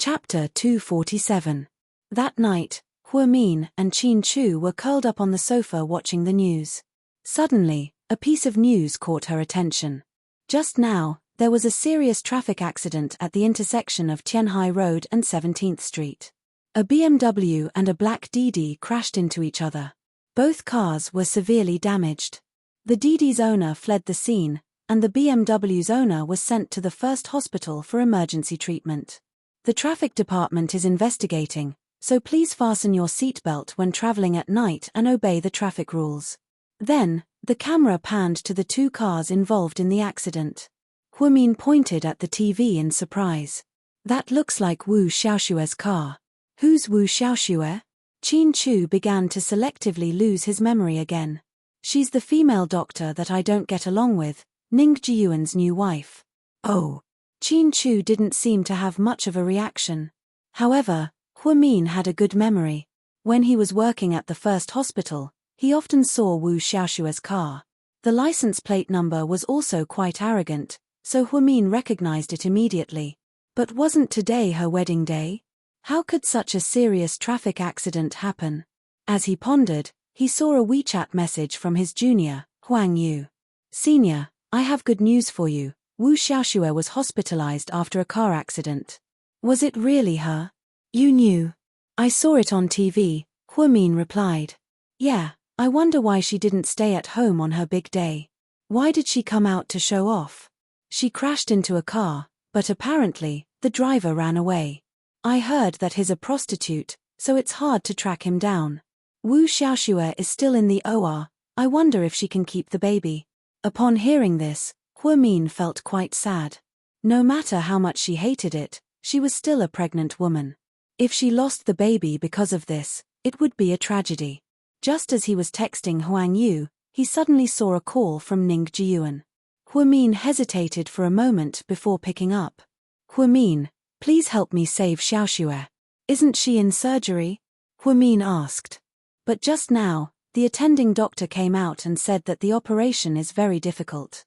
Chapter 247. That night, Huamin and Qin Chu were curled up on the sofa watching the news. Suddenly, a piece of news caught her attention. Just now, there was a serious traffic accident at the intersection of Tianhai Road and 17th Street. A BMW and a black Didi crashed into each other. Both cars were severely damaged. The Didi's owner fled the scene, and the BMW's owner was sent to the first hospital for emergency treatment. The traffic department is investigating, so please fasten your seatbelt when traveling at night and obey the traffic rules. Then, the camera panned to the two cars involved in the accident. Huamin pointed at the TV in surprise. That looks like Wu Xiaoshue's car. Who's Wu Xiaoshue? Qin Chu began to selectively lose his memory again. She's the female doctor that I don't get along with, Ning Jiyuan's new wife. Oh. Qin Chu didn't seem to have much of a reaction. However, Huamin had a good memory. When he was working at the first hospital, he often saw Wu Xiaoshue's car. The license plate number was also quite arrogant, so Huamin recognized it immediately. But wasn't today her wedding day? How could such a serious traffic accident happen? As he pondered, he saw a WeChat message from his junior, Huang Yu. Senior, I have good news for you. Wu Xiaoshue was hospitalized after a car accident. Was it really her? You knew. I saw it on TV, Huamin replied. Yeah, I wonder why she didn't stay at home on her big day. Why did she come out to show off? She crashed into a car, but apparently, the driver ran away. I heard that he's a prostitute, so it's hard to track him down. Wu Xiaoshue is still in the OR, I wonder if she can keep the baby. Upon hearing this, Huamin felt quite sad. No matter how much she hated it, she was still a pregnant woman. If she lost the baby because of this, it would be a tragedy. Just as he was texting Huang Yu, he suddenly saw a call from Ning Jiyuan. Huamin hesitated for a moment before picking up. Huamin, please help me save Xiaoshue. Isn't she in surgery? Huamin asked. But just now, the attending doctor came out and said that the operation is very difficult.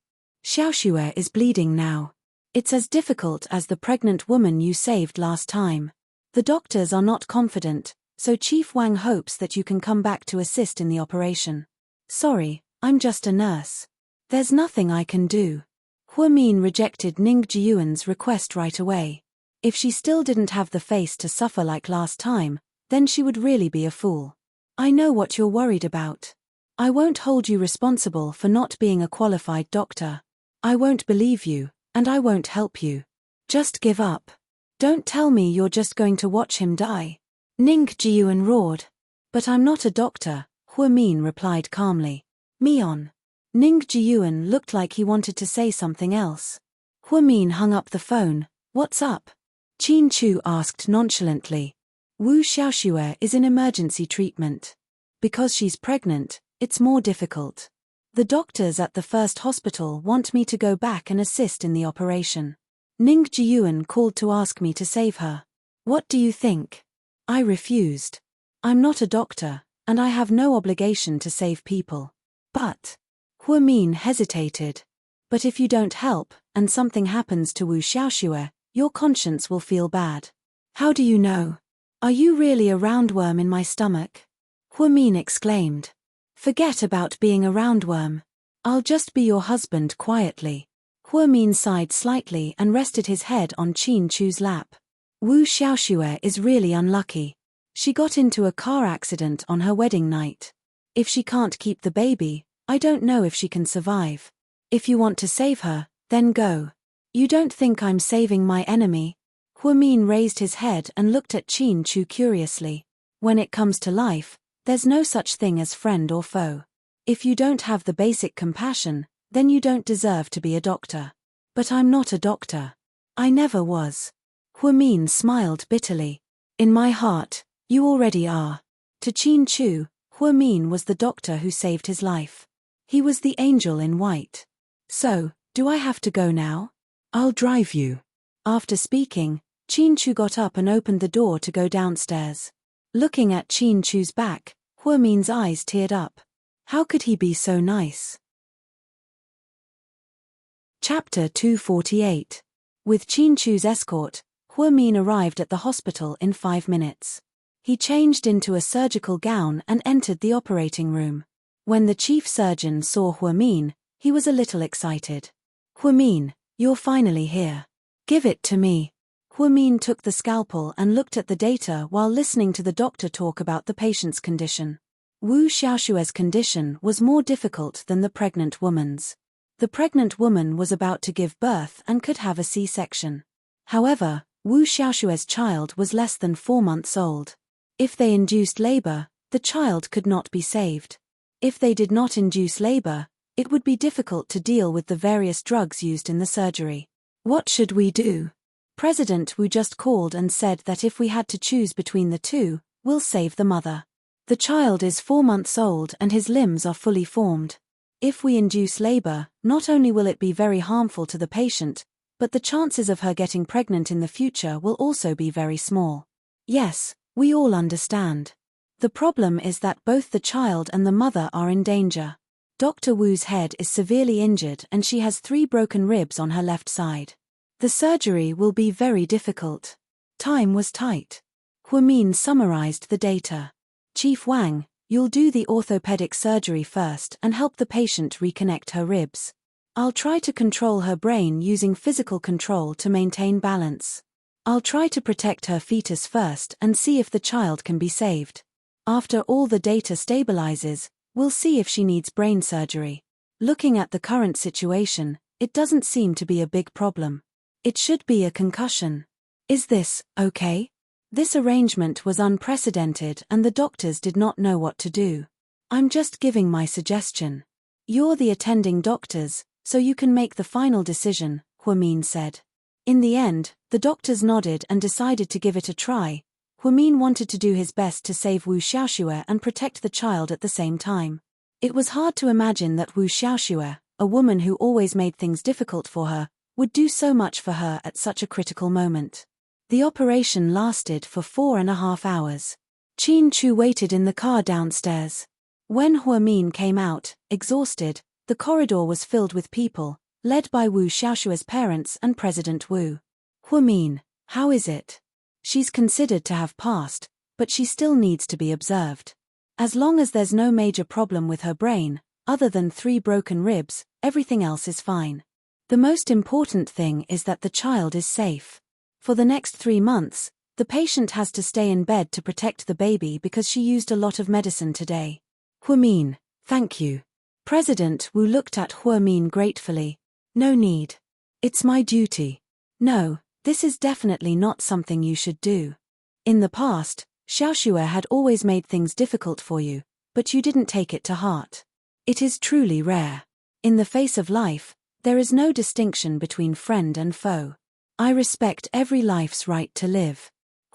Xiaoshue is bleeding now. It's as difficult as the pregnant woman you saved last time. The doctors are not confident, so Chief Wang hopes that you can come back to assist in the operation. Sorry, I'm just a nurse. There's nothing I can do. Huamin rejected Ning Jiyuan's request right away. If she still didn't have the face to suffer like last time, then she would really be a fool. I know what you're worried about. I won't hold you responsible for not being a qualified doctor. I won't believe you, and I won't help you. Just give up. Don't tell me you're just going to watch him die. Ning Jiyuan roared. But I'm not a doctor, Huamin replied calmly. Mion. Ning Jiyuan looked like he wanted to say something else. Huamin hung up the phone. What's up? Qin Chu asked nonchalantly. Wu Xiaoshue is in emergency treatment. Because she's pregnant, it's more difficult. The doctors at the first hospital want me to go back and assist in the operation. Ning Jiyuan called to ask me to save her. What do you think? I refused. I'm not a doctor, and I have no obligation to save people. But... Huamin hesitated. But if you don't help, and something happens to Wu Xiaoshue, your conscience will feel bad. How do you know? Are you really a roundworm in my stomach? Huamin exclaimed. Forget about being a roundworm. I'll just be your husband quietly. Huamin sighed slightly and rested his head on Qin Chu's lap. Wu Xiaoshue is really unlucky. She got into a car accident on her wedding night. If she can't keep the baby, I don't know if she can survive. If you want to save her, then go. You don't think I'm saving my enemy? Huamin raised his head and looked at Qin Chu curiously. When it comes to life, there's no such thing as friend or foe. If you don't have the basic compassion, then you don't deserve to be a doctor. But I'm not a doctor. I never was. Huamin smiled bitterly. In my heart, you already are. To Qin Chu, Huamin was the doctor who saved his life. He was the angel in white. So, do I have to go now? I'll drive you. After speaking, Qin Chu got up and opened the door to go downstairs. Looking at Qin Chu's back, Huamin's eyes teared up. How could he be so nice? Chapter 248. With Qin Chu's escort, Min arrived at the hospital in 5 minutes. He changed into a surgical gown and entered the operating room. When the chief surgeon saw Min, he was a little excited. Min, you're finally here. Give it to me. Min took the scalpel and looked at the data while listening to the doctor talk about the patient's condition. Wu Xiaoshue's condition was more difficult than the pregnant woman's. The pregnant woman was about to give birth and could have a C-section. However, Wu Xiaoshue's child was less than 4 months old. If they induced labor, the child could not be saved. If they did not induce labor, it would be difficult to deal with the various drugs used in the surgery. What should we do? President Wu just called and said that if we had to choose between the two, we'll save the mother. The child is 4 months old and his limbs are fully formed. If we induce labor, not only will it be very harmful to the patient, but the chances of her getting pregnant in the future will also be very small. Yes, we all understand. The problem is that both the child and the mother are in danger. Dr. Wu's head is severely injured and she has 3 broken ribs on her left side. The surgery will be very difficult. Time was tight. Min summarized the data. Chief Wang, you'll do the orthopedic surgery first and help the patient reconnect her ribs. I'll try to control her brain using physical control to maintain balance. I'll try to protect her fetus first and see if the child can be saved. After all the data stabilizes, we'll see if she needs brain surgery. Looking at the current situation, it doesn't seem to be a big problem. It should be a concussion. Is this okay? This arrangement was unprecedented and the doctors did not know what to do. I'm just giving my suggestion. You're the attending doctors, so you can make the final decision, Min said. In the end, the doctors nodded and decided to give it a try. Min wanted to do his best to save Wu Xiaoxue and protect the child at the same time. It was hard to imagine that Wu Xiaoxue, a woman who always made things difficult for her, would do so much for her at such a critical moment. The operation lasted for 4.5 hours. Qin Chu waited in the car downstairs. When Min came out, exhausted, the corridor was filled with people, led by Wu Xiaoshue's parents and President Wu. Min, how is it? She's considered to have passed, but she still needs to be observed. As long as there's no major problem with her brain, other than 3 broken ribs, everything else is fine. The most important thing is that the child is safe. For the next 3 months, the patient has to stay in bed to protect the baby because she used a lot of medicine today. Min, thank you. President Wu looked at Min gratefully. No need. It's my duty. No, this is definitely not something you should do. In the past, Xiaoxue had always made things difficult for you, but you didn't take it to heart. It is truly rare. In the face of life, there is no distinction between friend and foe. I respect every life's right to live.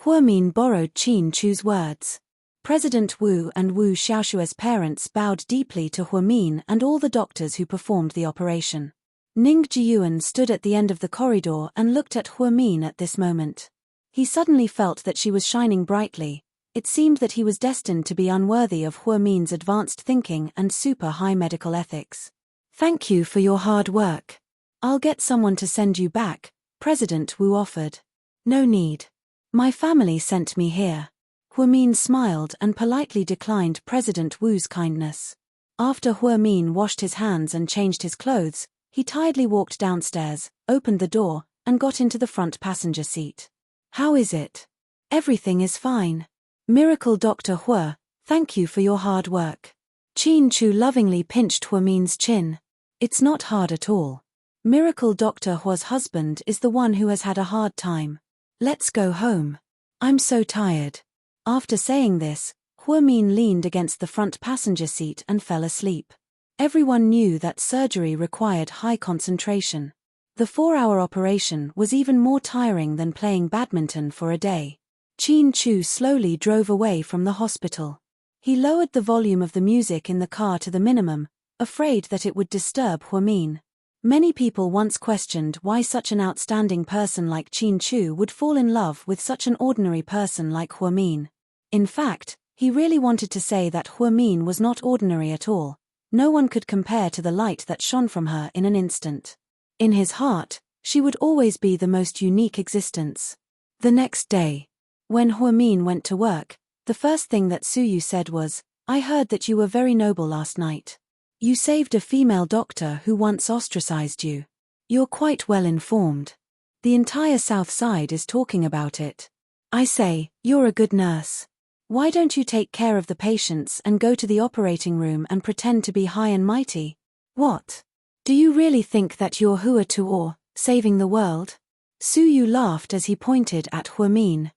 Min borrowed Qin Chu's words. President Wu and Wu Xiaoshue's parents bowed deeply to Min and all the doctors who performed the operation. Ning Jiyuan stood at the end of the corridor and looked at Min at this moment. He suddenly felt that she was shining brightly. It seemed that he was destined to be unworthy of Min's advanced thinking and super-high medical ethics. Thank you for your hard work. I'll get someone to send you back, President Wu offered. No need. My family sent me here. Min smiled and politely declined President Wu's kindness. After Min washed his hands and changed his clothes, he tiredly walked downstairs, opened the door, and got into the front passenger seat. How is it? Everything is fine. Miracle Dr. Hu, thank you for your hard work. Qin Chu lovingly pinched Min's chin. It's not hard at all. Miracle Dr. Hu's husband is the one who has had a hard time. Let's go home. I'm so tired. After saying this, Min leaned against the front passenger seat and fell asleep. Everyone knew that surgery required high concentration. The 4-hour operation was even more tiring than playing badminton for a day. Qin Chu slowly drove away from the hospital. He lowered the volume of the music in the car to the minimum, afraid that it would disturb Min. Many people once questioned why such an outstanding person like Qin Chu would fall in love with such an ordinary person like Min. In fact, he really wanted to say that Min was not ordinary at all. No one could compare to the light that shone from her in an instant. In his heart, she would always be the most unique existence. The next day, when Huamin went to work, the first thing that Suyu said was, "I heard that you were very noble last night. You saved a female doctor who once ostracized you. You're quite well informed. The entire South Side is talking about it. I say, you're a good nurse. Why don't you take care of the patients and go to the operating room and pretend to be high and mighty? What? Do you really think that you're Hua Tuor, saving the world?" Suyu laughed as he pointed at Huamin.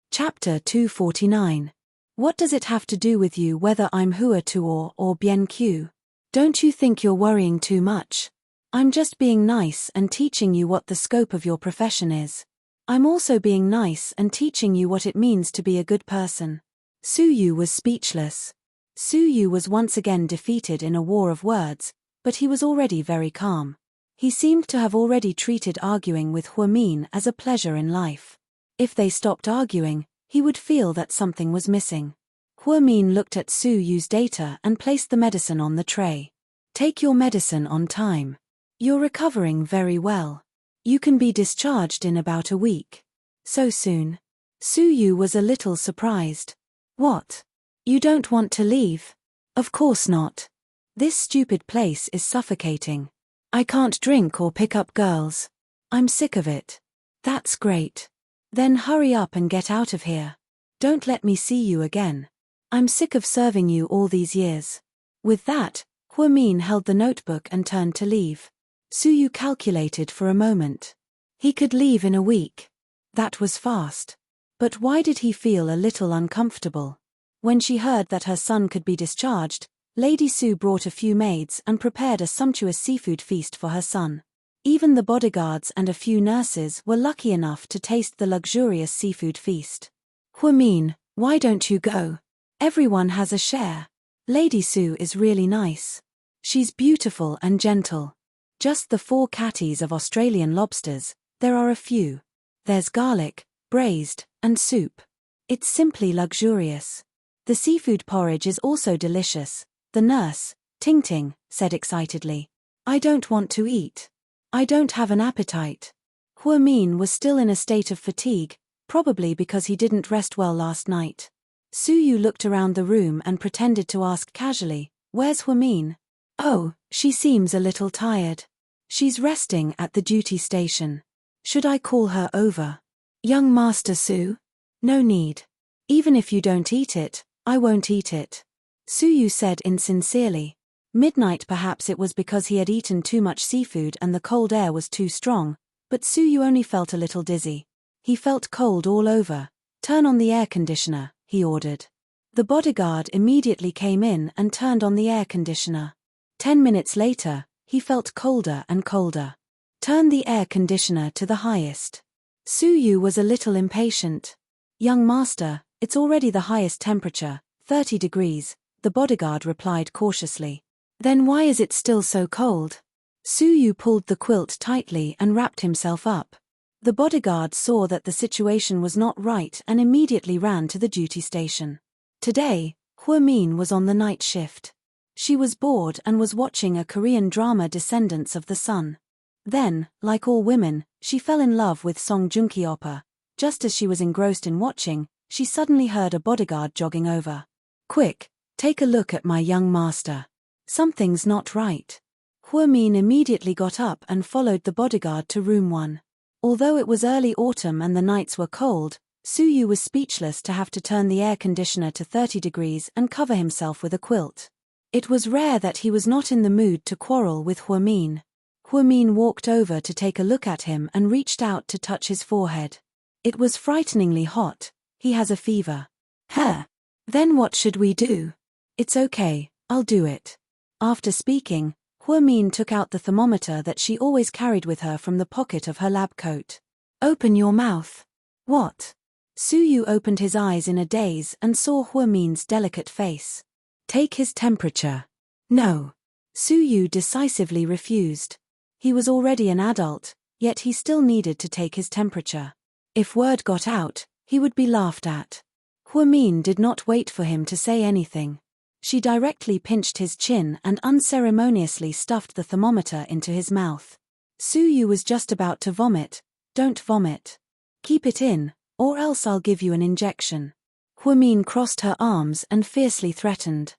Chapter 249. What does it have to do with you whether I'm Hua Tuor or Bien Q? Don't you think you're worrying too much? I'm just being nice and teaching you what the scope of your profession is. I'm also being nice and teaching you what it means to be a good person. Suyu was speechless. Suyu was once again defeated in a war of words, but he was already very calm. He seemed to have already treated arguing with Huamin as a pleasure in life. If they stopped arguing, he would feel that something was missing. Huamin looked at Suyu's data and placed the medicine on the tray. "Take your medicine on time. You're recovering very well. You can be discharged in about a week." "So soon?" Suyu was a little surprised. "What? You don't want to leave?" "Of course not. This stupid place is suffocating. I can't drink or pick up girls. I'm sick of it." "That's great. Then hurry up and get out of here. Don't let me see you again. I'm sick of serving you all these years." With that, Huamin held the notebook and turned to leave. Suyu calculated for a moment. He could leave in a week. That was fast. But why did he feel a little uncomfortable? When she heard that her son could be discharged, Lady Su brought a few maids and prepared a sumptuous seafood feast for her son. Even the bodyguards and a few nurses were lucky enough to taste the luxurious seafood feast. "Huamin, why don't you go? Everyone has a share. Lady Su is really nice. She's beautiful and gentle. Just the 4 catties of Australian lobsters, there are a few. There's garlic, braised, and soup. It's simply luxurious. The seafood porridge is also delicious," the nurse, Ting, said excitedly. "I don't want to eat. I don't have an appetite." Huamin was still in a state of fatigue, probably because he didn't rest well last night. Suyu looked around the room and pretended to ask casually, "Where's Huamin?" "Oh, she seems a little tired. She's resting at the duty station. Should I call her over?" "Young Master Su?" "No need. Even if you don't eat it, I won't eat it," Suyu said insincerely. Midnight, perhaps it was because he had eaten too much seafood and the cold air was too strong, but Suyu only felt a little dizzy. He felt cold all over. "Turn on the air conditioner," he ordered. The bodyguard immediately came in and turned on the air conditioner. 10 minutes later, he felt colder and colder. "Turn the air conditioner to the highest." Suyu was a little impatient. "Young master, it's already the highest temperature, 30 degrees, the bodyguard replied cautiously. "Then why is it still so cold?" Suyu pulled the quilt tightly and wrapped himself up. The bodyguard saw that the situation was not right and immediately ran to the duty station. Today, Huamin was on the night shift. She was bored and was watching a Korean drama, Descendants of the Sun. Then, like all women, she fell in love with Song Joong-ki opera. Just as she was engrossed in watching, she suddenly heard a bodyguard jogging over. "Quick, take a look at my young master. Something's not right." Huamin immediately got up and followed the bodyguard to room 1. Although it was early autumn and the nights were cold, Suyu was speechless to have to turn the air conditioner to 30 degrees and cover himself with a quilt. It was rare that he was not in the mood to quarrel with Huamin. Huamin walked over to take a look at him and reached out to touch his forehead. It was frighteningly hot. "He has a fever." "Huh. Then what should we do?" "It's okay, I'll do it." After speaking, Huamin took out the thermometer that she always carried with her from the pocket of her lab coat. "Open your mouth." "What?" Suyu opened his eyes in a daze and saw Huamin's delicate face. "Take his temperature." "No." Suyu decisively refused. He was already an adult, yet he still needed to take his temperature. If word got out, he would be laughed at. Huamin did not wait for him to say anything. She directly pinched his chin and unceremoniously stuffed the thermometer into his mouth. Suyu was just about to vomit. don't vomit. Keep it in, or else I'll give you an injection. Huamin crossed her arms and fiercely threatened.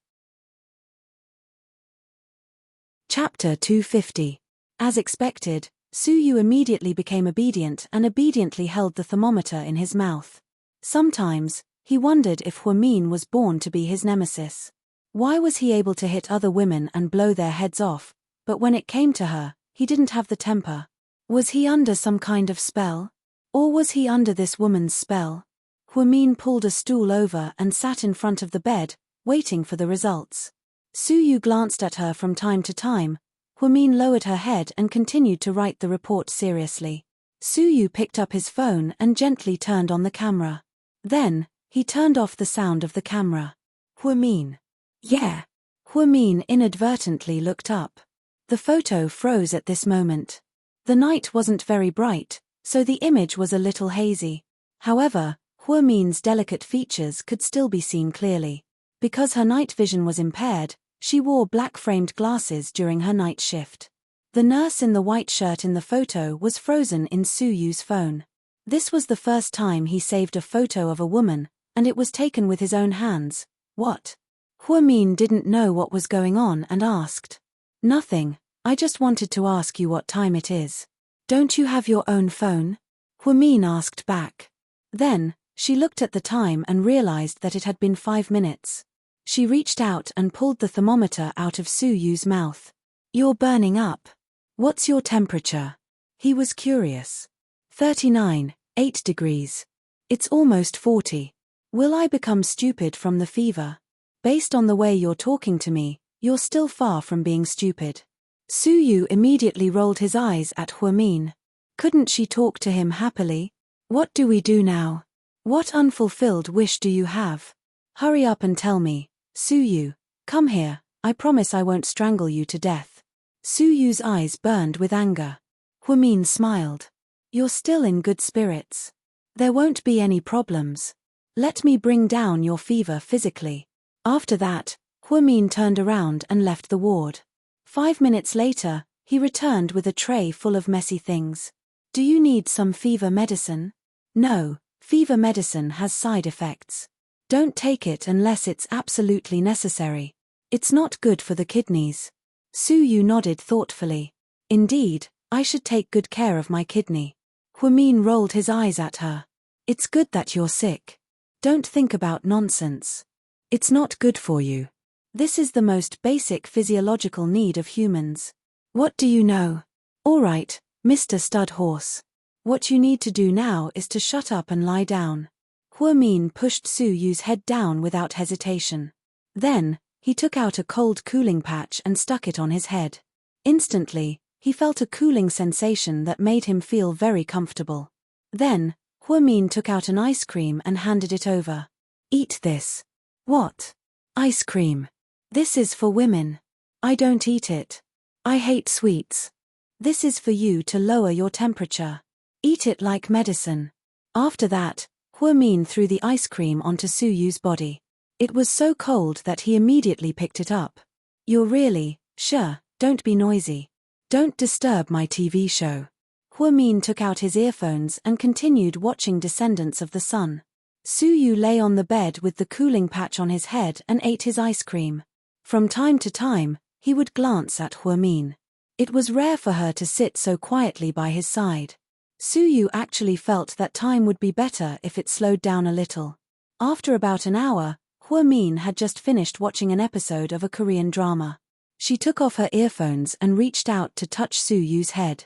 Chapter 250. As expected, Su Yu immediately became obedient and obediently held the thermometer in his mouth. Sometimes, he wondered if Huamin was born to be his nemesis. Why was he able to hit other women and blow their heads off, but when it came to her, he didn't have the temper? Was he under some kind of spell? Or was he under this woman's spell? Huamin pulled a stool over and sat in front of the bed, waiting for the results. Su Yu glanced at her from time to time. Huamin lowered her head and continued to write the report seriously. Su Yu picked up his phone and gently turned on the camera. Then, he turned off the sound of the camera. Huamin. Yeah. Huamin inadvertently looked up. The photo froze at this moment. The night wasn't very bright, so the image was a little hazy. However, Huamin's delicate features could still be seen clearly. Because her night vision was impaired, she wore black-framed glasses during her night shift. The nurse in the white shirt in the photo was frozen in Su Yu's phone. This was the first time he saved a photo of a woman, and it was taken with his own hands. What? Huamin didn't know what was going on and asked. Nothing, I just wanted to ask you what time it is. Don't you have your own phone? Huamin asked back. Then, she looked at the time and realized that it had been 5 minutes. She reached out and pulled the thermometer out of Su Yu's mouth. You're burning up. What's your temperature? He was curious. 39, 8 degrees. It's almost 40. Will I become stupid from the fever? Based on the way you're talking to me, you're still far from being stupid. Su Yu immediately rolled his eyes at Huamin. Couldn't she talk to him happily? What do we do now? What unfulfilled wish do you have? Hurry up and tell me. Su Yu, come here, I promise I won't strangle you to death. Su Yu's eyes burned with anger. Huamin smiled. You're still in good spirits. There won't be any problems. Let me bring down your fever physically. After that, Huamin turned around and left the ward. 5 minutes later, he returned with a tray full of messy things. Do you need some fever medicine? No, fever medicine has side effects. Don't take it unless it's absolutely necessary. It's not good for the kidneys. Su Yu nodded thoughtfully. Indeed, I should take good care of my kidney. Huamin rolled his eyes at her. It's good that you're sick. Don't think about nonsense. It's not good for you. This is the most basic physiological need of humans. What do you know? All right, Mr. Stud Horse. What you need to do now is to shut up and lie down. Huamin pushed Su Yu's head down without hesitation. Then, he took out a cold cooling patch and stuck it on his head. Instantly, he felt a cooling sensation that made him feel very comfortable. Then, Huamin took out an ice cream and handed it over. Eat this. What? Ice cream. This is for women. I don't eat it. I hate sweets. This is for you to lower your temperature. Eat it like medicine. After that, Huamin threw the ice cream onto Su Yu's body. It was so cold that he immediately picked it up. You're really, sure, don't be noisy. Don't disturb my TV show. Huamin took out his earphones and continued watching Descendants of the Sun. Su Yu lay on the bed with the cooling patch on his head and ate his ice cream. From time to time, he would glance at Huamin. It was rare for her to sit so quietly by his side. Su Yu actually felt that time would be better if it slowed down a little. After about an hour, Huamin had just finished watching an episode of a Korean drama. She took off her earphones and reached out to touch Su Yu's head.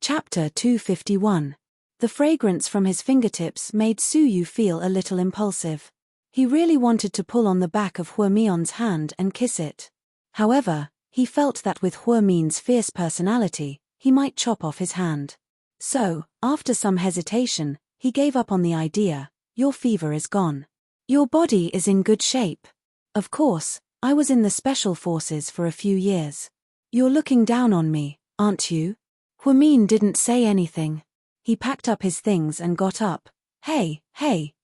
Chapter 251. The fragrance from his fingertips made Su Yu feel a little impulsive. He really wanted to pull on the back of Huamin's hand and kiss it. However, he felt that with Huamin's fierce personality, he might chop off his hand. So, after some hesitation, he gave up on the idea. Your fever is gone. Your body is in good shape. Of course, I was in the special forces for a few years. You're looking down on me, aren't you? Huamin didn't say anything. He packed up his things and got up. Hey,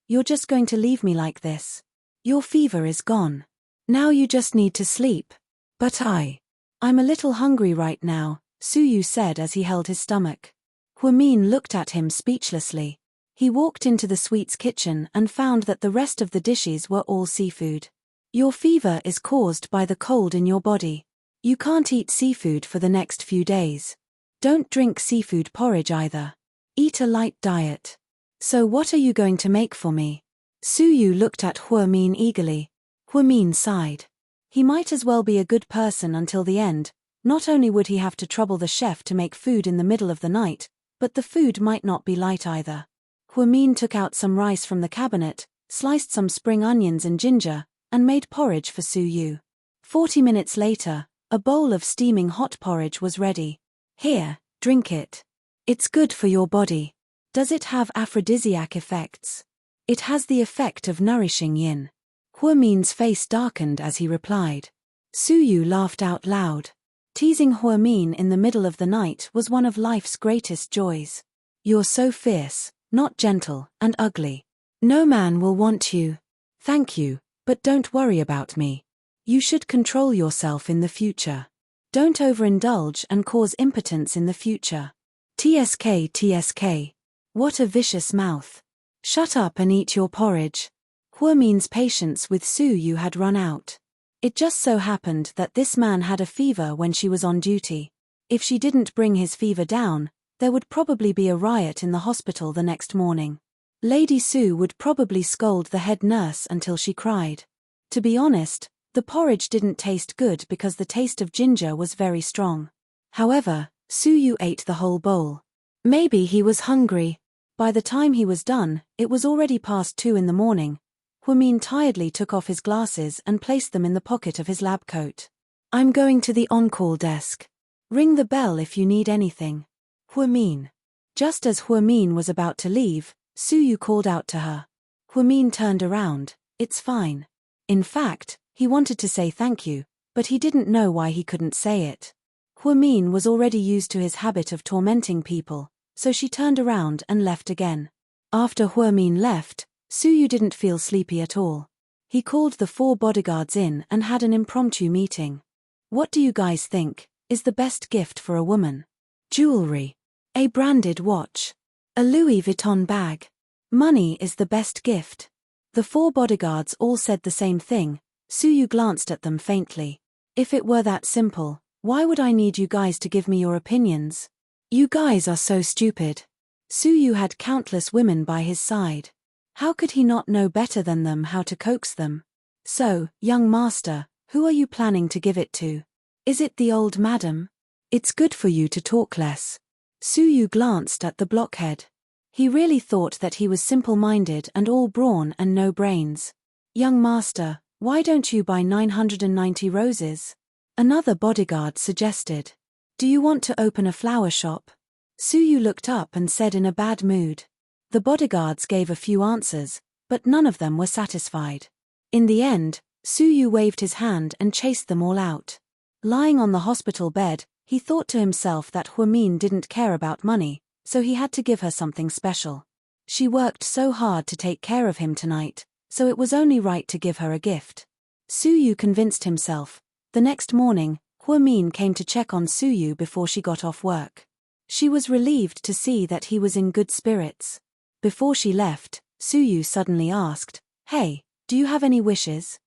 you're just going to leave me like this? Your fever is gone. Now you just need to sleep. But I'm a little hungry right now, Suyu said as he held his stomach. Huamin looked at him speechlessly. He walked into the sweets kitchen and found that the rest of the dishes were all seafood. Your fever is caused by the cold in your body. You can't eat seafood for the next few days. Don't drink seafood porridge either. Eat a light diet. So what are you going to make for me? Suyu looked at Huamin eagerly. Huamin sighed. He might as well be a good person until the end. Not only would he have to trouble the chef to make food in the middle of the night, but the food might not be light either. Huamin took out some rice from the cabinet, sliced some spring onions and ginger, and made porridge for Suyu. 40 minutes later, a bowl of steaming hot porridge was ready. Here, drink it. It's good for your body. Does it have aphrodisiac effects? It has the effect of nourishing yin. Huamin's face darkened as he replied. Suyu laughed out loud. Teasing Huamin in the middle of the night was one of life's greatest joys. You're so fierce, not gentle, and ugly. No man will want you. Thank you, but don't worry about me. You should control yourself in the future. Don't overindulge and cause impotence in the future. TSK TSK. What a vicious mouth. Shut up and eat your porridge. Huamin's patience with Suyu had run out. It just so happened that this man had a fever when she was on duty. If she didn't bring his fever down, there would probably be a riot in the hospital the next morning. Lady Su would probably scold the head nurse until she cried. To be honest, the porridge didn't taste good because the taste of ginger was very strong. However, Suyu ate the whole bowl. Maybe he was hungry. By the time he was done, it was already past 2 in the morning. Huamin tiredly took off his glasses and placed them in the pocket of his lab coat. I'm going to the on-call desk. Ring the bell if you need anything. Huamin. Just as Huamin was about to leave, Suyu called out to her. Huamin turned around. It's fine. In fact, he wanted to say thank you, but he didn't know why he couldn't say it. Huamin was already used to his habit of tormenting people, so she turned around and left again. After Huamin left, Suyu didn't feel sleepy at all. He called the 4 bodyguards in and had an impromptu meeting. What do you guys think is the best gift for a woman? Jewelry. A branded watch. A Louis Vuitton bag. Money is the best gift. The 4 bodyguards all said the same thing. Suyu glanced at them faintly. If it were that simple, why would I need you guys to give me your opinions? You guys are so stupid. Suyu had countless women by his side. How could he not know better than them how to coax them? So, young master, who are you planning to give it to? Is it the old madam? It's good for you to talk less. Suyu glanced at the blockhead. He really thought that he was simple-minded and all brawn and no brains. Young master, why don't you buy 990 roses? Another bodyguard suggested. Do you want to open a flower shop? Suyu looked up and said in a bad mood. The bodyguards gave a few answers, but none of them were satisfied. In the end, Suyu waved his hand and chased them all out. Lying on the hospital bed, he thought to himself that Huamin didn't care about money, so he had to give her something special. She worked so hard to take care of him tonight, so it was only right to give her a gift. Suyu convinced himself. The next morning, Huamin came to check on Suyu before she got off work. She was relieved to see that he was in good spirits. Before she left, Suyu suddenly asked, Hey, do you have any wishes?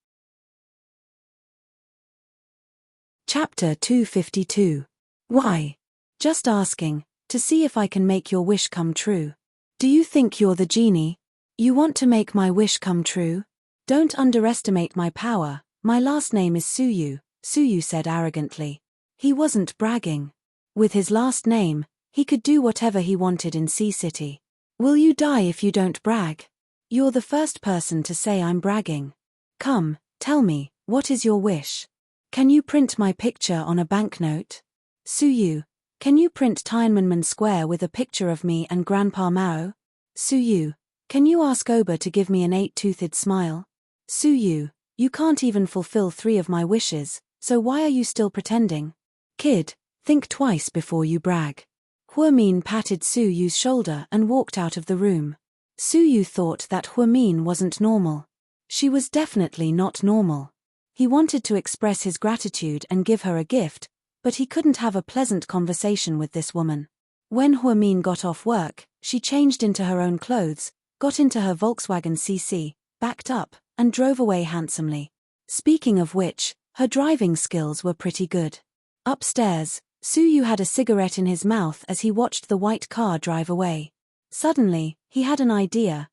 Chapter 252. Why? Just asking, to see if I can make your wish come true. Do you think you're the genie? You want to make my wish come true? Don't underestimate my power. My last name is Suyu, Suyu said arrogantly. He wasn't bragging. With his last name, he could do whatever he wanted in Sea City. Will you die if you don't brag? You're the first person to say I'm bragging. Come, tell me, what is your wish? Can you print my picture on a banknote? Suyu, can you print Tiananmen Square with a picture of me and Grandpa Mao? Suyu, can you ask Oba to give me an 8-toothed smile? Suyu, you can't even fulfill 3 of my wishes, so why are you still pretending? Kid, think twice before you brag. Huamin patted Suyu's shoulder and walked out of the room. Suyu thought that Huamin wasn't normal. She was definitely not normal. He wanted to express his gratitude and give her a gift, But he couldn't have a pleasant conversation with this woman. When Huamin got off work, she changed into her own clothes, got into her Volkswagen CC, backed up, and drove away handsomely. Speaking of which, her driving skills were pretty good. Upstairs, Su Yu had a cigarette in his mouth as he watched the white car drive away. Suddenly, he had an idea.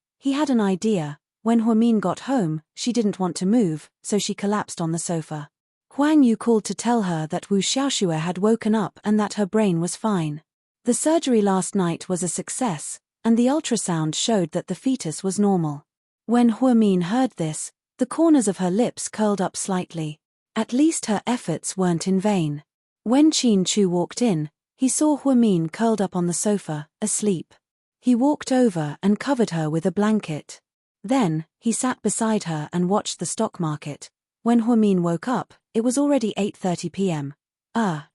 When Huamin got home, she didn't want to move, so she collapsed on the sofa. Huang Yu called to tell her that Wu Xiaoxue had woken up and that her brain was fine. The surgery last night was a success, and the ultrasound showed that the fetus was normal. When Huamin heard this, the corners of her lips curled up slightly. At least her efforts weren't in vain. When Qin Chu walked in, he saw Huamin curled up on the sofa, asleep. He walked over and covered her with a blanket. Then, he sat beside her and watched the stock market. When Huamin woke up, it was already 8:30 p.m.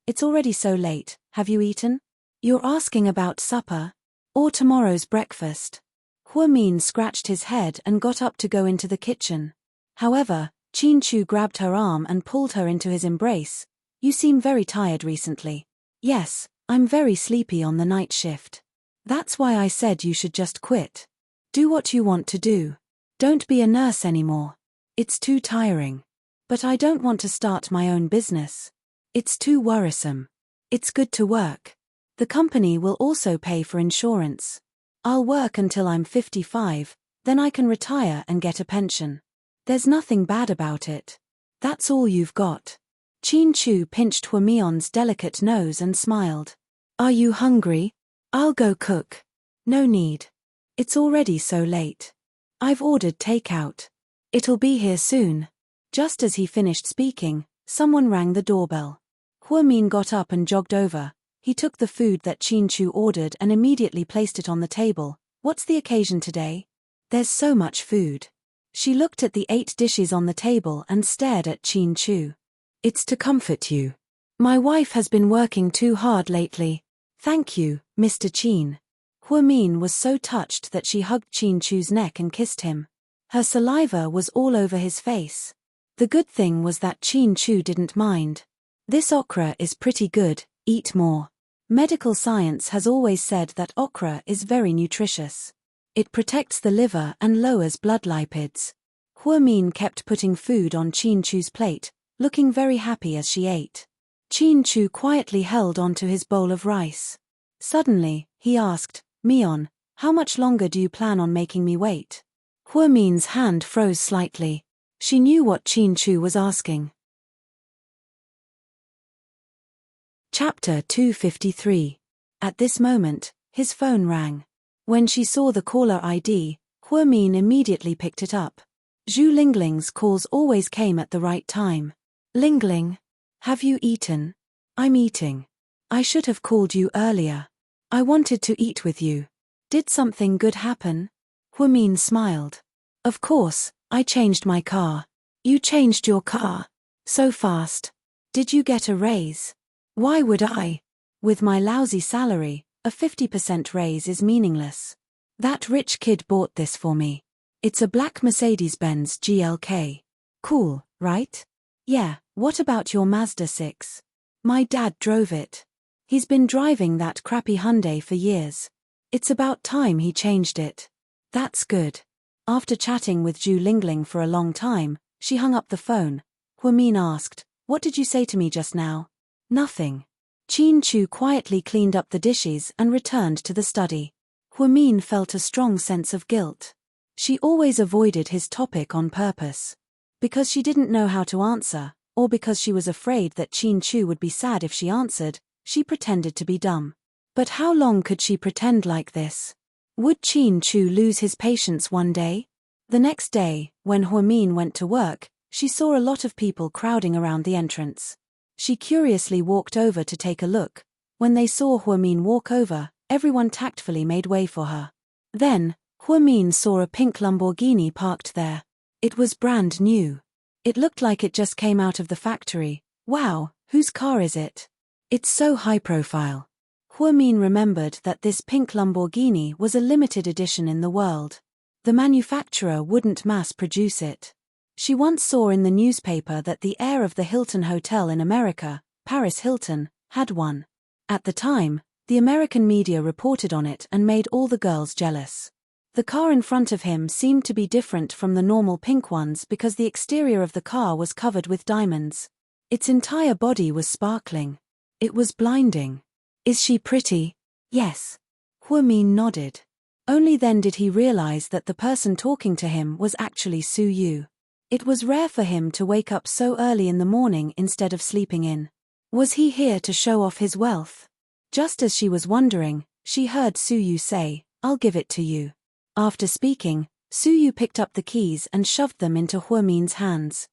It's already so late, have you eaten? You're asking about supper? Or tomorrow's breakfast? Huamin scratched his head and got up to go into the kitchen. However, Qin Chu grabbed her arm and pulled her into his embrace. You seem very tired recently. Yes, I'm very sleepy on the night shift. That's why I said you should just quit. Do what you want to do. Don't be a nurse anymore. It's too tiring. But I don't want to start my own business. It's too worrisome. It's good to work. The company will also pay for insurance. I'll work until I'm 55, then I can retire and get a pension. There's nothing bad about it. That's all you've got. Qin Chu pinched Huamion's delicate nose and smiled. Are you hungry? I'll go cook. No need. It's already so late. I've ordered takeout. It'll be here soon. Just as he finished speaking, someone rang the doorbell. Huamin got up and jogged over. He took the food that Qin Chu ordered and immediately placed it on the table. What's the occasion today? There's so much food. She looked at the 8 dishes on the table and stared at Qin Chu. It's to comfort you. My wife has been working too hard lately. Thank you, Mr. Qin. Huamin was so touched that she hugged Qin Chu's neck and kissed him. Her saliva was all over his face. The good thing was that Qin Chu didn't mind. This okra is pretty good, eat more. Medical science has always said that okra is very nutritious. It protects the liver and lowers blood lipids. Huamin kept putting food on Qin Chu's plate, looking very happy as she ate. Qin Chu quietly held onto his bowl of rice. Suddenly, he asked, Mion, how much longer do you plan on making me wait? Huamin's hand froze slightly. She knew what Qin Chu was asking. Chapter 253. At this moment, his phone rang. When she saw the caller ID, Huamin immediately picked it up. Zhu Lingling's calls always came at the right time. Lingling, have you eaten? I'm eating. I should have called you earlier. I wanted to eat with you. Did something good happen? Huamin smiled. Of course, I changed my car. You changed your car? So fast. Did you get a raise? Why would I? With my lousy salary, a 50% raise is meaningless. That rich kid bought this for me. It's a black Mercedes-Benz GLK. Cool, right? Yeah, what about your Mazda 6? My dad drove it. He's been driving that crappy Hyundai for years. It's about time he changed it. That's good. After chatting with Zhu Lingling for a long time, she hung up the phone. Huamin asked, What did you say to me just now? Nothing. Qin Chu quietly cleaned up the dishes and returned to the study. Huamin felt a strong sense of guilt. She always avoided his topic on purpose. Because she didn't know how to answer, or because she was afraid that Qin Chu would be sad if she answered, she pretended to be dumb. But how long could she pretend like this? Would Qin Chu lose his patience one day? The next day, when Huamin went to work, she saw a lot of people crowding around the entrance. She curiously walked over to take a look. When they saw Huamin walk over, everyone tactfully made way for her. Then, Huamin saw a pink Lamborghini parked there. It was brand new. It looked like it just came out of the factory. Wow, whose car is it? It's so high profile. Huamin remembered that this pink Lamborghini was a limited edition in the world. The manufacturer wouldn't mass produce it. She once saw in the newspaper that the heir of the Hilton Hotel in America, Paris Hilton, had one. At the time, the American media reported on it and made all the girls jealous. The car in front of him seemed to be different from the normal pink ones because the exterior of the car was covered with diamonds. Its entire body was sparkling. It was blinding. Is she pretty? Yes. Huamin nodded. Only then did he realize that the person talking to him was actually Su Yu. It was rare for him to wake up so early in the morning instead of sleeping in. Was he here to show off his wealth? Just as she was wondering, she heard Su Yu say, "I'll give it to you." After speaking, Su Yu picked up the keys and shoved them into Huamin's hands.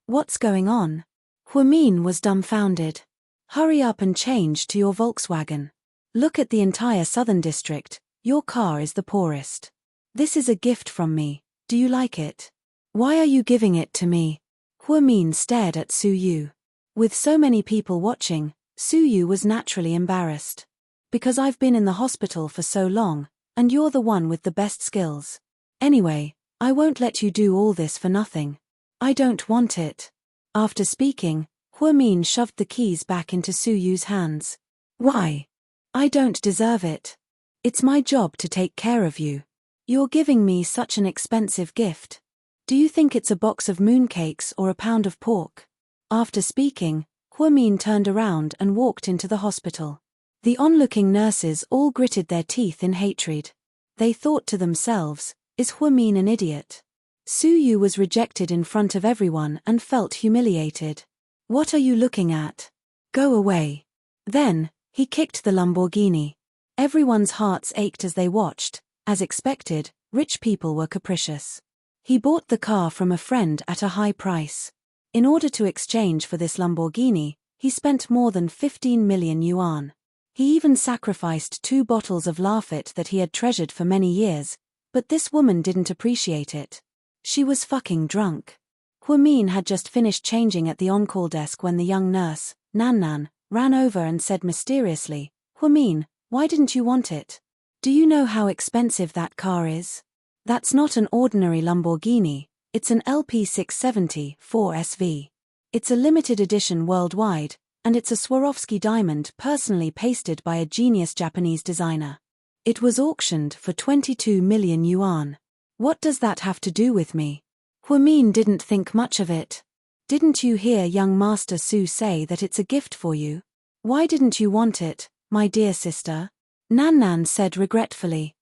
What's going on? Huamin was dumbfounded. Hurry up and change to your Volkswagen. Look at the entire southern district, your car is the poorest. This is a gift from me, do you like it? Why are you giving it to me? Huamin stared at Su Yu. With so many people watching, Su Yu was naturally embarrassed. Because I've been in the hospital for so long, and you're the one with the best skills. Anyway, I won't let you do all this for nothing. I don't want it. After speaking, Huamin shoved the keys back into Su Yu's hands. Why? I don't deserve it. It's my job to take care of you. You're giving me such an expensive gift. Do you think it's a box of mooncakes or a pound of pork? After speaking, Huamin turned around and walked into the hospital. The onlooking nurses all gritted their teeth in hatred. They thought to themselves, is Huamin an idiot? Su Yu was rejected in front of everyone and felt humiliated. What are you looking at? Go away. Then, he kicked the Lamborghini. Everyone's hearts ached as they watched. As expected, rich people were capricious. He bought the car from a friend at a high price. In order to exchange for this Lamborghini, he spent more than 15 million yuan. He even sacrificed 2 bottles of Lafite that he had treasured for many years, but this woman didn't appreciate it. She was fucking drunk. Huamin had just finished changing at the on-call desk when the young nurse, Nan, ran over and said mysteriously, "Huamin, why didn't you want it? Do you know how expensive that car is? That's not an ordinary Lamborghini, it's an LP 670 4SV. It's a limited edition worldwide, and it's a Swarovski diamond personally pasted by a genius Japanese designer. It was auctioned for 22 million yuan. What does that have to do with me?" Huamin didn't think much of it. "Didn't you hear young Master Su say that it's a gift for you? Why didn't you want it, my dear sister?" Nan said regretfully.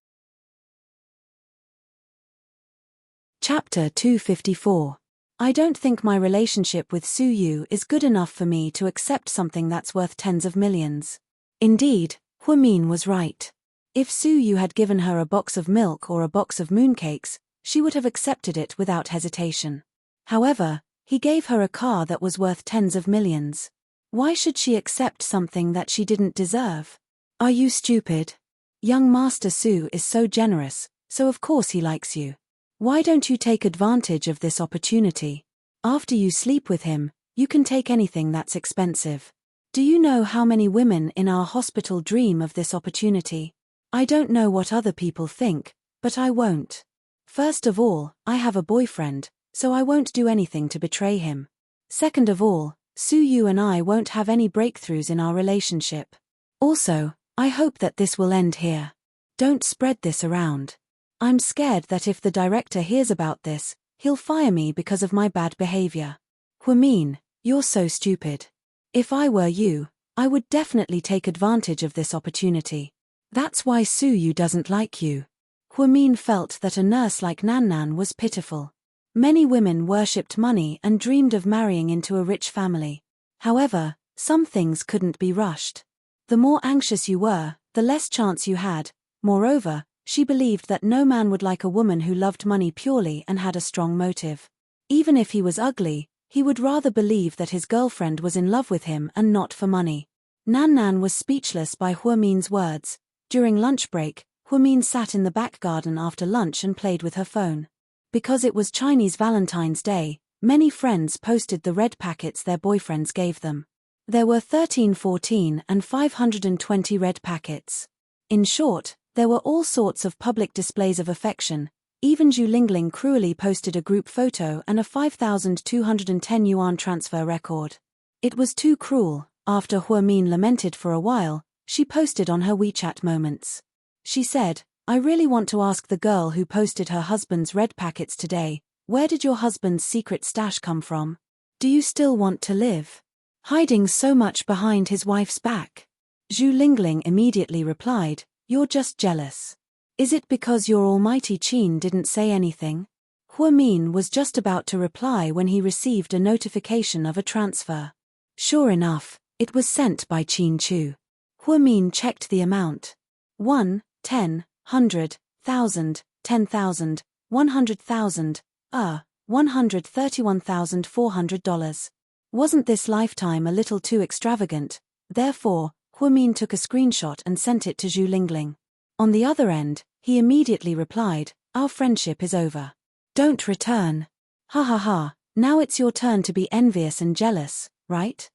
Chapter 254. I don't think my relationship with Su Yu is good enough for me to accept something that's worth tens of millions. Indeed, Huamin was right. If Su Yu had given her a box of milk or a box of mooncakes, she would have accepted it without hesitation. However, he gave her a car that was worth tens of millions. Why should she accept something that she didn't deserve? Are you stupid? Young Master Su is so generous, so of course he likes you. Why don't you take advantage of this opportunity? After you sleep with him, you can take anything that's expensive. Do you know how many women in our hospital dream of this opportunity? I don't know what other people think, but I won't. First of all, I have a boyfriend, so I won't do anything to betray him. Second of all, Su Yu and I won't have any breakthroughs in our relationship. Also, I hope that this will end here. Don't spread this around. I'm scared that if the director hears about this, he'll fire me because of my bad behavior. Huamin, you're so stupid. If I were you, I would definitely take advantage of this opportunity. That's why Su Yu doesn't like you. Huamin felt that a nurse like Nan was pitiful. Many women worshipped money and dreamed of marrying into a rich family. However, some things couldn't be rushed. The more anxious you were, the less chance you had. Moreover, she believed that no man would like a woman who loved money purely and had a strong motive. Even if he was ugly, he would rather believe that his girlfriend was in love with him and not for money. Nan was speechless by Huamin's words. During lunch break, Huamin sat in the back garden after lunch and played with her phone. Because it was Chinese Valentine's Day, many friends posted the red packets their boyfriends gave them. There were 1314 and 520 red packets. In short, there were all sorts of public displays of affection. Even Zhu Lingling cruelly posted a group photo and a 5,210 yuan transfer record. It was too cruel, After Huamin lamented for a while, she posted on her WeChat moments. She said, "I really want to ask the girl who posted her husband's red packets today, where did your husband's secret stash come from? Do you still want to live? Hiding so much behind his wife's back?" Zhu Lingling immediately replied, "You're just jealous. Is it because your almighty Qin didn't say anything?" Huamin was just about to reply when he received a notification of a transfer. Sure enough, it was sent by Qin Chu. Huamin checked the amount. 1, 10, 100, 1,000, 10,000, 100,000, $131,400. Wasn't this lifetime a little too extravagant? Therefore, Huamin took a screenshot and sent it to Zhu Lingling. On the other end, he immediately replied, "Our friendship is over. Don't return. Ha ha ha, now it's your turn to be envious and jealous, right?"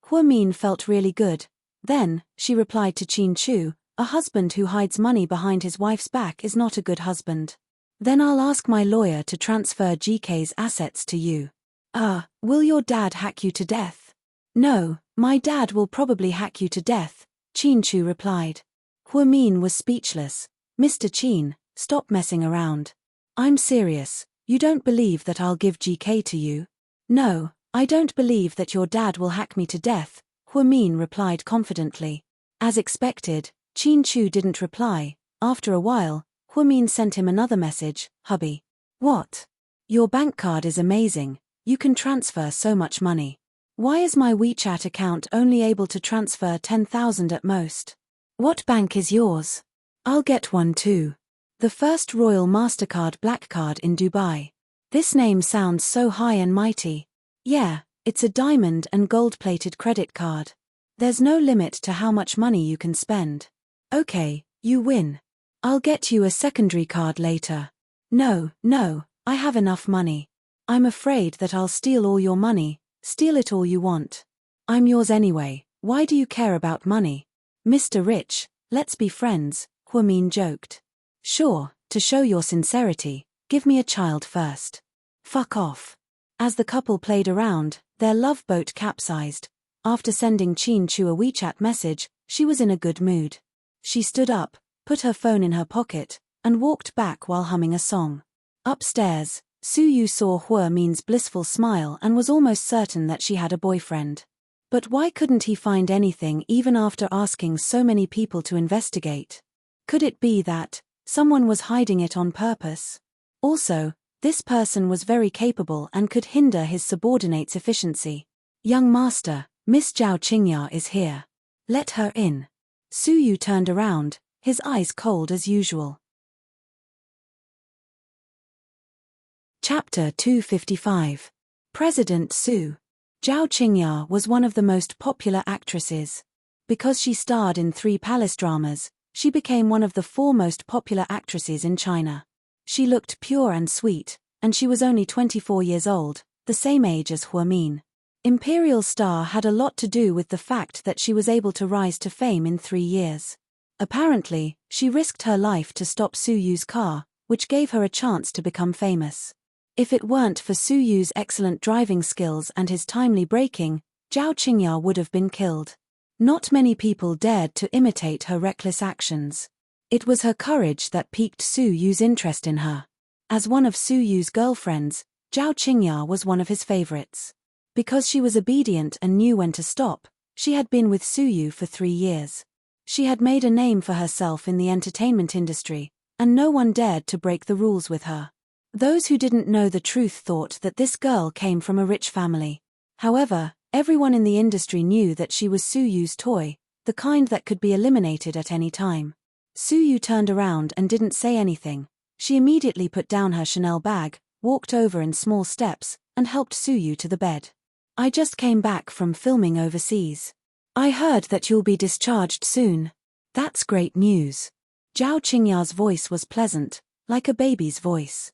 Huamin felt really good. Then, she replied to Qin Chu, "A husband who hides money behind his wife's back is not a good husband. Then I'll ask my lawyer to transfer GK's assets to you." Will your dad hack you to death?" "No, my dad will probably hack you to death," Qin Chu replied. Huamin was speechless. "Mr. Qin, stop messing around. I'm serious, you don't believe that I'll give GK to you?" "No, I don't believe that your dad will hack me to death," Huamin replied confidently. As expected, Qin Chu didn't reply. After a while, Huamin sent him another message, "Hubby. What? Your bank card is amazing, you can transfer so much money. Why is my WeChat account only able to transfer 10,000 at most? What bank is yours? I'll get one too. The First Royal MasterCard Black Card in Dubai. This name sounds so high and mighty. Yeah, it's a diamond and gold-plated credit card. There's no limit to how much money you can spend. Okay, you win. I'll get you a secondary card later." No, I have enough money. I'm afraid that I'll steal all your money, steal it all you want. I'm yours anyway, why do you care about money? Mr. Rich, let's be friends, Huamin joked. Sure, to show your sincerity, give me a child first. Fuck off. As the couple played around, their love boat capsized. After sending Qin Chu a WeChat message, she was in a good mood. She stood up, put her phone in her pocket, and walked back while humming a song. Upstairs, Su Yu saw Huamin's blissful smile and was almost certain that she had a boyfriend. But why couldn't he find anything even after asking so many people to investigate? Could it be that someone was hiding it on purpose? Also, this person was very capable and could hinder his subordinate's efficiency. "Young master, Miss Zhao Qingya is here. Let her in." Su Yu turned around, his eyes cold as usual. Chapter 255. President Su. Zhao Qingya was one of the most popular actresses. Because she starred in 3 palace dramas, she became one of the 4 most popular actresses in China. She looked pure and sweet, and she was only 24 years old, the same age as Huamin. Imperial star had a lot to do with the fact that she was able to rise to fame in 3 years. Apparently, she risked her life to stop Su Yu's car, which gave her a chance to become famous. If it weren't for Su Yu's excellent driving skills and his timely braking, Zhao Qingya would have been killed. Not many people dared to imitate her reckless actions. It was her courage that piqued Su Yu's interest in her. As one of Su Yu's girlfriends, Zhao Qingya was one of his favorites. Because she was obedient and knew when to stop, she had been with Su Yu for 3 years. She had made a name for herself in the entertainment industry, and no one dared to break the rules with her. Those who didn't know the truth thought that this girl came from a rich family. However, everyone in the industry knew that she was Su Yu's toy, the kind that could be eliminated at any time. Su Yu turned around and didn't say anything. She immediately put down her Chanel bag, walked over in small steps, and helped Su Yu to the bed. "I just came back from filming overseas. I heard that you'll be discharged soon. That's great news." Zhao Qingya's voice was pleasant, like a baby's voice.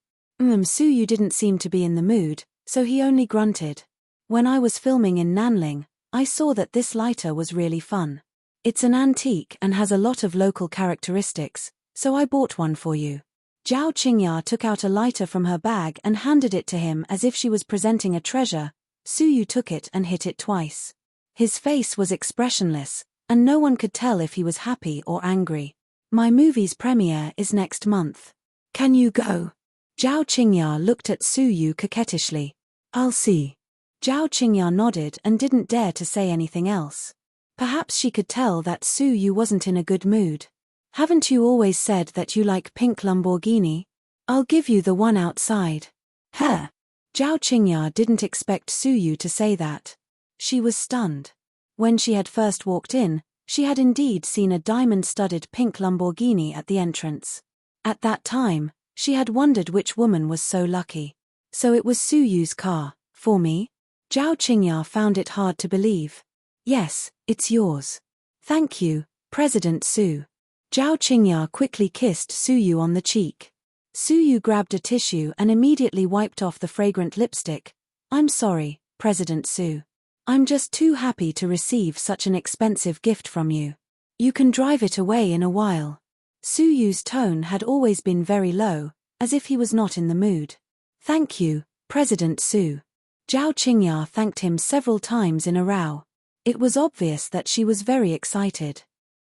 Su Yu didn't seem to be in the mood, so he only grunted. "When I was filming in Nanling, I saw that this lighter was really fun. It's an antique and has a lot of local characteristics, so I bought one for you." Zhao Qingya took out a lighter from her bag and handed it to him as if she was presenting a treasure. Su Yu took it and hit it twice. His face was expressionless, and no one could tell if he was happy or angry. My movie's premiere is next month. Can you go? Zhao Qingya looked at Su Yu coquettishly. I'll see. Zhao Qingya nodded and didn't dare to say anything else. Perhaps she could tell that Su Yu wasn't in a good mood. Haven't you always said that you like pink Lamborghini? I'll give you the one outside. Huh. Zhao Qingya didn't expect Su Yu to say that. She was stunned. When she had first walked in, she had indeed seen a diamond-studded pink Lamborghini at the entrance. At that time, she had wondered which woman was so lucky. So it was Su Yu's car, for me? Zhao Qingya found it hard to believe. Yes, it's yours. Thank you, President Su. Zhao Qingya quickly kissed Su Yu on the cheek. Su Yu grabbed a tissue and immediately wiped off the fragrant lipstick. I'm sorry, President Su. I'm just too happy to receive such an expensive gift from you. You can drive it away in a while. Su Yu's tone had always been very low, as if he was not in the mood. Thank you, President Su. Zhao Qingya thanked him several times in a row. It was obvious that she was very excited.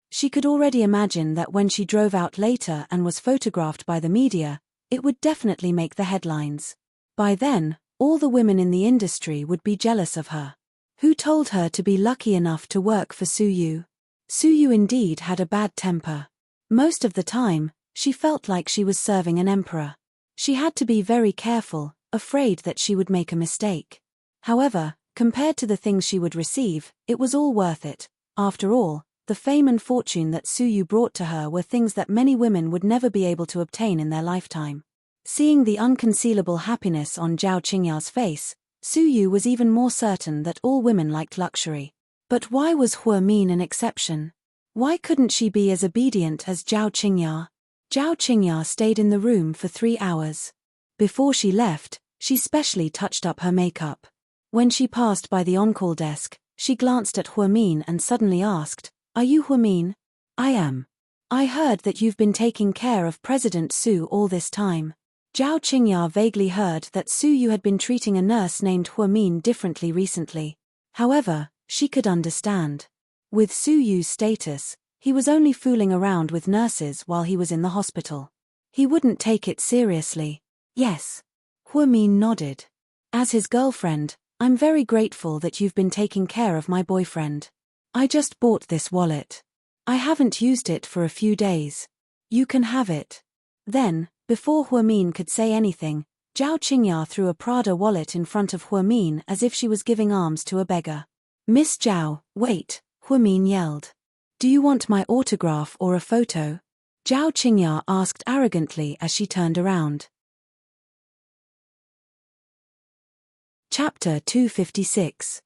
She could already imagine that when she drove out later and was photographed by the media, it would definitely make the headlines. By then, all the women in the industry would be jealous of her. Who told her to be lucky enough to work for Su Yu? Su Yu indeed had a bad temper. Most of the time, she felt like she was serving an emperor. She had to be very careful, afraid that she would make a mistake. However, compared to the things she would receive, it was all worth it. After all, the fame and fortune that Su Yu brought to her were things that many women would never be able to obtain in their lifetime. Seeing the unconcealable happiness on Zhao Qingya's face, Su Yu was even more certain that all women liked luxury. But why was Hua Min an exception? Why couldn't she be as obedient as Zhao Qingya? Zhao Qingya stayed in the room for 3 hours. Before she left, she specially touched up her makeup. When she passed by the on-call desk, she glanced at Hua Min and suddenly asked, Are you Hua Min? I am. I heard that you've been taking care of President Su all this time. Zhao Qingya vaguely heard that Su Yu had been treating a nurse named Hua Min differently recently. However, she could understand. With Su Yu's status, he was only fooling around with nurses while he was in the hospital. He wouldn't take it seriously. Yes. Hua Min nodded. As his girlfriend, I'm very grateful that you've been taking care of my boyfriend. I just bought this wallet. I haven't used it for a few days. You can have it. Then, before Hua Min could say anything, Zhao Qingya threw a Prada wallet in front of Hua Min as if she was giving alms to a beggar. Miss Zhao, wait, Hua Min yelled. Do you want my autograph or a photo? Zhao Qingya asked arrogantly as she turned around. Chapter 256.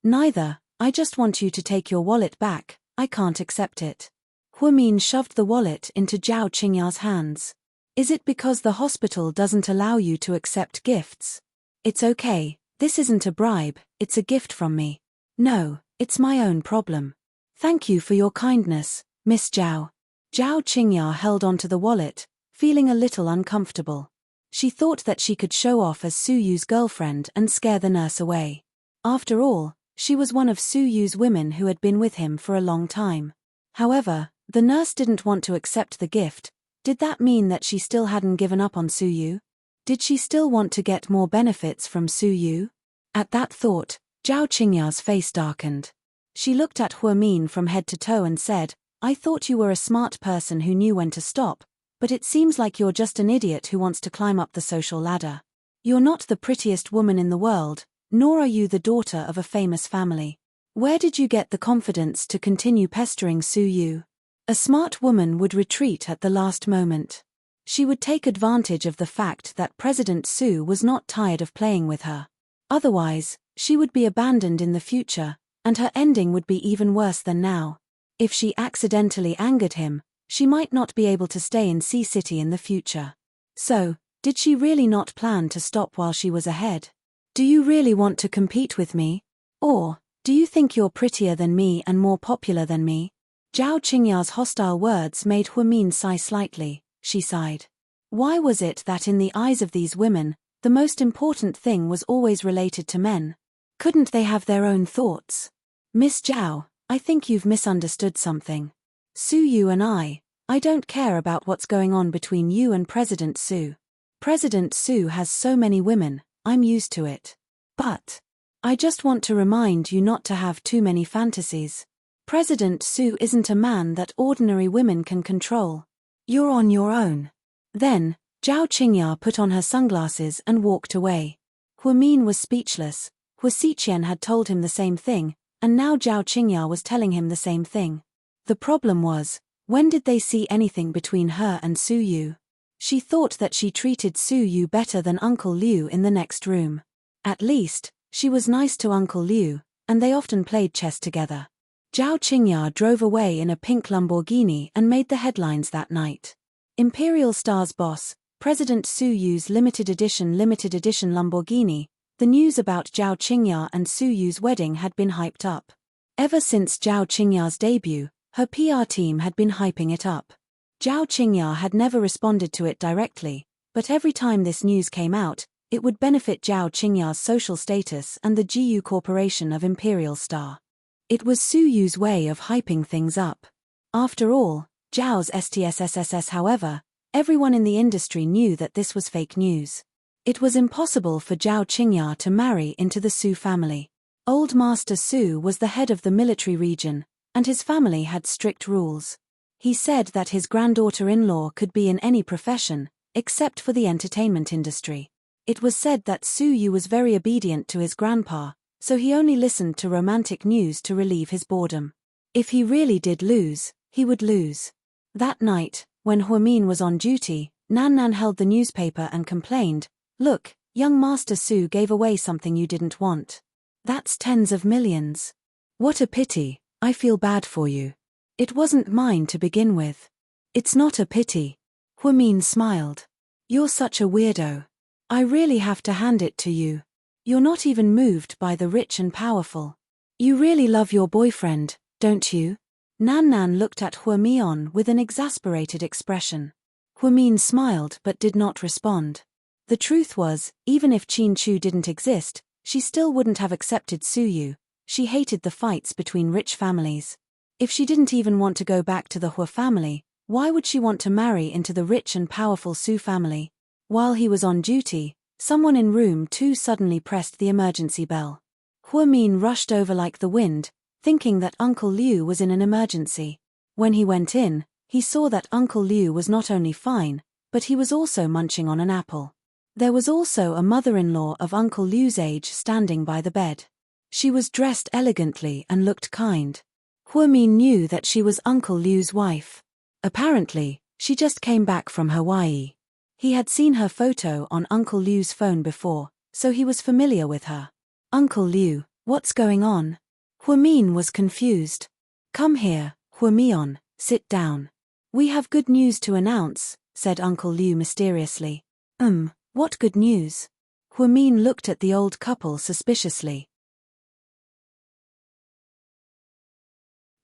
Neither, I just want you to take your wallet back, I can't accept it. Hua Min shoved the wallet into Zhao Qingya's hands. Is it because the hospital doesn't allow you to accept gifts? It's okay, this isn't a bribe, it's a gift from me. No, it's my own problem. Thank you for your kindness, Miss Zhao. Zhao Qingya held onto the wallet, feeling a little uncomfortable. She thought that she could show off as Su Yu's girlfriend and scare the nurse away. After all, she was one of Su Yu's women who had been with him for a long time. However, the nurse didn't want to accept the gift. Did that mean that she still hadn't given up on Su Yu? Did she still want to get more benefits from Su Yu? At that thought, Zhao Qingya's face darkened. She looked at Hua Min from head to toe and said, I thought you were a smart person who knew when to stop, but it seems like you're just an idiot who wants to climb up the social ladder. You're not the prettiest woman in the world, nor are you the daughter of a famous family. Where did you get the confidence to continue pestering Su Yu? A smart woman would retreat at the last moment. She would take advantage of the fact that President Su was not tired of playing with her. Otherwise, she would be abandoned in the future, and her ending would be even worse than now. If she accidentally angered him, she might not be able to stay in Sea City in the future. So, did she really not plan to stop while she was ahead? Do you really want to compete with me? Or, do you think you're prettier than me and more popular than me? Zhao Qingya's hostile words made Hua Min sigh slightly. She sighed. Why was it that in the eyes of these women, the most important thing was always related to men? Couldn't they have their own thoughts? Miss Zhao, I think you've misunderstood something. Su Yu and I don't care about what's going on between you and President Su. President Su has so many women, I'm used to it. But I just want to remind you not to have too many fantasies. President Su isn't a man that ordinary women can control. You're on your own. Then, Zhao Qingya put on her sunglasses and walked away. Huamin was speechless. Hua Xiqian had told him the same thing, and now Zhao Qingya was telling him the same thing. The problem was, when did they see anything between her and Su Yu? She thought that she treated Su Yu better than Uncle Liu in the next room. At least, she was nice to Uncle Liu, and they often played chess together. Zhao Qingya drove away in a pink Lamborghini and made the headlines that night. Imperial Star's boss, President Su Yu's limited edition Lamborghini. The news about Zhao Qingya and Su Yu's wedding had been hyped up. Ever since Zhao Qingya's debut, her PR team had been hyping it up. Zhao Qingya had never responded to it directly, but every time this news came out, it would benefit Zhao Qingya's social status and the GU Corporation of Imperial Star. It was Su Yu's way of hyping things up. After all, Zhao's STSSSS. However, everyone in the industry knew that this was fake news. It was impossible for Zhao Qingya to marry into the Su family. Old Master Su was the head of the military region, and his family had strict rules. He said that his granddaughter-in-law could be in any profession, except for the entertainment industry. It was said that Su Yu was very obedient to his grandpa, so he only listened to romantic news to relieve his boredom. If he really did lose, he would lose. That night, when Huamin was on duty, Nan Nan held the newspaper and complained, "Look, young Master Su gave away something you didn't want. That's tens of millions. What a pity, I feel bad for you. It wasn't mine to begin with." "It's not a pity." Huamin smiled. "You're such a weirdo. I really have to hand it to you. You're not even moved by the rich and powerful. You really love your boyfriend, don't you?" Nan Nan looked at Huamian with an exasperated expression. Huamin smiled but did not respond. The truth was, even if Qin Chu didn't exist, she still wouldn't have accepted Su Yu. She hated the fights between rich families. If she didn't even want to go back to the Hua family, why would she want to marry into the rich and powerful Su family? While he was on duty, someone in room 2 suddenly pressed the emergency bell. Huamin rushed over like the wind, thinking that Uncle Liu was in an emergency. When he went in, he saw that Uncle Liu was not only fine, but he was also munching on an apple. There was also a mother-in-law of Uncle Liu's age standing by the bed. She was dressed elegantly and looked kind. Huamin knew that she was Uncle Liu's wife. Apparently, she just came back from Hawaii. He had seen her photo on Uncle Liu's phone before, so he was familiar with her. "Uncle Liu, what's going on?" Huamin was confused. "Come here, Huamian, sit down. We have good news to announce," said Uncle Liu mysteriously. What good news?" Huamin looked at the old couple suspiciously.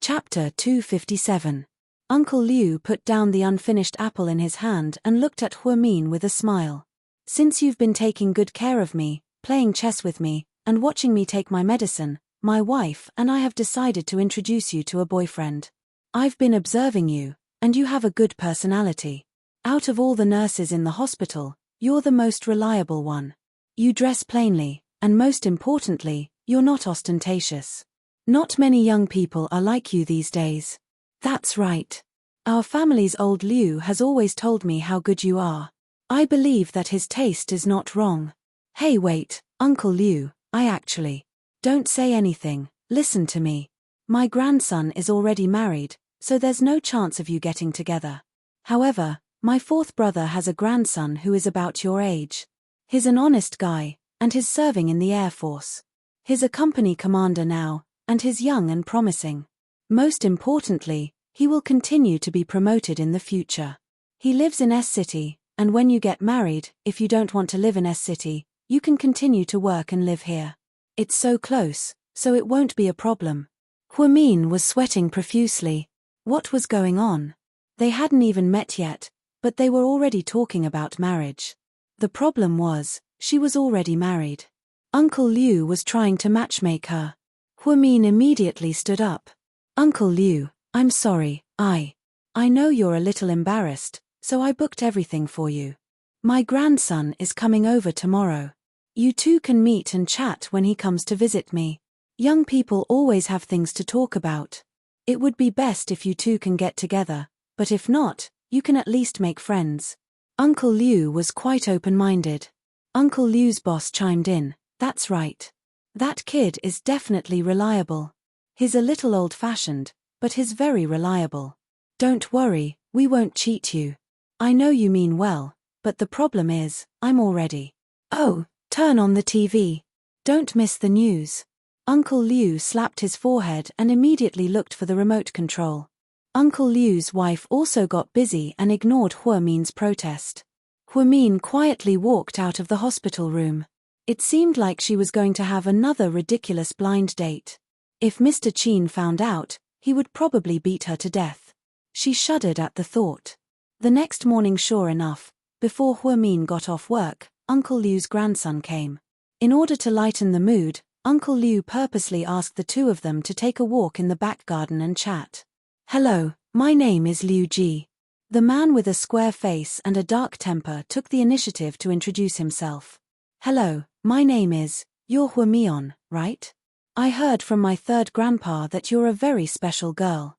Chapter 257. Uncle Liu put down the unfinished apple in his hand and looked at Huamin with a smile. "Since you've been taking good care of me, playing chess with me, and watching me take my medicine, my wife and I have decided to introduce you to a boyfriend. I've been observing you, and you have a good personality. Out of all the nurses in the hospital, you're the most reliable one. You dress plainly, and most importantly, you're not ostentatious. Not many young people are like you these days." "That's right. Our family's old Liu has always told me how good you are. I believe that his taste is not wrong." "Hey wait, Uncle Liu, I actually..." "Don't say anything, listen to me. My grandson is already married, so there's no chance of you getting together. However, my fourth brother has a grandson who is about your age. He's an honest guy, and he's serving in the Air Force. He's a company commander now, and he's young and promising. Most importantly, he will continue to be promoted in the future. He lives in S City, and when you get married, if you don't want to live in S City, you can continue to work and live here. It's so close, so it won't be a problem." Huamin was sweating profusely. What was going on? They hadn't even met yet, but they were already talking about marriage. The problem was, she was already married. Uncle Liu was trying to matchmake her. Huamin immediately stood up. Uncle Liu, I'm sorry, I know you're a little embarrassed, so I booked everything for you. My grandson is coming over tomorrow. You two can meet and chat when he comes to visit me. Young people always have things to talk about. It would be best if you two can get together, but if not, you can at least make friends. Uncle Liu was quite open-minded. Uncle Liu's boss chimed in, that's right. That kid is definitely reliable. He's a little old-fashioned, but he's very reliable. Don't worry, we won't cheat you. I know you mean well, but the problem is, I'm all ready. Oh, turn on the TV. Don't miss the news. Uncle Liu slapped his forehead and immediately looked for the remote control. Uncle Liu's wife also got busy and ignored Huamin's protest. Huamin quietly walked out of the hospital room. It seemed like she was going to have another ridiculous blind date. If Mr. Qin found out, he would probably beat her to death. She shuddered at the thought. The next morning, sure enough, before Huamin got off work, Uncle Liu's grandson came. In order to lighten the mood, Uncle Liu purposely asked the two of them to take a walk in the back garden and chat. Hello, my name is Liu Ji. The man with a square face and a dark temper took the initiative to introduce himself. Hello, my name is, you're Huamion, right? I heard from my third grandpa that you're a very special girl.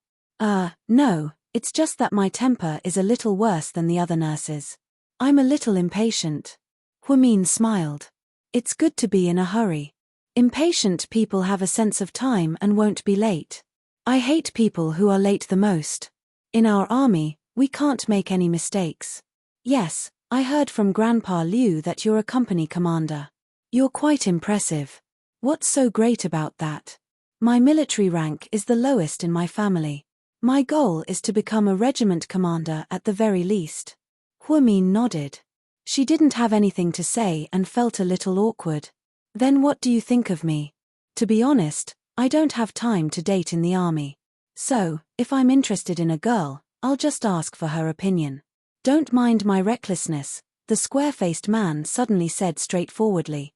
No, it's just that my temper is a little worse than the other nurses. I'm a little impatient. Huamin smiled. It's good to be in a hurry. Impatient people have a sense of time and won't be late. I hate people who are late the most. In our army, we can't make any mistakes. Yes, I heard from Grandpa Liu that you're a company commander. You're quite impressive. What's so great about that? My military rank is the lowest in my family. My goal is to become a regiment commander at the very least. Huamin nodded. She didn't have anything to say and felt a little awkward. Then what do you think of me? To be honest, I don't have time to date in the army. So, if I'm interested in a girl, I'll just ask for her opinion. Don't mind my recklessness, the square-faced man suddenly said straightforwardly.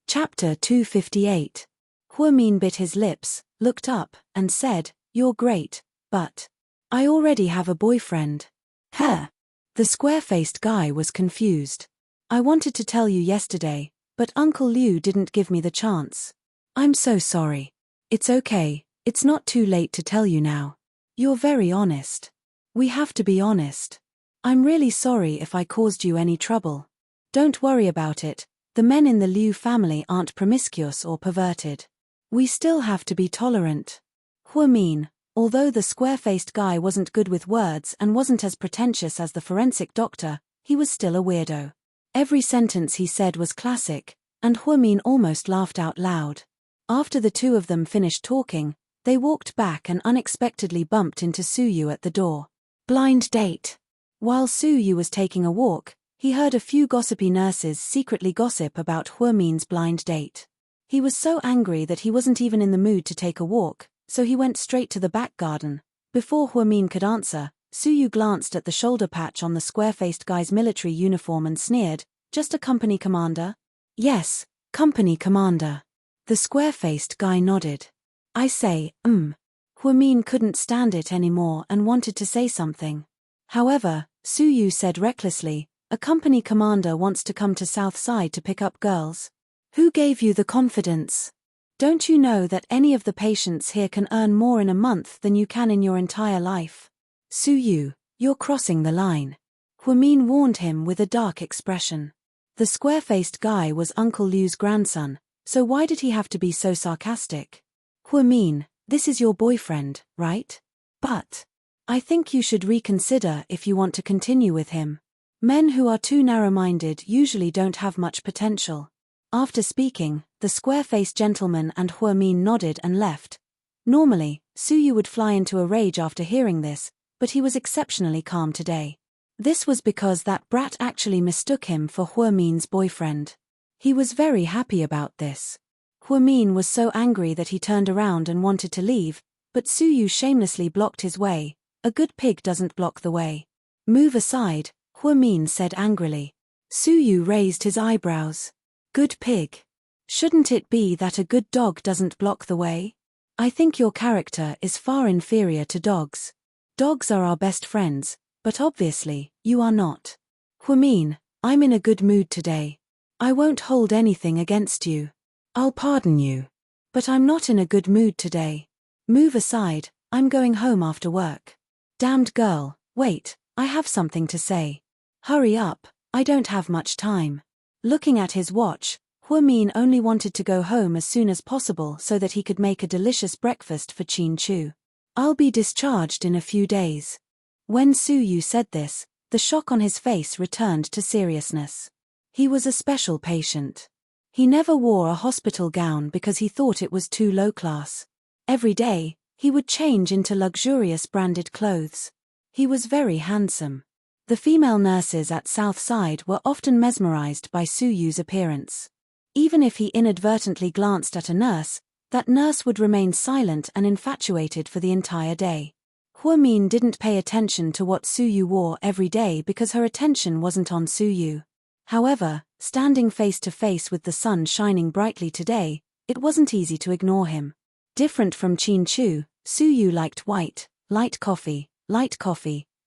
Chapter 258. Huamin bit his lips, looked up, and said, You're great, but I already have a boyfriend. Huh? The square-faced guy was confused. I wanted to tell you yesterday, but Uncle Liu didn't give me the chance. I'm so sorry. It's okay, it's not too late to tell you now. You're very honest. We have to be honest. I'm really sorry if I caused you any trouble. Don't worry about it, the men in the Liu family aren't promiscuous or perverted. We still have to be tolerant. Huamin, although the square-faced guy wasn't good with words and wasn't as pretentious as the forensic doctor, he was still a weirdo. Every sentence he said was classic, and Huamin almost laughed out loud. After the two of them finished talking, they walked back and unexpectedly bumped into Suyu at the door. Blind date. While Suyu was taking a walk, he heard a few gossipy nurses secretly gossip about Huamin's blind date. He was so angry that he wasn't even in the mood to take a walk, so he went straight to the back garden. Before Huamin could answer, Suyu glanced at the shoulder patch on the square-faced guy's military uniform and sneered, Just a company commander? Yes, company commander. The square-faced guy nodded. I say, Huamin couldn't stand it anymore and wanted to say something. However, Suyu said recklessly, A company commander wants to come to South Side to pick up girls. Who gave you the confidence? Don't you know that any of the patients here can earn more in a month than you can in your entire life? Suyu, you're crossing the line. Huamin warned him with a dark expression. The square-faced guy was Uncle Liu's grandson, so why did he have to be so sarcastic? Huamin, this is your boyfriend, right? But I think you should reconsider if you want to continue with him. Men who are too narrow-minded usually don't have much potential. After speaking, the square-faced gentleman and Huamin nodded and left. Normally, Suyu would fly into a rage after hearing this, but he was exceptionally calm today. This was because that brat actually mistook him for Huamin's boyfriend. He was very happy about this. Huamin was so angry that he turned around and wanted to leave, but Suyu shamelessly blocked his way. A good pig doesn't block the way. Move aside, Huamin said angrily. Suyu raised his eyebrows. Good pig. Shouldn't it be that a good dog doesn't block the way? I think your character is far inferior to dogs. Dogs are our best friends, but obviously, you are not. Huimin, I'm in a good mood today. I won't hold anything against you. I'll pardon you. But I'm not in a good mood today. Move aside, I'm going home after work. Damned girl, wait, I have something to say. Hurry up, I don't have much time. Looking at his watch, Huimin only wanted to go home as soon as possible so that he could make a delicious breakfast for Qin Chu. I'll be discharged in a few days. When Su Yu said this, the shock on his face returned to seriousness. He was a special patient. He never wore a hospital gown because he thought it was too low class. Every day, he would change into luxurious branded clothes. He was very handsome. The female nurses at Southside were often mesmerized by Su Yu's appearance. Even if he inadvertently glanced at a nurse, that nurse would remain silent and infatuated for the entire day. Huimin didn't pay attention to what Su Yu wore every day because her attention wasn't on Su Yu. However, standing face to face with the sun shining brightly today, it wasn't easy to ignore him. Different from Qin Chu, Su Yu liked white, light coffee,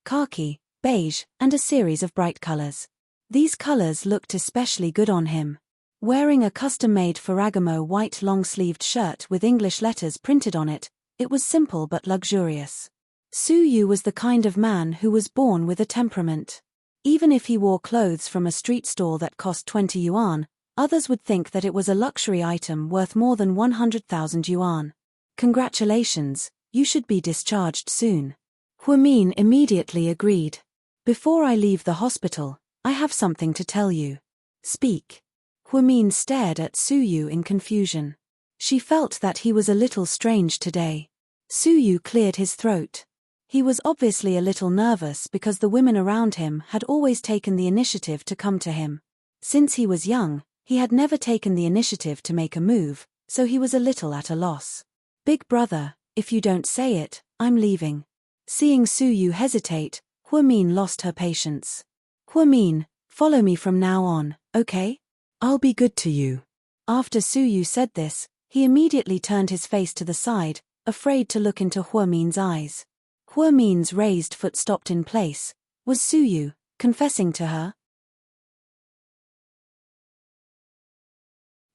khaki, beige, and a series of bright colors. These colors looked especially good on him. Wearing a custom-made Ferragamo white long-sleeved shirt with English letters printed on it, it was simple but luxurious. Su Yu was the kind of man who was born with a temperament. Even if he wore clothes from a street stall that cost 20 yuan, others would think that it was a luxury item worth more than 100,000 yuan. Congratulations, you should be discharged soon. Huimin immediately agreed. Before I leave the hospital, I have something to tell you. Speak. Huimin stared at Su Yu in confusion. She felt that he was a little strange today. Su Yu cleared his throat. He was obviously a little nervous because the women around him had always taken the initiative to come to him. Since he was young, he had never taken the initiative to make a move, so he was a little at a loss. Big brother, if you don't say it, I'm leaving. Seeing Su Yu hesitate, Huimin lost her patience. Huimin, follow me from now on, okay? I'll be good to you. After Su Yu said this, he immediately turned his face to the side, afraid to look into Huimin's eyes. Huimin's raised foot stopped in place. Was Su Yu confessing to her?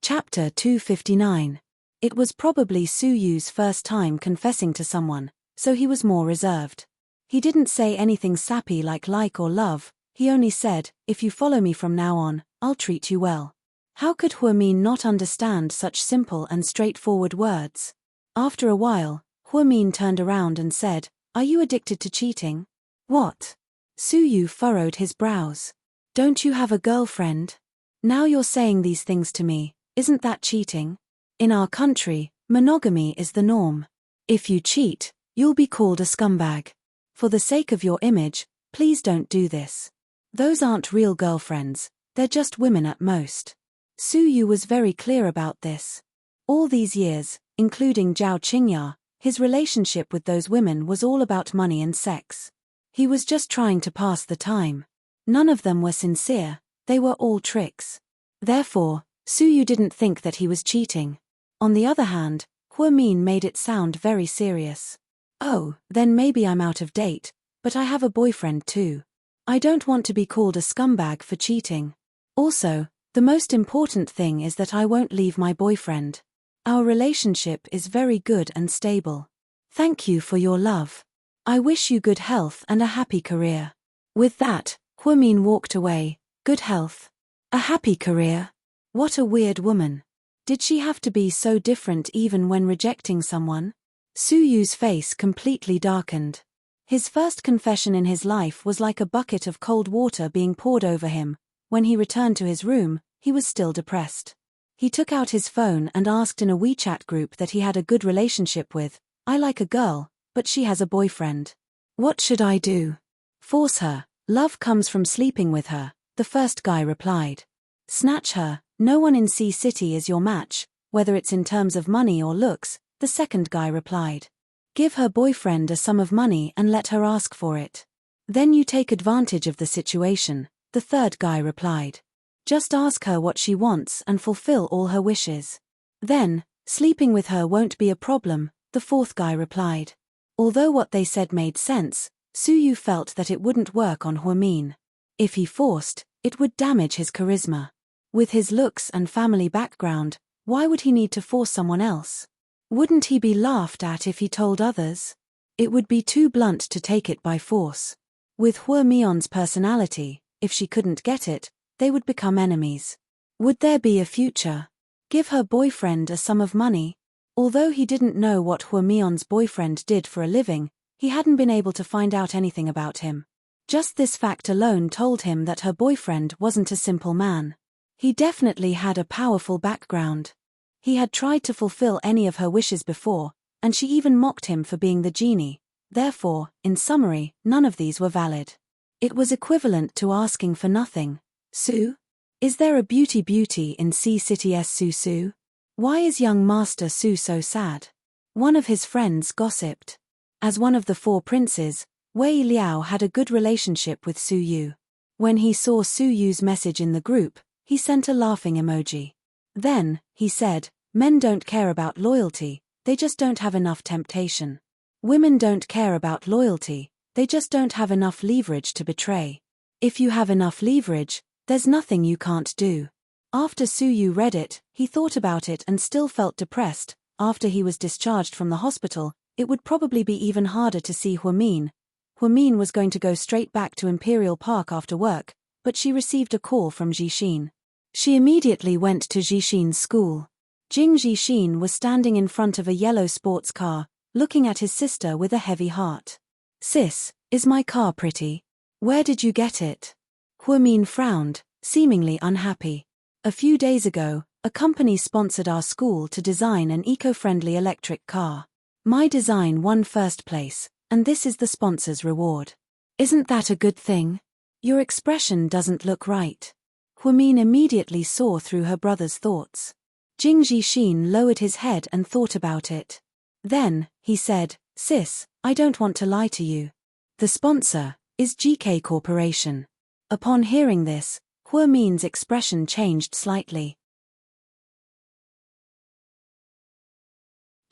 Chapter 259. It was probably Su Yu's first time confessing to someone, so he was more reserved. He didn't say anything sappy like or love, he only said, if you follow me from now on, I'll treat you well. How could Huimin not understand such simple and straightforward words? After a while, Huimin turned around and said, are you addicted to cheating? What? Su Yu furrowed his brows. Don't you have a girlfriend? Now you're saying these things to me, isn't that cheating? In our country, monogamy is the norm. If you cheat, you'll be called a scumbag. For the sake of your image, please don't do this. Those aren't real girlfriends, they're just women at most. Su Yu was very clear about this. All these years, including Zhao Qingya, his relationship with those women was all about money and sex. He was just trying to pass the time. None of them were sincere, they were all tricks. Therefore, Su Yu didn't think that he was cheating. On the other hand, Huimin made it sound very serious. Oh, then maybe I'm out of date, but I have a boyfriend too. I don't want to be called a scumbag for cheating. Also, the most important thing is that I won't leave my boyfriend. Our relationship is very good and stable. Thank you for your love. I wish you good health and a happy career. With that, Huimin walked away. Good health. A happy career? What a weird woman. Did she have to be so different even when rejecting someone? Su Yu's face completely darkened. His first confession in his life was like a bucket of cold water being poured over him. When he returned to his room, he was still depressed. He took out his phone and asked in a WeChat group that he had a good relationship with. I like a girl, but she has a boyfriend. What should I do? Force her. Love comes from sleeping with her, the first guy replied. Snatch her. No one in C City is your match, whether it's in terms of money or looks, the second guy replied. Give her boyfriend a sum of money and let her ask for it. Then you take advantage of the situation, the third guy replied. Just ask her what she wants and fulfill all her wishes. Then, sleeping with her won't be a problem, the fourth guy replied. Although what they said made sense, Suyu felt that it wouldn't work on Huamin. If he forced, it would damage his charisma. With his looks and family background, why would he need to force someone else? Wouldn't he be laughed at if he told others? It would be too blunt to take it by force. With Huamion's personality, if she couldn't get it, they would become enemies. Would there be a future? Give her boyfriend a sum of money? Although he didn't know what Huamion's boyfriend did for a living, he hadn't been able to find out anything about him. Just this fact alone told him that her boyfriend wasn't a simple man. He definitely had a powerful background. He had tried to fulfill any of her wishes before, and she even mocked him for being the genie. Therefore, in summary, none of these were valid. It was equivalent to asking for nothing. Su? Is there a beauty in Sea City's Su? Why is young Master Su so sad? One of his friends gossiped. As one of the four princes, Wei Liao had a good relationship with Su Yu. When he saw Su Yu's message in the group, he sent a laughing emoji. Then, he said, men don't care about loyalty, they just don't have enough temptation. Women don't care about loyalty, they just don't have enough leverage to betray. If you have enough leverage, there's nothing you can't do. After Su Yu read it, he thought about it and still felt depressed. After he was discharged from the hospital, it would probably be even harder to see Huamin. Huamin was going to go straight back to Imperial Park after work, but she received a call from Jixin. She immediately went to Jixin's school. Jing Jixin was standing in front of a yellow sports car, looking at his sister with a heavy heart. Sis, is my car pretty? Where did you get it? Huamin frowned, seemingly unhappy. A few days ago, a company sponsored our school to design an eco-friendly electric car. My design won first place, and this is the sponsor's reward. Isn't that a good thing? Your expression doesn't look right. Huamin immediately saw through her brother's thoughts. Jing Jixin lowered his head and thought about it. Then, he said, Sis, I don't want to lie to you. The sponsor is GK Corporation. Upon hearing this, Huamin's expression changed slightly.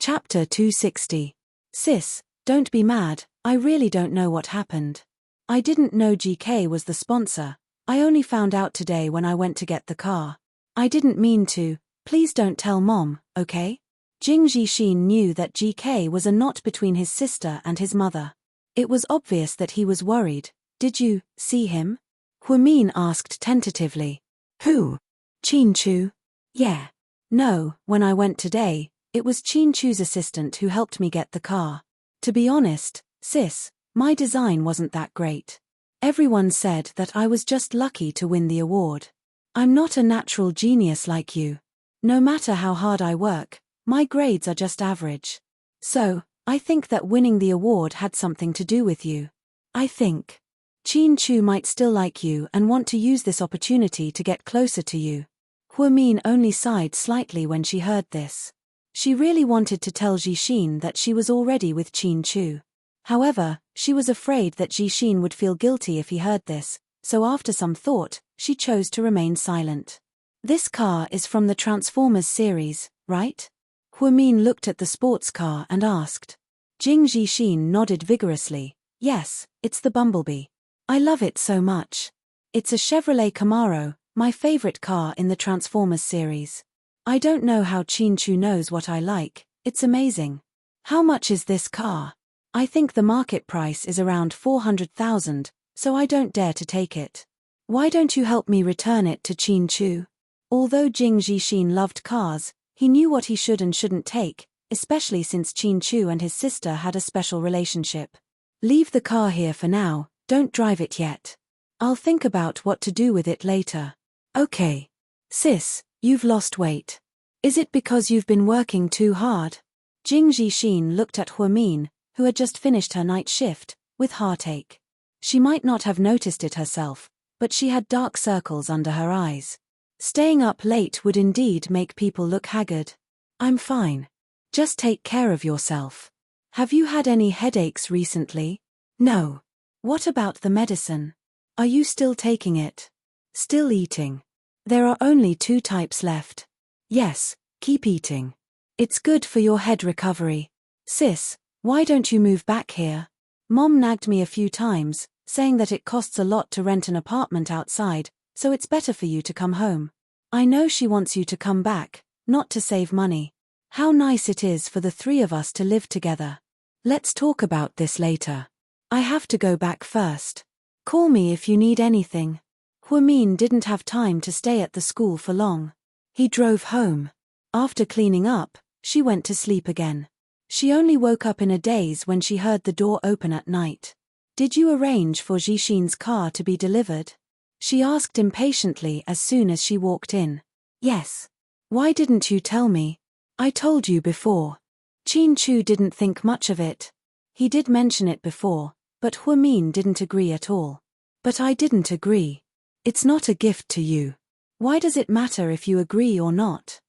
Chapter 260. Sis, don't be mad, I really don't know what happened. I didn't know GK was the sponsor, I only found out today when I went to get the car. I didn't mean to, please don't tell Mom, okay? Jing Jixin knew that GK was a knot between his sister and his mother. It was obvious that he was worried. Did you see him? Huamin asked tentatively. Who? Qin Chu? Yeah. No, when I went today, it was Qin Chu's assistant who helped me get the car. To be honest, sis, my design wasn't that great. Everyone said that I was just lucky to win the award. I'm not a natural genius like you. No matter how hard I work, my grades are just average. So, I think that winning the award had something to do with you. I think Qin Chu might still like you and want to use this opportunity to get closer to you. Huamin only sighed slightly when she heard this. She really wanted to tell Jixin that she was already with Qin Chu. However, she was afraid that Jixin would feel guilty if he heard this, so after some thought, she chose to remain silent. This car is from the Transformers series, right? Huamin looked at the sports car and asked. Jing Jixin nodded vigorously. Yes, it's the Bumblebee. I love it so much. It's a Chevrolet Camaro, my favorite car in the Transformers series. I don't know how Qin Chu knows what I like, it's amazing. How much is this car? I think the market price is around 400,000, so I don't dare to take it. Why don't you help me return it to Qin Chu? Although Jing Jixin loved cars, he knew what he should and shouldn't take, especially since Qin Chu and his sister had a special relationship. Leave the car here for now, don't drive it yet. I'll think about what to do with it later. Okay. Sis, you've lost weight. Is it because you've been working too hard? Jing Jixin looked at Huamin, who had just finished her night shift, with heartache. She might not have noticed it herself, but she had dark circles under her eyes. Staying up late would indeed make people look haggard. I'm fine. Just take care of yourself. Have you had any headaches recently? No. What about the medicine? Are you still taking it? Still eating? There are only 2 types left. Yes, keep eating. It's good for your head recovery. Sis, why don't you move back here? Mom nagged me a few times, saying that it costs a lot to rent an apartment outside, so it's better for you to come home. I know she wants you to come back, not to save money. How nice it is for the 3 of us to live together. Let's talk about this later. I have to go back first. Call me if you need anything. Huamin didn't have time to stay at the school for long. He drove home. After cleaning up, she went to sleep again. She only woke up in a daze when she heard the door open at night. Did you arrange for Jixin's car to be delivered? She asked impatiently as soon as she walked in. Yes. Why didn't you tell me? I told you before. Qin Chu didn't think much of it. He did mention it before, but Huamin didn't agree at all. But I didn't agree. It's not a gift to you. Why does it matter if you agree or not?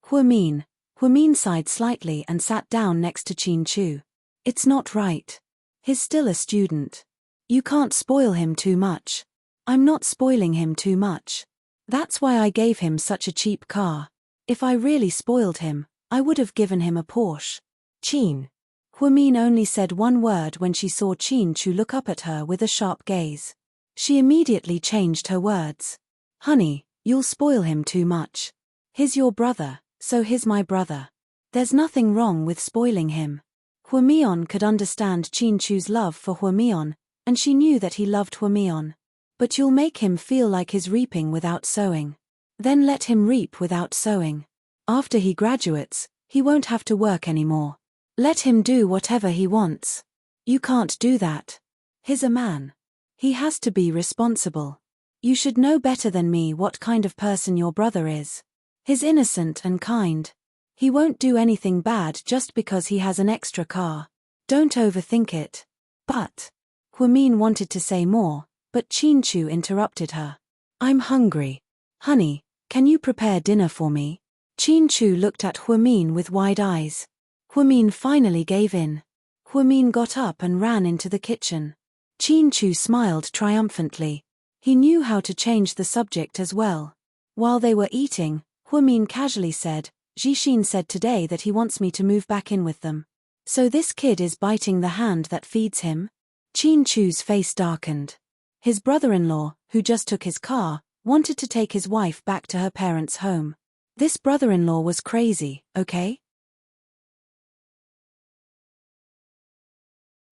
Huamin sighed slightly and sat down next to Qin Chu. It's not right. He's still a student. You can't spoil him too much. I'm not spoiling him too much. That's why I gave him such a cheap car. If I really spoiled him, I would have given him a Porsche. Qin. Huamin only said one word when she saw Qin Chu look up at her with a sharp gaze. She immediately changed her words. Honey, you'll spoil him too much. He's your brother, so he's my brother. There's nothing wrong with spoiling him. Huamian could understand Qin Chu's love for Huamian, and she knew that he loved Huamian. But you'll make him feel like he's reaping without sowing. Then let him reap without sowing. After he graduates, he won't have to work anymore. Let him do whatever he wants. You can't do that. He's a man. He has to be responsible. You should know better than me what kind of person your brother is. He's innocent and kind. He won't do anything bad just because he has an extra car. Don't overthink it. But Huamin wanted to say more, but Qin Chu interrupted her. I'm hungry. Honey, can you prepare dinner for me? Qin Chu looked at Huamin with wide eyes. Huamin finally gave in. Huamin got up and ran into the kitchen. Qin Chu smiled triumphantly. He knew how to change the subject as well. While they were eating, Huamin casually said, Jixin said today that he wants me to move back in with them. So this kid is biting the hand that feeds him? Qin Chu's face darkened. His brother-in-law, who just took his car, wanted to take his wife back to her parents' home. This brother-in-law was crazy, okay?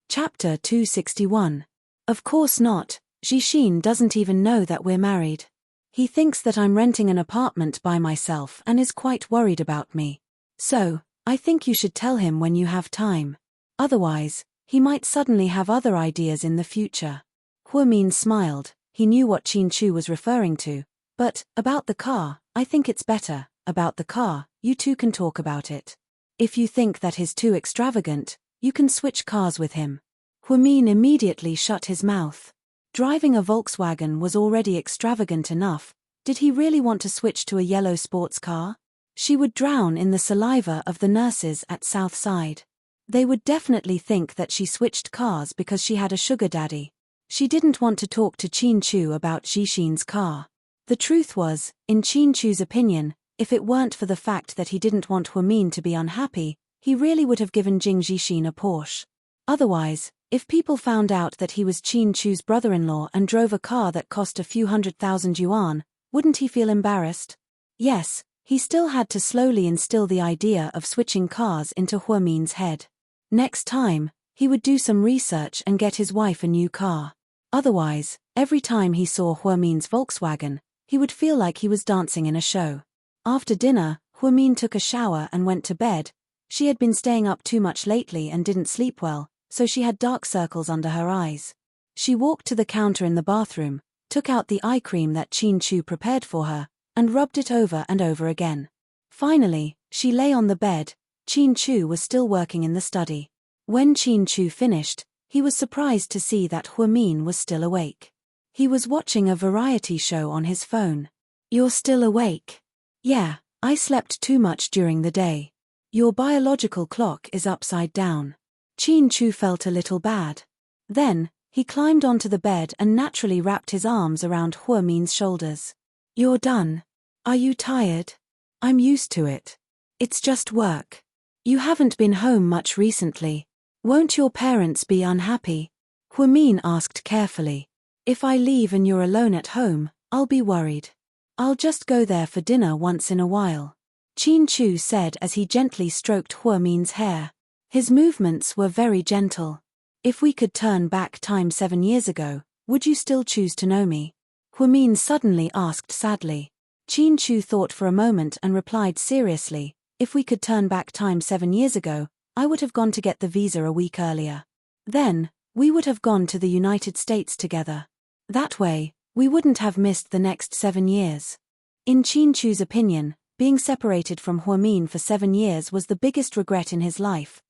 Chapter 261. Of course not, Jixin doesn't even know that we're married. He thinks that I'm renting an apartment by myself and is quite worried about me. So, I think you should tell him when you have time. Otherwise, he might suddenly have other ideas in the future. Huamin smiled. He knew what Qin Chu was referring to. But, about the car, I think it's better. About the car, you two can talk about it. If you think that he's too extravagant, you can switch cars with him. Huamin immediately shut his mouth. Driving a Volkswagen was already extravagant enough. Did he really want to switch to a yellow sports car? She would drown in the saliva of the nurses at Southside. They would definitely think that she switched cars because she had a sugar daddy. She didn't want to talk to Qin Chu about Jixin's car. The truth was, in Qin Chu's opinion, if it weren't for the fact that he didn't want Huamin to be unhappy, he really would have given Jixin a Porsche. Otherwise, if people found out that he was Qin Chu's brother-in-law and drove a car that cost a few 100,000 yuan, wouldn't he feel embarrassed? Yes, he still had to slowly instill the idea of switching cars into Huamin's head. Next time, he would do some research and get his wife a new car. Otherwise, every time he saw Huamin's Volkswagen, he would feel like he was dancing in a show. After dinner, Huamin took a shower and went to bed. She had been staying up too much lately and didn't sleep well, so she had dark circles under her eyes. She walked to the counter in the bathroom, took out the eye cream that Qin Chu prepared for her, and rubbed it over and over again. Finally, she lay on the bed. Qin Chu was still working in the study. When Qin Chu finished, he was surprised to see that Huamin was still awake. He was watching a variety show on his phone. You're still awake? Yeah, I slept too much during the day. Your biological clock is upside down. Qin Chu felt a little bad. Then, he climbed onto the bed and naturally wrapped his arms around Huamin's shoulders. You're done. Are you tired? I'm used to it. It's just work. You haven't been home much recently. Won't your parents be unhappy? Huamin asked carefully. If I leave and you're alone at home, I'll be worried. I'll just go there for dinner once in a while. Qin Chu said as he gently stroked Huamin's hair. His movements were very gentle. If we could turn back time 7 years ago, would you still choose to know me? Huamin suddenly asked sadly. Qin Chu thought for a moment and replied seriously, if we could turn back time 7 years ago, I would have gone to get the visa a week earlier. Then, we would have gone to the United States together. That way, we wouldn't have missed the next 7 years. In Qin Chu's opinion, being separated from Huamin for 7 years was the biggest regret in his life.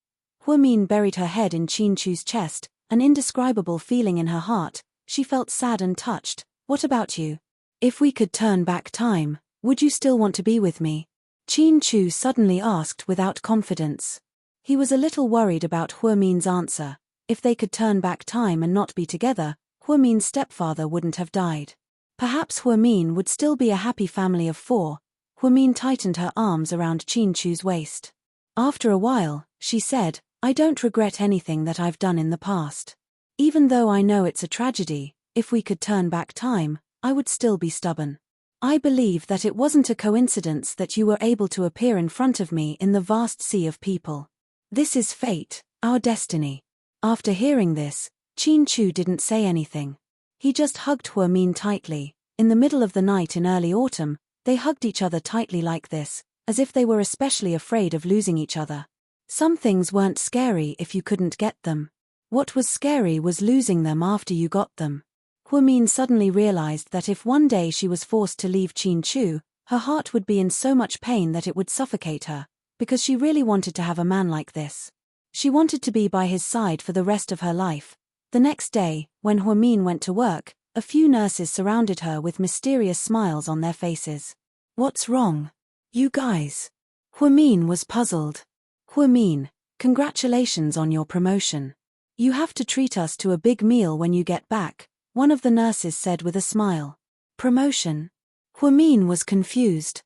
Huamin buried her head in Qin Chu's chest, an indescribable feeling in her heart. She felt sad and touched. What about you? If we could turn back time, would you still want to be with me? Qin Chu suddenly asked without confidence. He was a little worried about Huamin's answer. If they could turn back time and not be together, Huamin's stepfather wouldn't have died. Perhaps Huamin would still be a happy family of 4. Huamin tightened her arms around Qin Chu's waist. After a while, she said, I don't regret anything that I've done in the past. Even though I know it's a tragedy, if we could turn back time, I would still be stubborn. I believe that it wasn't a coincidence that you were able to appear in front of me in the vast sea of people. This is fate, our destiny. After hearing this, Qin Chu didn't say anything. He just hugged Huamin tightly. In the middle of the night in early autumn, they hugged each other tightly like this, as if they were especially afraid of losing each other. Some things weren't scary if you couldn't get them. What was scary was losing them after you got them. Huamin suddenly realized that if one day she was forced to leave Qin Chu, her heart would be in so much pain that it would suffocate her, because she really wanted to have a man like this. She wanted to be by his side for the rest of her life. The next day, when Huamin went to work, a few nurses surrounded her with mysterious smiles on their faces. What's wrong? You guys? Huamin was puzzled. Huamin, congratulations on your promotion. You have to treat us to a big meal when you get back, one of the nurses said with a smile. Promotion? Huamin was confused.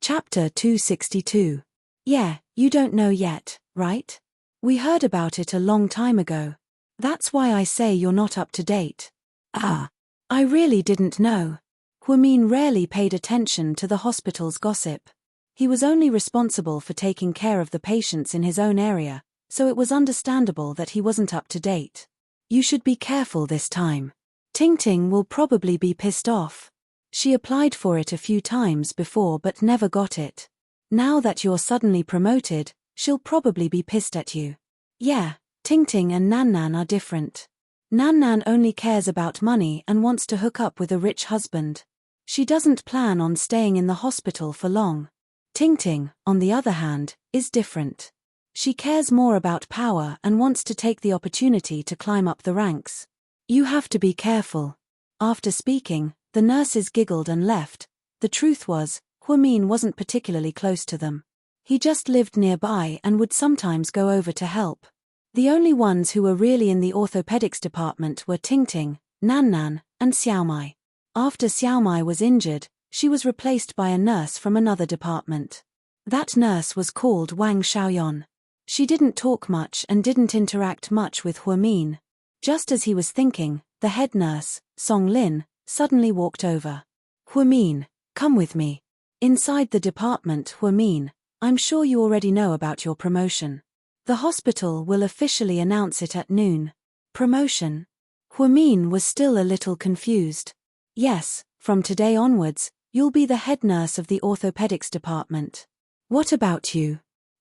Chapter 262. Yeah, you don't know yet, right? We heard about it a long time ago. That's why I say you're not up to date. Ah, I really didn't know. Huamin rarely paid attention to the hospital's gossip. He was only responsible for taking care of the patients in his own area, so it was understandable that he wasn't up to date. You should be careful this time. Tingting will probably be pissed off. She applied for it a few times before but never got it. Now that you're suddenly promoted, she'll probably be pissed at you. Yeah, Tingting and Nan are different. Nan only cares about money and wants to hook up with a rich husband. She doesn't plan on staying in the hospital for long. Tingting, on the other hand, is different. She cares more about power and wants to take the opportunity to climb up the ranks. You have to be careful. After speaking, the nurses giggled and left. The truth was, Huamin wasn't particularly close to them. He just lived nearby and would sometimes go over to help. The only ones who were really in the orthopedics department were Tingting, Nan, and Xiaomai. After Xiaomai was injured, she was replaced by a nurse from another department. That nurse was called Wang Xiaoyan. She didn't talk much and didn't interact much with Huamin. Just as he was thinking, the head nurse, Song Lin, suddenly walked over. Huamin, come with me. Inside the department, Huamin, I'm sure you already know about your promotion. The hospital will officially announce it at noon. Promotion? Huamin was still a little confused. Yes, from today onwards, you'll be the head nurse of the orthopedics department. What about you?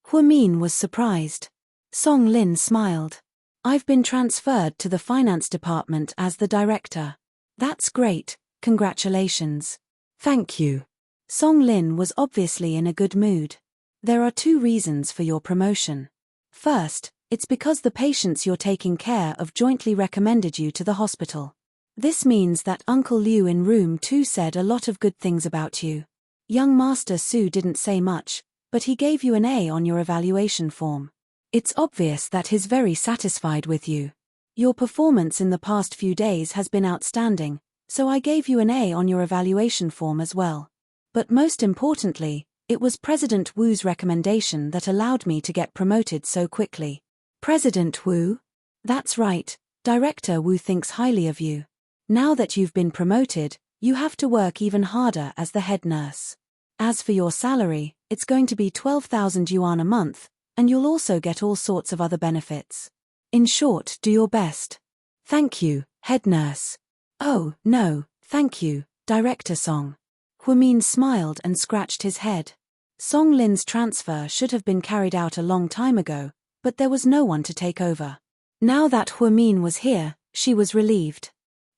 Huamin was surprised. Song Lin smiled. I've been transferred to the finance department as the director. That's great, congratulations. Thank you. Song Lin was obviously in a good mood. There are 2 reasons for your promotion. First, it's because the patients you're taking care of jointly recommended you to the hospital. This means that Uncle Liu in room 2 said a lot of good things about you. Young Master Su didn't say much, but he gave you an A on your evaluation form. It's obvious that he's very satisfied with you. Your performance in the past few days has been outstanding, so I gave you an A on your evaluation form as well. But most importantly, it was President Wu's recommendation that allowed me to get promoted so quickly. President Wu? That's right, Director Wu thinks highly of you. Now that you've been promoted, you have to work even harder as the head nurse. As for your salary, it's going to be 12,000 yuan a month, and you'll also get all sorts of other benefits. In short, do your best. Thank you, head nurse. Oh, no, thank you, Director Song. Huamin smiled and scratched his head. Song Lin's transfer should have been carried out a long time ago, but there was no one to take over. Now that Huamin was here, she was relieved.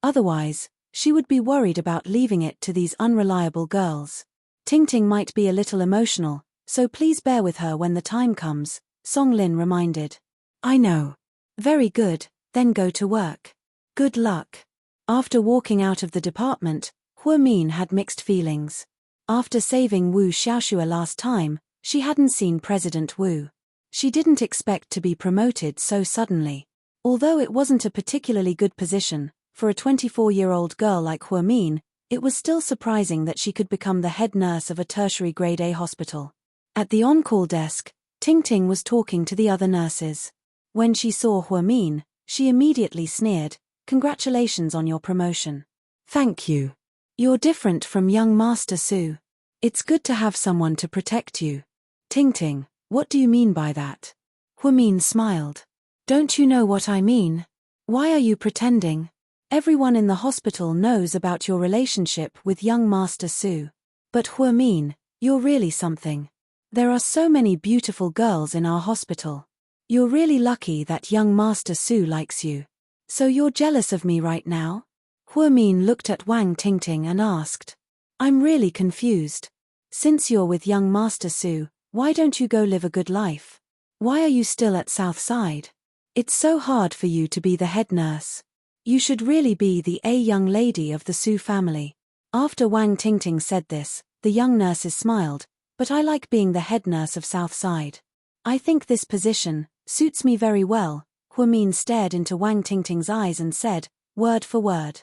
Otherwise, she would be worried about leaving it to these unreliable girls. Tingting might be a little emotional, so please bear with her when the time comes, Song Lin reminded. I know. Very good, then go to work. Good luck. After walking out of the department, Huamin had mixed feelings. After saving Wu Xiaoxue last time, she hadn't seen President Wu. She didn't expect to be promoted so suddenly. Although it wasn't a particularly good position, for a 24-year-old girl like Huamin, it was still surprising that she could become the head nurse of a tertiary grade A hospital. At the on-call desk, Tingting was talking to the other nurses. When she saw Huamin, she immediately sneered, "Congratulations on your promotion." "Thank you. You're different from young Master Su. It's good to have someone to protect you." "Tingting, what do you mean by that?" Huamin smiled. "Don't you know what I mean? Why are you pretending? Everyone in the hospital knows about your relationship with young Master Su. But Huamin, you're really something. There are so many beautiful girls in our hospital. You're really lucky that young Master Su likes you. So you're jealous of me right now?" Huamin looked at Wang Tingting and asked. "I'm really confused. Since you're with young Master Su, why don't you go live a good life? Why are you still at Southside? It's so hard for you to be the head nurse. You should really be the young lady of the Su family." After Wang Tingting said this, the young nurses smiled, "But I like being the head nurse of Southside. I think this position suits me very well." Huamin stared into Wang Tingting's eyes and said, word for word.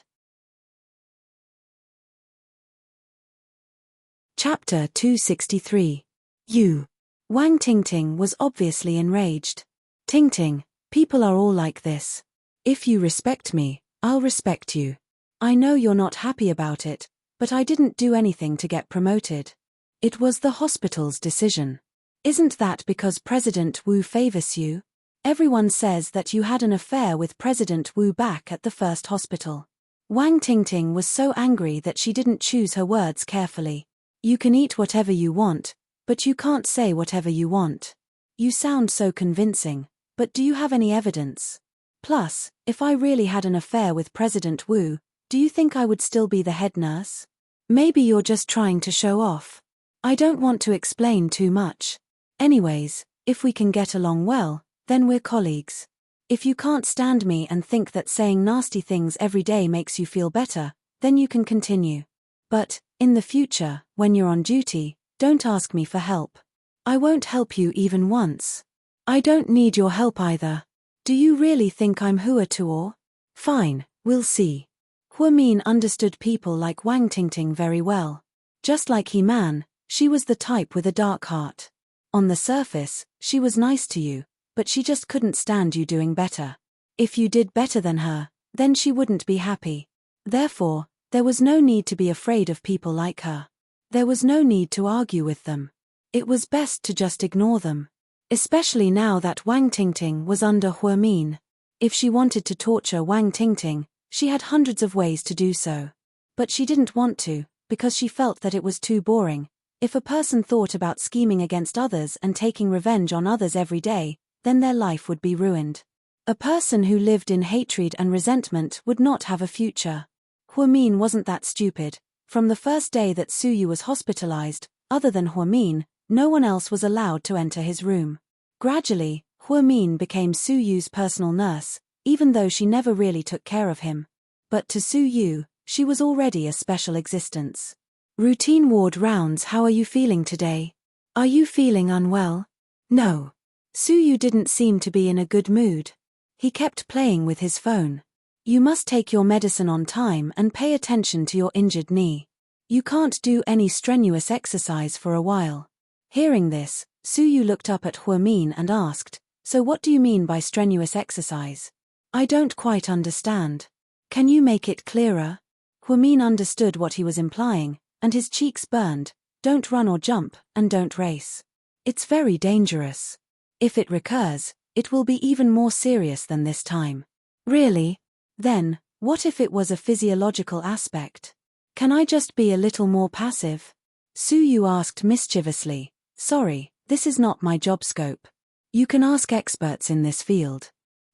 Chapter 263. You. Wang Tingting was obviously enraged. "Tingting, people are all like this. If you respect me, I'll respect you. I know you're not happy about it, but I didn't do anything to get promoted. It was the hospital's decision. Isn't that because President Wu favors you? Everyone says that you had an affair with President Wu back at the first hospital." Wang Tingting was so angry that she didn't choose her words carefully. "You can eat whatever you want, but you can't say whatever you want. You sound so convincing, but do you have any evidence? Plus, if I really had an affair with President Wu, do you think I would still be the head nurse? Maybe you're just trying to show off. I don't want to explain too much. Anyways, if we can get along well, then we're colleagues. If you can't stand me and think that saying nasty things every day makes you feel better, then you can continue. But, in the future, when you're on duty, don't ask me for help. I won't help you even once. I don't need your help either. Do you really think I'm Hua Tuo? Fine, we'll see." Huamin understood people like Wang Tingting very well. Just like He-Man, she was the type with a dark heart. On the surface, she was nice to you, but she just couldn't stand you doing better. If you did better than her, then she wouldn't be happy. Therefore, there was no need to be afraid of people like her. There was no need to argue with them. It was best to just ignore them. Especially now that Wang Tingting was under Huamin. If she wanted to torture Wang Tingting, she had hundreds of ways to do so. But she didn't want to, because she felt that it was too boring. If a person thought about scheming against others and taking revenge on others every day, then their life would be ruined. A person who lived in hatred and resentment would not have a future. Huamin wasn't that stupid. From the first day that Suyu was hospitalized, other than Huamin, no one else was allowed to enter his room. Gradually, Huamin became Suyu's personal nurse, even though she never really took care of him. But to Suyu, she was already a special existence. "Routine ward rounds. How are you feeling today? Are you feeling unwell?" "No." Suyu didn't seem to be in a good mood. He kept playing with his phone. You must take your medicine on time and pay attention to your injured knee. You can't do any strenuous exercise for a while. Hearing this, Suyu looked up at Huamin and asked, "So what do you mean by strenuous exercise? I don't quite understand. Can you make it clearer?" Huamin understood what he was implying, and his cheeks burned. "Don't run or jump, and don't race. It's very dangerous. If it recurs, it will be even more serious than this time." "Really? Then, what if it was a physiological aspect? Can I just be a little more passive?" Suyu asked mischievously. "Sorry, this is not my job scope. You can ask experts in this field."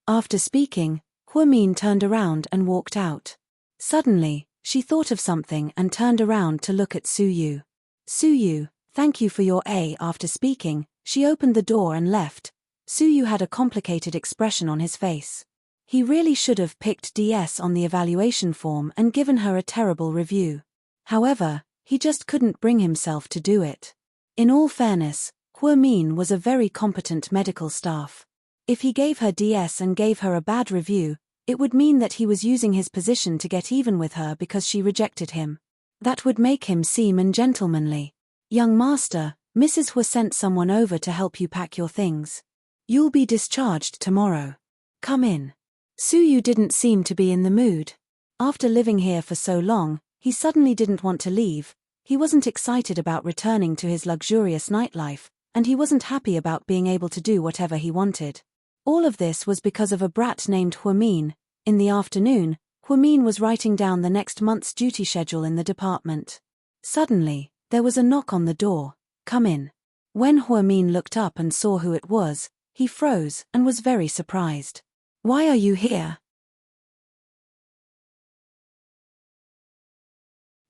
After speaking, Huamin turned around and walked out. Suddenly, she thought of something and turned around to look at Suyu. "Suyu, thank you for your A." After speaking, she opened the door and left. Suyu had a complicated expression on his face. He really should have picked DS on the evaluation form and given her a terrible review. However, he just couldn't bring himself to do it. In all fairness, Huamin was a very competent medical staff. If he gave her DS and gave her a bad review, it would mean that he was using his position to get even with her because she rejected him. That would make him seem ungentlemanly. "Young master, Mrs. Hua sent someone over to help you pack your things. You'll be discharged tomorrow. Come in." Suyu didn't seem to be in the mood. After living here for so long, he suddenly didn't want to leave. He wasn't excited about returning to his luxurious nightlife, and he wasn't happy about being able to do whatever he wanted. All of this was because of a brat named Huamin. In the afternoon, Huamin was writing down the next month's duty schedule in the department. Suddenly, there was a knock on the door. "Come in." When Huamin looked up and saw who it was, he froze and was very surprised. "Why are you here?"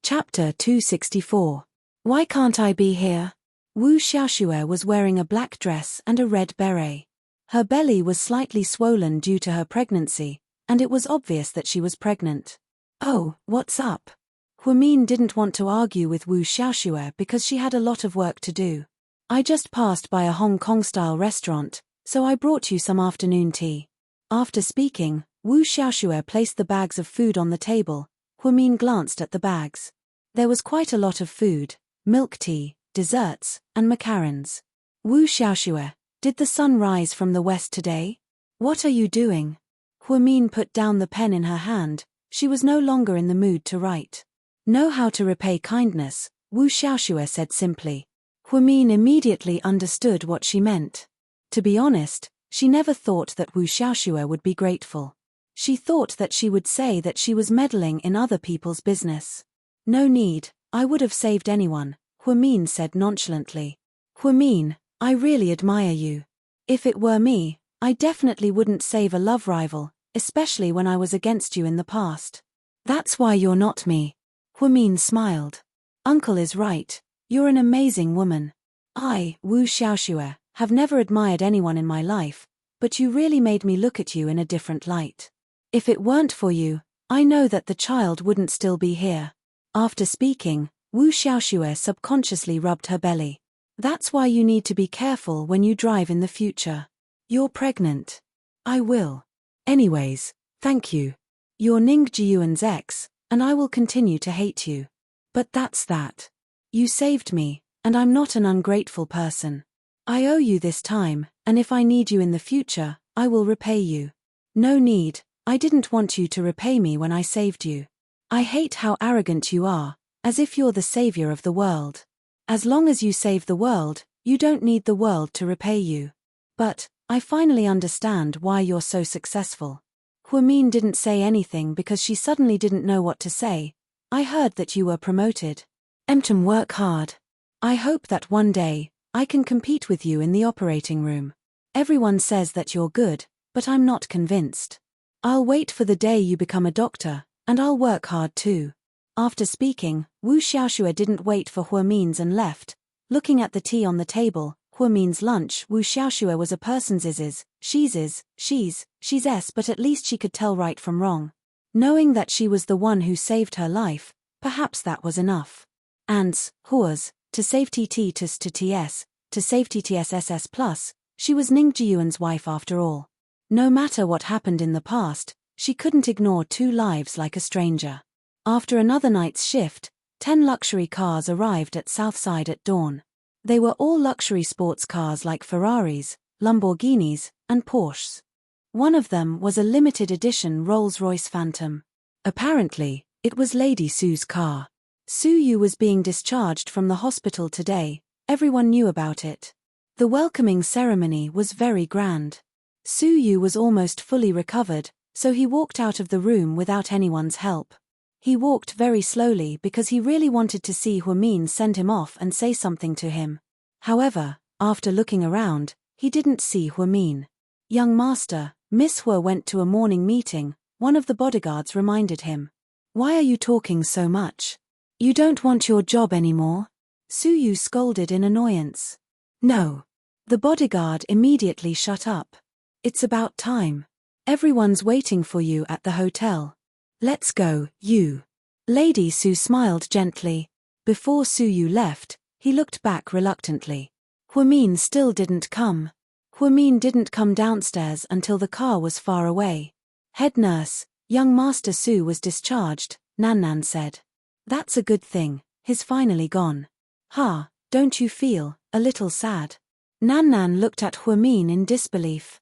Chapter 264. Why can't I be here? Wu Xiaoxue was wearing a black dress and a red beret. Her belly was slightly swollen due to her pregnancy, and it was obvious that she was pregnant. "Oh, what's up?" Huamin didn't want to argue with Wu Xiaoxue because she had a lot of work to do. "I just passed by a Hong Kong-style restaurant, so I brought you some afternoon tea." After speaking, Wu Xiaoxue placed the bags of food on the table. Huamin glanced at the bags. There was quite a lot of food: milk tea, desserts, and macarons. "Wu Xiaoxue, did the sun rise from the west today? What are you doing?" Huamin put down the pen in her hand. She was no longer in the mood to write. "Know how to repay kindness," Wu Xiaoxue said simply. Huamin immediately understood what she meant. To be honest, she never thought that Wu Xiaoxue would be grateful. She thought that she would say that she was meddling in other people's business. "No need, I would have saved anyone," Huamin said nonchalantly. "Huamin, I really admire you. If it were me, I definitely wouldn't save a love rival, especially when I was against you in the past." "That's why you're not me." Huamin smiled. "Uncle is right. You're an amazing woman. I, Wu Xiaoxue, have never admired anyone in my life, but you really made me look at you in a different light. If it weren't for you, I know that the child wouldn't still be here." After speaking, Wu Xiaoxue subconsciously rubbed her belly. "That's why you need to be careful when you drive in the future. You're pregnant." "I will. Anyways, thank you. You're Ning Jiyuan's ex, and I will continue to hate you. But that's that. You saved me, and I'm not an ungrateful person. I owe you this time, and if I need you in the future, I will repay you." "No need, I didn't want you to repay me when I saved you. I hate how arrogant you are, as if you're the savior of the world. As long as you save the world, you don't need the world to repay you. But, I finally understand why you're so successful." Huamin didn't say anything because she suddenly didn't know what to say. "I heard that you were promoted. Work hard. I hope that one day, I can compete with you in the operating room. Everyone says that you're good, but I'm not convinced. I'll wait for the day you become a doctor, and I'll work hard too." After speaking, Wu Xiaoxue didn't wait for Huamin's and left. Looking at the tea on the table, Huamin's lunch, Wu Xiaoxue was a person's she's s, but at least she could tell right from wrong. Knowing that she was the one who saved her life, perhaps that was enough. Ants, Huas, to save TT to TS, to save TTSSS+, she was Ning Jiyuan's wife after all. No matter what happened in the past, She couldn't ignore 2 lives like a stranger. After another night's shift, 10 luxury cars arrived at Southside at dawn. They were all luxury sports cars like Ferraris, Lamborghinis, and Porsches. One of them was a limited edition Rolls-Royce Phantom. Apparently, it was Lady Sue's car. Sue was being discharged from the hospital today. Everyone knew about it. The welcoming ceremony was very grand. Sue was almost fully recovered, so he walked out of the room without anyone's help. He walked very slowly because he really wanted to see Huamin send him off and say something to him. However, after looking around, he didn't see Huamin. "Young master, Miss Hua went to a morning meeting," one of the bodyguards reminded him. "Why are you talking so much? You don't want your job anymore?" Sue scolded in annoyance. "No." The bodyguard immediately shut up. "It's about time. Everyone's waiting for you at the hotel. Let's go, you." Lady Sue smiled gently. Before Sue left, he looked back reluctantly. Huamin still didn't come. Huamin didn't come downstairs until the car was far away. "Head nurse, young Master Sue was discharged," Nan said. "That's a good thing, he's finally gone." "Ha, don't you feel a little sad?" Nan looked at Huamin in disbelief.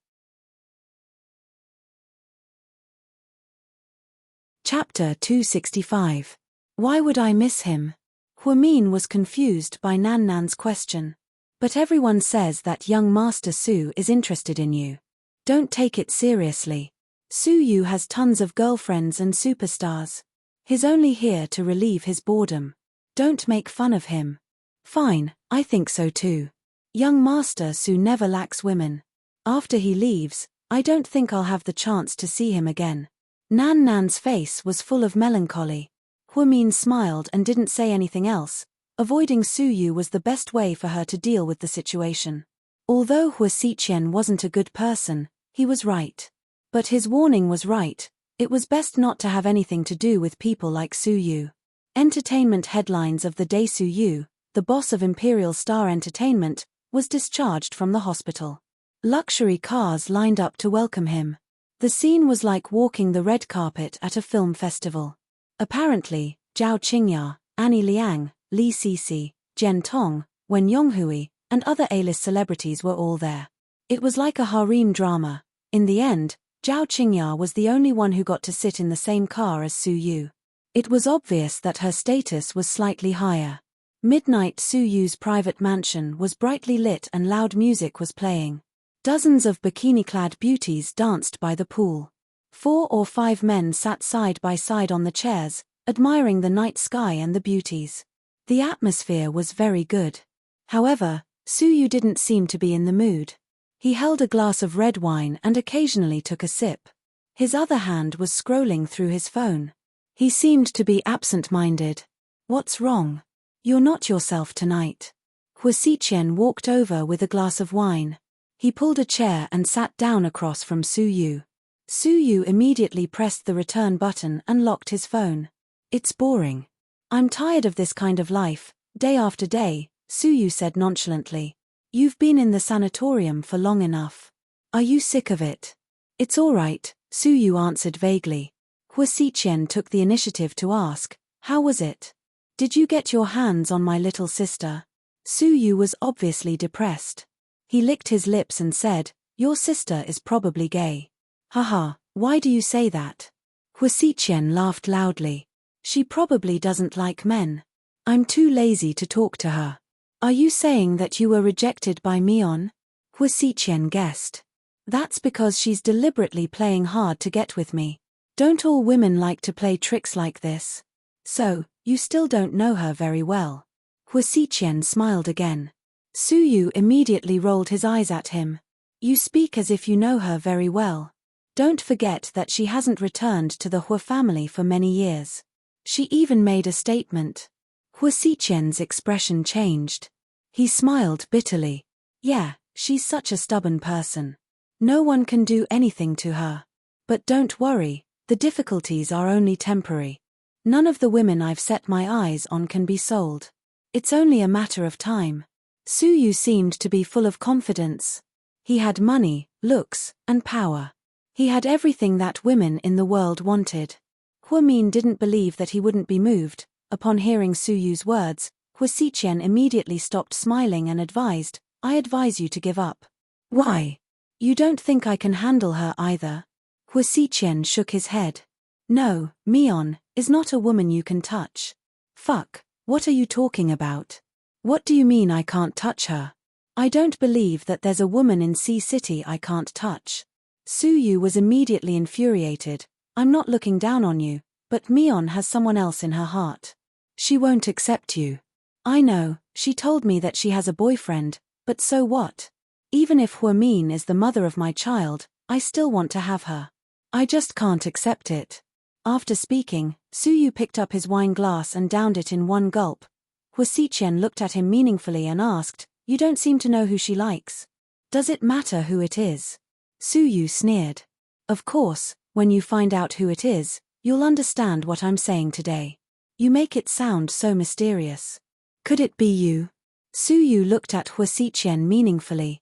Chapter 265. Why would I miss him? Huamin was confused by Nan's question. "But everyone says that young Master Sue is interested in you. Don't take it seriously. Sue has tons of girlfriends and superstars. He's only here to relieve his boredom. Don't make fun of him." "Fine, I think so too. Young Master Sue never lacks women. After he leaves, I don't think I'll have the chance to see him again." Nan's face was full of melancholy. Huamin smiled and didn't say anything else. Avoiding Sue was the best way for her to deal with the situation. Although Hua Xiqian wasn't a good person, he was right. But his warning was right. It was best not to have anything to do with people like Sue. Entertainment headlines of the day: Sue, the boss of Imperial Star Entertainment, was discharged from the hospital. Luxury cars lined up to welcome him. The scene was like walking the red carpet at a film festival. Apparently, Zhao Qingya, Annie Liang, Li Sisi, Jen Tong, Wen Yonghui, and other A-list celebrities were all there. It was like a harem drama. In the end, Zhao Qingya was the only one who got to sit in the same car as Sue. It was obvious that her status was slightly higher. Midnight Sue's private mansion was brightly lit and loud music was playing. Dozens of bikini-clad beauties danced by the pool. 4 or 5 men sat side by side on the chairs, admiring the night sky and the beauties. The atmosphere was very good. However, Sue didn't seem to be in the mood. He held a glass of red wine and occasionally took a sip. His other hand was scrolling through his phone. He seemed to be absent-minded. "What's wrong? You're not yourself tonight." Hua Xiqian walked over with a glass of wine. He pulled a chair and sat down across from Sue. Sue immediately pressed the return button and locked his phone. "It's boring. I'm tired of this kind of life, day after day," Sue said nonchalantly. "You've been in the sanatorium for long enough. Are you sick of it?" "It's all right," Sue answered vaguely. Hua Xiqian took the initiative to ask, "How was it? Did you get your hands on my little sister?" Sue was obviously depressed. He licked his lips and said, "Your sister is probably gay." "Haha, why do you say that?" Hua Xiqian laughed loudly. "She probably doesn't like men. I'm too lazy to talk to her." "Are you saying that you were rejected by Mion?" Hua Xiqian guessed. "That's because she's deliberately playing hard to get with me. Don't all women like to play tricks like this? So, you still don't know her very well." Hua Xiqian smiled again. Sue immediately rolled his eyes at him. "You speak as if you know her very well. Don't forget that she hasn't returned to the Hua family for many years. She even made a statement." Hua Xiqian's expression changed. He smiled bitterly. "Yeah, she's such a stubborn person. No one can do anything to her. But don't worry, the difficulties are only temporary. None of the women I've set my eyes on can be sold. It's only a matter of time." Sue seemed to be full of confidence. He had money, looks, and power. He had everything that women in the world wanted. Huamin didn't believe that he wouldn't be moved. Upon hearing Su Yu's words, Hua Xiqian immediately stopped smiling and advised, I advise you to give up. Why? You don't think I can handle her either? Hua Xiqian shook his head. No, Mion is not a woman you can touch. Fuck, what are you talking about? What do you mean I can't touch her? I don't believe that there's a woman in Sea City I can't touch. Su Yu was immediately infuriated. I'm not looking down on you, but Mion has someone else in her heart. She won't accept you. I know, she told me that she has a boyfriend, but so what? Even if Huamin is the mother of my child, I still want to have her. I just can't accept it. After speaking, Su Yu picked up his wine glass and downed it in one gulp. Hua Xiqian looked at him meaningfully and asked, You don't seem to know who she likes. Does it matter who it is? Su Yu sneered. Of course, when you find out who it is, you'll understand what I'm saying today. You make it sound so mysterious. Could it be you? Su Yu looked at Hua Xiqian meaningfully.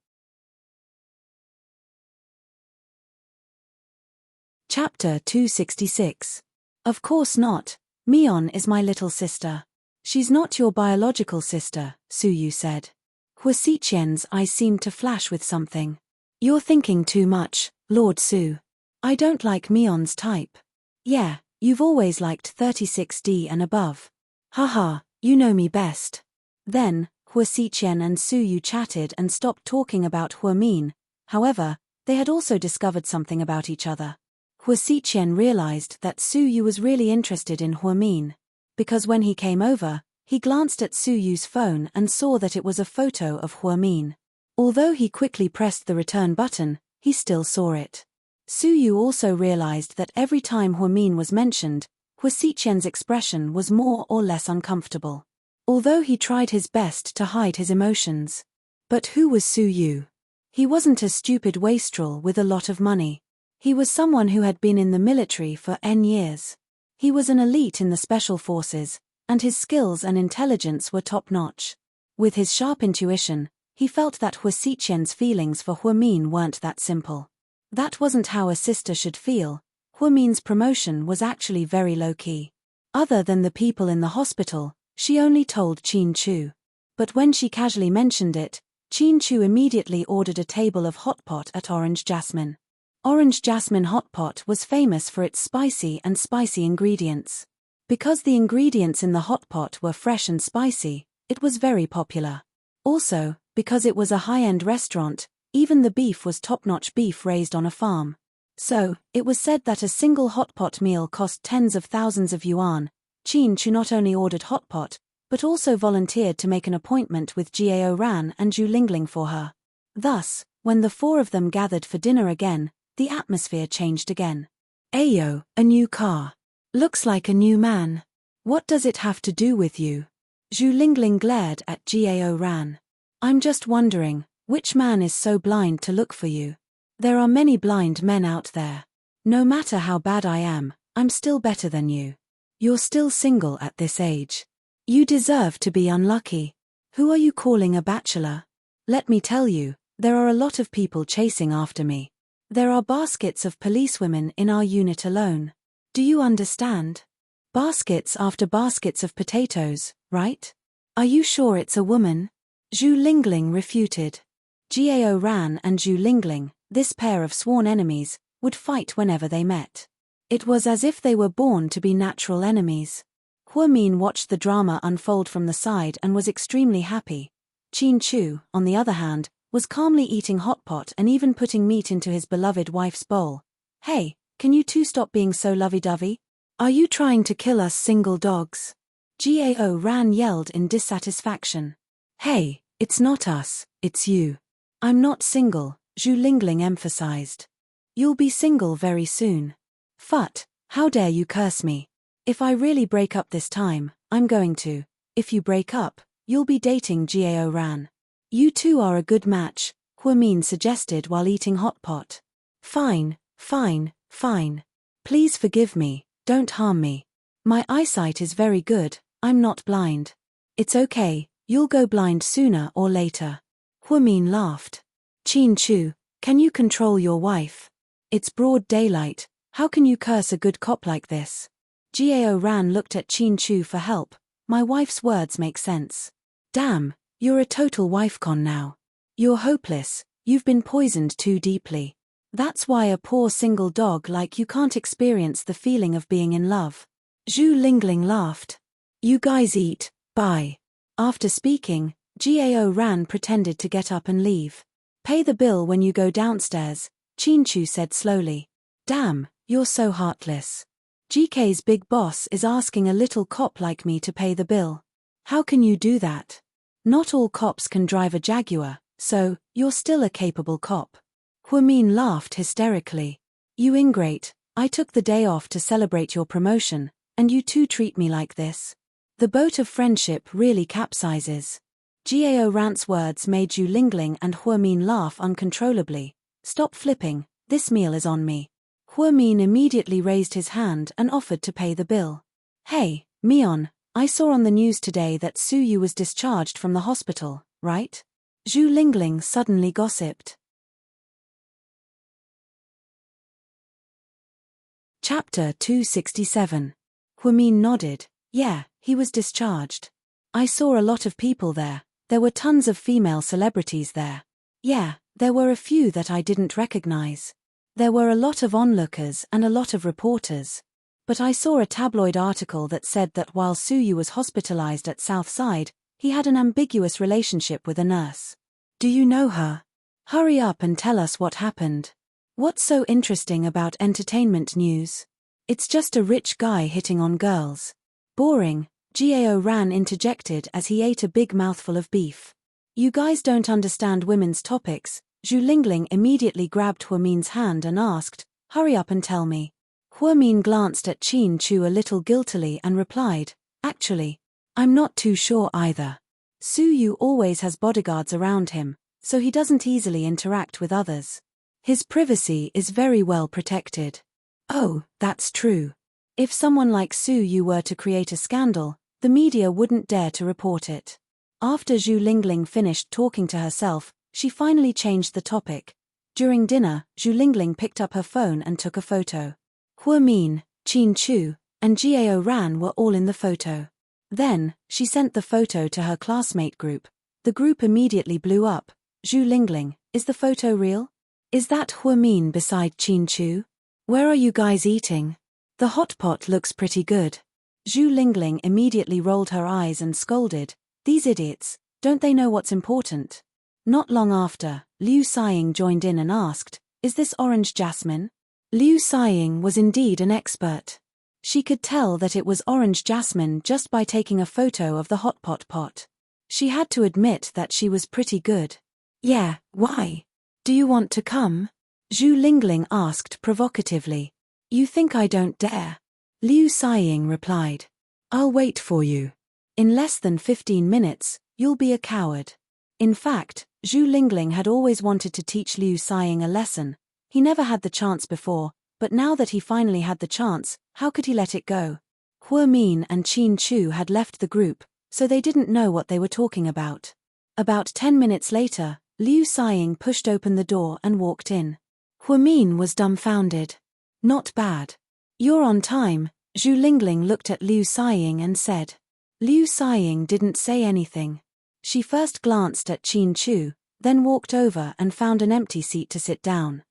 Chapter 266. Of course not. Mion is my little sister. She's not your biological sister, Su Yu said. Hua Xiqian's eyes seemed to flash with something. You're thinking too much, Lord Su. I don't like Mion's type. Yeah, you've always liked 36D and above. Haha, you know me best. Then, Hua Xiqian and Su Yu chatted and stopped talking about Huamin. However, they had also discovered something about each other. Hua Xiqian realized that Su Yu was really interested in Huamin. Because when he came over, he glanced at Su Yu's phone and saw that it was a photo of Huamin. Although he quickly pressed the return button, he still saw it. Su Yu also realized that every time Huamin was mentioned, Hua Xiqian's expression was more or less uncomfortable. Although he tried his best to hide his emotions. But who was Su Yu? He wasn't a stupid wastrel with a lot of money. He was someone who had been in the military for N years. He was an elite in the special forces, and his skills and intelligence were top-notch. With his sharp intuition, he felt that Hua Xiqian's feelings for Huamin weren't that simple. That wasn't how a sister should feel. Huamin's promotion was actually very low-key. Other than the people in the hospital, she only told Qin Chu. But when she casually mentioned it, Qin Chu immediately ordered a table of hot pot at Orange Jasmine. Orange Jasmine hot pot was famous for its spicy ingredients. Because the ingredients in the hot pot were fresh and spicy, it was very popular. Also, because it was a high-end restaurant, even the beef was top-notch beef raised on a farm. So, it was said that a single hot pot meal cost tens of thousands of yuan. Qin Chu not only ordered hot pot, but also volunteered to make an appointment with Gao Ran and Zhu Lingling for her. Thus, when the four of them gathered for dinner again, the atmosphere changed again. Ayo, a new car. Looks like a new man. What does it have to do with you? Zhu Lingling glared at Gao Ran. I'm just wondering, which man is so blind to look for you? There are many blind men out there. No matter how bad I am, I'm still better than you. You're still single at this age. You deserve to be unlucky. Who are you calling a bachelor? Let me tell you, there are a lot of people chasing after me. There are baskets of policewomen in our unit alone. Do you understand? Baskets after baskets of potatoes, right? Are you sure it's a woman? Zhu Lingling refuted. Gao Ran and Zhu Lingling, this pair of sworn enemies, would fight whenever they met. It was as if they were born to be natural enemies. Huamin watched the drama unfold from the side and was extremely happy. Qin Chu, on the other hand, was calmly eating hot pot and even putting meat into his beloved wife's bowl. Hey, can you two stop being so lovey-dovey? Are you trying to kill us single dogs? Gao Ran yelled in dissatisfaction. Hey, it's not us, it's you. I'm not single, Zhu Lingling emphasized. You'll be single very soon. Phut, how dare you curse me? If I really break up this time, I'm going to. If you break up, you'll be dating Gao Ran. You two are a good match, Huamin suggested while eating hot pot. Fine. Please forgive me, don't harm me. My eyesight is very good, I'm not blind. It's okay, you'll go blind sooner or later. Huamin laughed. Qin Chu, can you control your wife? It's broad daylight, how can you curse a good cop like this? Gao Ran looked at Qin Chu for help. My wife's words make sense. Damn, you're a total wife con now. You're hopeless, you've been poisoned too deeply. That's why a poor single dog like you can't experience the feeling of being in love. Zhu Lingling laughed. You guys eat, bye. After speaking, Gao Ran pretended to get up and leave. Pay the bill when you go downstairs, Qin Chu said slowly. Damn, you're so heartless. GK's big boss is asking a little cop like me to pay the bill. How can you do that? Not all cops can drive a Jaguar, so, you're still a capable cop. Huamin laughed hysterically. You ingrate, I took the day off to celebrate your promotion, and you two treat me like this. The boat of friendship really capsizes. Gao Ran's words made Zhu Lingling and Huamin laugh uncontrollably. Stop flipping, this meal is on me. Huamin immediately raised his hand and offered to pay the bill. Hey, Mion, I saw on the news today that Su Yu was discharged from the hospital, right? Zhu Lingling suddenly gossiped. Chapter 267. Huamin nodded. Yeah, he was discharged. I saw a lot of people there. There were tons of female celebrities there. Yeah, there were a few that I didn't recognize. There were a lot of onlookers and a lot of reporters. But I saw a tabloid article that said that while Su Yu was hospitalized at Southside, he had an ambiguous relationship with a nurse. Do you know her? Hurry up and tell us what happened. What's so interesting about entertainment news? It's just a rich guy hitting on girls. Boring, Gao Ran interjected as he ate a big mouthful of beef. You guys don't understand women's topics. Zhu Lingling immediately grabbed Huamin's hand and asked, hurry up and tell me. Huamin glanced at Qin Chu a little guiltily and replied, actually, I'm not too sure either. Su Yu always has bodyguards around him, so he doesn't easily interact with others. His privacy is very well protected. Oh, that's true. If someone like Su Yu were to create a scandal, the media wouldn't dare to report it. After Zhu Lingling finished talking to herself, she finally changed the topic. During dinner, Zhu Lingling picked up her phone and took a photo. Huamin, Qin Chu, and Gao Ran were all in the photo. Then, she sent the photo to her classmate group. The group immediately blew up. Zhu Lingling, is the photo real? Is that Huamin beside Qin Chu? Where are you guys eating? The hot pot looks pretty good. Zhu Lingling immediately rolled her eyes and scolded, these idiots, don't they know what's important? Not long after, Liu Xiying joined in and asked, is this orange jasmine? Liu Xiying was indeed an expert. She could tell that it was orange jasmine just by taking a photo of the hot pot. She had to admit that she was pretty good. Yeah, why? Do you want to come? Zhu Lingling asked provocatively. You think I don't dare? Liu Xiying replied. I'll wait for you. In less than 15 minutes, you'll be a coward. In fact, Zhu Lingling had always wanted to teach Liu Xiying a lesson. He never had the chance before, but now that he finally had the chance, how could he let it go? Huamin and Qin Chu had left the group, so they didn't know what they were talking about. About 10 minutes later, Liu Xiying pushed open the door and walked in. Huamin was dumbfounded. Not bad. You're on time, Zhu Lingling looked at Liu Xiying and said. Liu Xiying didn't say anything. She first glanced at Qin Chu, then walked over and found an empty seat to sit down.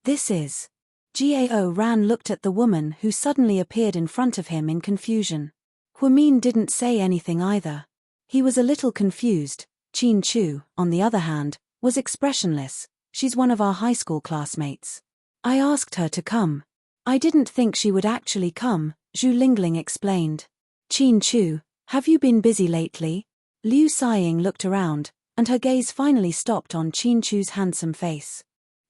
This is. Gao Ran looked at the woman who suddenly appeared in front of him in confusion. Huamin didn't say anything either. He was a little confused. Qin Chu, on the other hand, was expressionless. She's one of our high school classmates. I asked her to come. I didn't think she would actually come, Zhu Lingling explained. Qin Chu, have you been busy lately? Liu Xiying looked around, and her gaze finally stopped on Qin Chu's handsome face.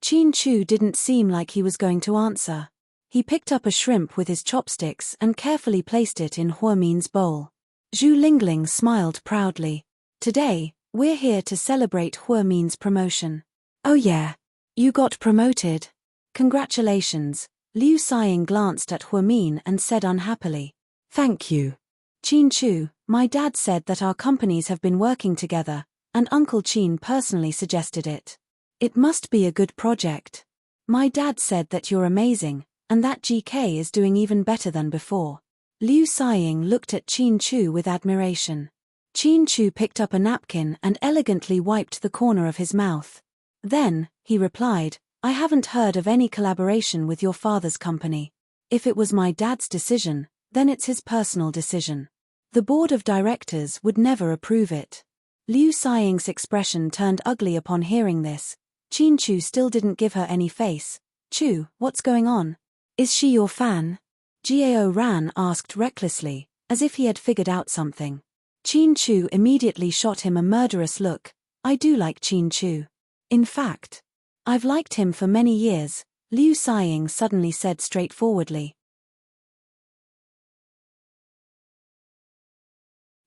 Qin Chu didn't seem like he was going to answer. He picked up a shrimp with his chopsticks and carefully placed it in Huamin's bowl. Zhu Lingling smiled proudly. Today, we're here to celebrate Huamin's promotion. Oh yeah, you got promoted. Congratulations. Liu Xiying glanced at Huamin and said unhappily. Thank you. Qin Chu, my dad said that our companies have been working together, and Uncle Qin personally suggested it. It must be a good project. My dad said that you're amazing, and that GK is doing even better than before. Liu Xiying looked at Qin Chu with admiration. Qin Chu picked up a napkin and elegantly wiped the corner of his mouth. Then, he replied, I haven't heard of any collaboration with your father's company. If it was my dad's decision, then it's his personal decision. The board of directors would never approve it. Liu Xiying's expression turned ugly upon hearing this. Qin Chu still didn't give her any face. Chu, what's going on? Is she your fan? Gao Ran asked recklessly, as if he had figured out something. Qin Chu immediately shot him a murderous look. I do like Qin Chu. In fact, I've liked him for many years, Liu Xiying suddenly said straightforwardly.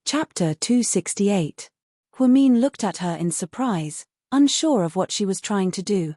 Chapter 268. Huamin looked at her in surprise, unsure of what she was trying to do.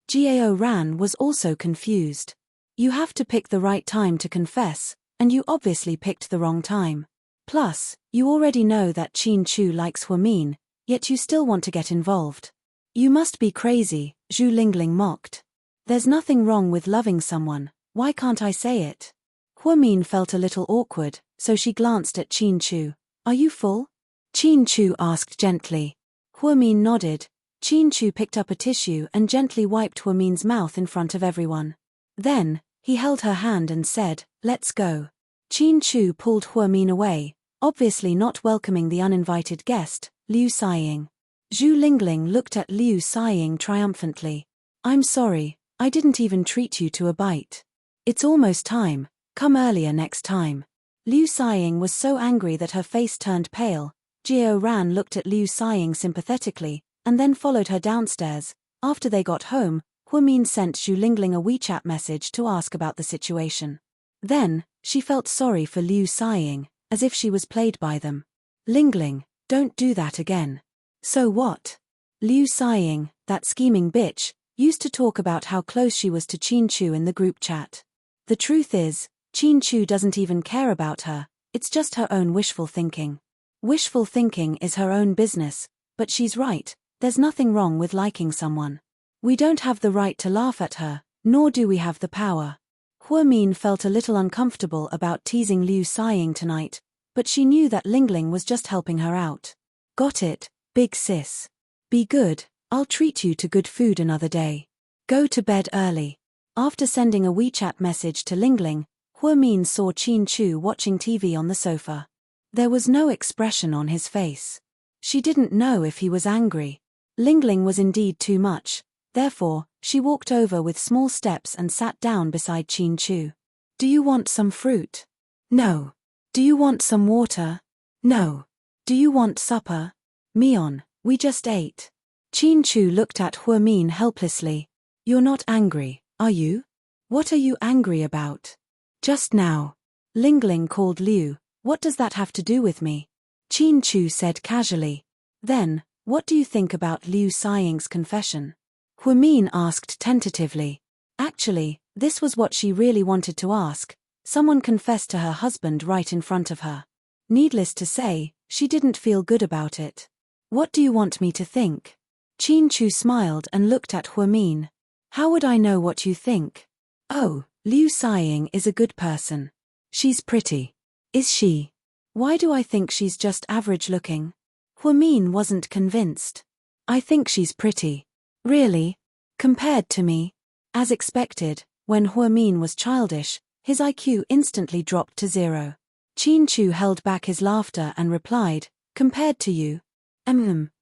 Gao Ran was also confused. You have to pick the right time to confess, and you obviously picked the wrong time. Plus, you already know that Qin Chu likes Huamin, yet you still want to get involved. You must be crazy, Zhu Lingling mocked. There's nothing wrong with loving someone, why can't I say it? Huamin felt a little awkward, so she glanced at Qin Chu. Are you full? Qin Chu asked gently. Huamin nodded. Qin Chu picked up a tissue and gently wiped Huamin's mouth in front of everyone. Then, he held her hand and said, let's go. Qin Chu pulled Huamin away, obviously not welcoming the uninvited guest, Liu Xiying. Zhu Lingling looked at Liu Xiying triumphantly. I'm sorry, I didn't even treat you to a bite. It's almost time, come earlier next time. Liu Xiying was so angry that her face turned pale. Gao Ran looked at Liu Xiying sympathetically, and then followed her downstairs. After they got home, Huamin sent Zhu Lingling a WeChat message to ask about the situation. Then, she felt sorry for Liu Xiying, as if she was played by them. Lingling, don't do that again. So what? Liu Xiying, that scheming bitch, used to talk about how close she was to Qin Chu in the group chat. The truth is, Qin Chu doesn't even care about her, it's just her own wishful thinking. Wishful thinking is her own business, but she's right, there's nothing wrong with liking someone. We don't have the right to laugh at her, nor do we have the power. Huamin felt a little uncomfortable about teasing Liu Xiying tonight, but she knew that Lingling was just helping her out. Got it, big sis. Be good, I'll treat you to good food another day. Go to bed early. After sending a WeChat message to Lingling, Huamin saw Qin Chu watching TV on the sofa. There was no expression on his face. She didn't know if he was angry. Lingling was indeed too much, therefore, she walked over with small steps and sat down beside Qin Chu. Do you want some fruit? No. Do you want some water? No. Do you want supper? Mion, we just ate. Qin Chu looked at Huamin helplessly. You're not angry, are you? What are you angry about? Just now. Lingling called Liu. What does that have to do with me? Qin Chu said casually. Then, what do you think about Liu Xiying's confession? Huamin asked tentatively. Actually, this was what she really wanted to ask. Someone confessed to her husband right in front of her. Needless to say, she didn't feel good about it. What do you want me to think? Qin Chu smiled and looked at Huamin. How would I know what you think? Oh, Liu Xiying is a good person. She's pretty. Is she? Why do I think she's just average looking? Huamin wasn't convinced. I think she's pretty. Really? Compared to me? As expected, when Huamin was childish, his IQ instantly dropped to 0. Qin Chu held back his laughter and replied, compared to you?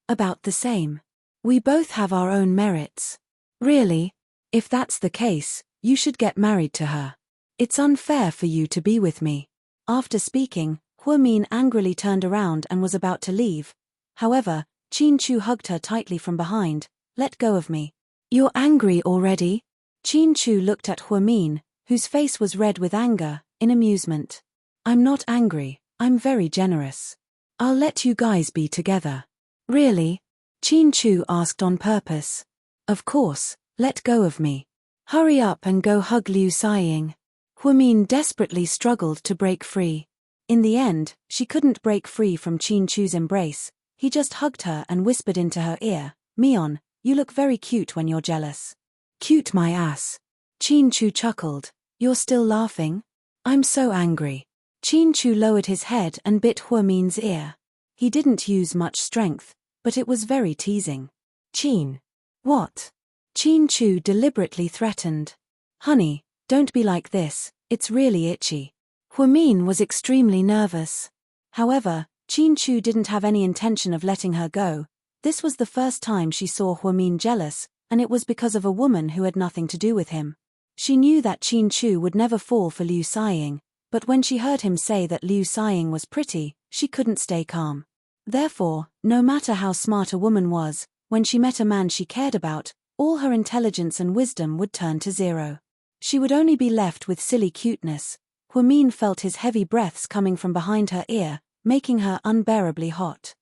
About the same. We both have our own merits. Really? If that's the case, you should get married to her. It's unfair for you to be with me. After speaking, Huamin angrily turned around and was about to leave. However, Qin Chu hugged her tightly from behind. Let go of me. You're angry already? Qin Chu looked at Huamin, whose face was red with anger, in amusement. I'm not angry, I'm very generous. I'll let you guys be together. Really? Qin Chu asked on purpose. Of course, let go of me. Hurry up and go hug Liu Xiying. Huamin desperately struggled to break free. In the end, she couldn't break free from Qin Chu's embrace. He just hugged her and whispered into her ear, Mion, you look very cute when you're jealous. Cute my ass. Chin Chu chuckled. You're still laughing? I'm so angry. Chin Chu lowered his head and bit Huamin's ear. He didn't use much strength, but it was very teasing. Chin. What? Chin Chu deliberately threatened. Honey, don't be like this, it's really itchy. Huamin was extremely nervous. However, Chin Chu didn't have any intention of letting her go. This was the first time she saw Huamin jealous, and it was because of a woman who had nothing to do with him. She knew that Chin Chu would never fall for Liu Xiying, but when she heard him say that Liu Xiying was pretty, she couldn't stay calm. Therefore, no matter how smart a woman was, when she met a man she cared about, all her intelligence and wisdom would turn to zero. She would only be left with silly cuteness. Huamin felt his heavy breaths coming from behind her ear, making her unbearably hot.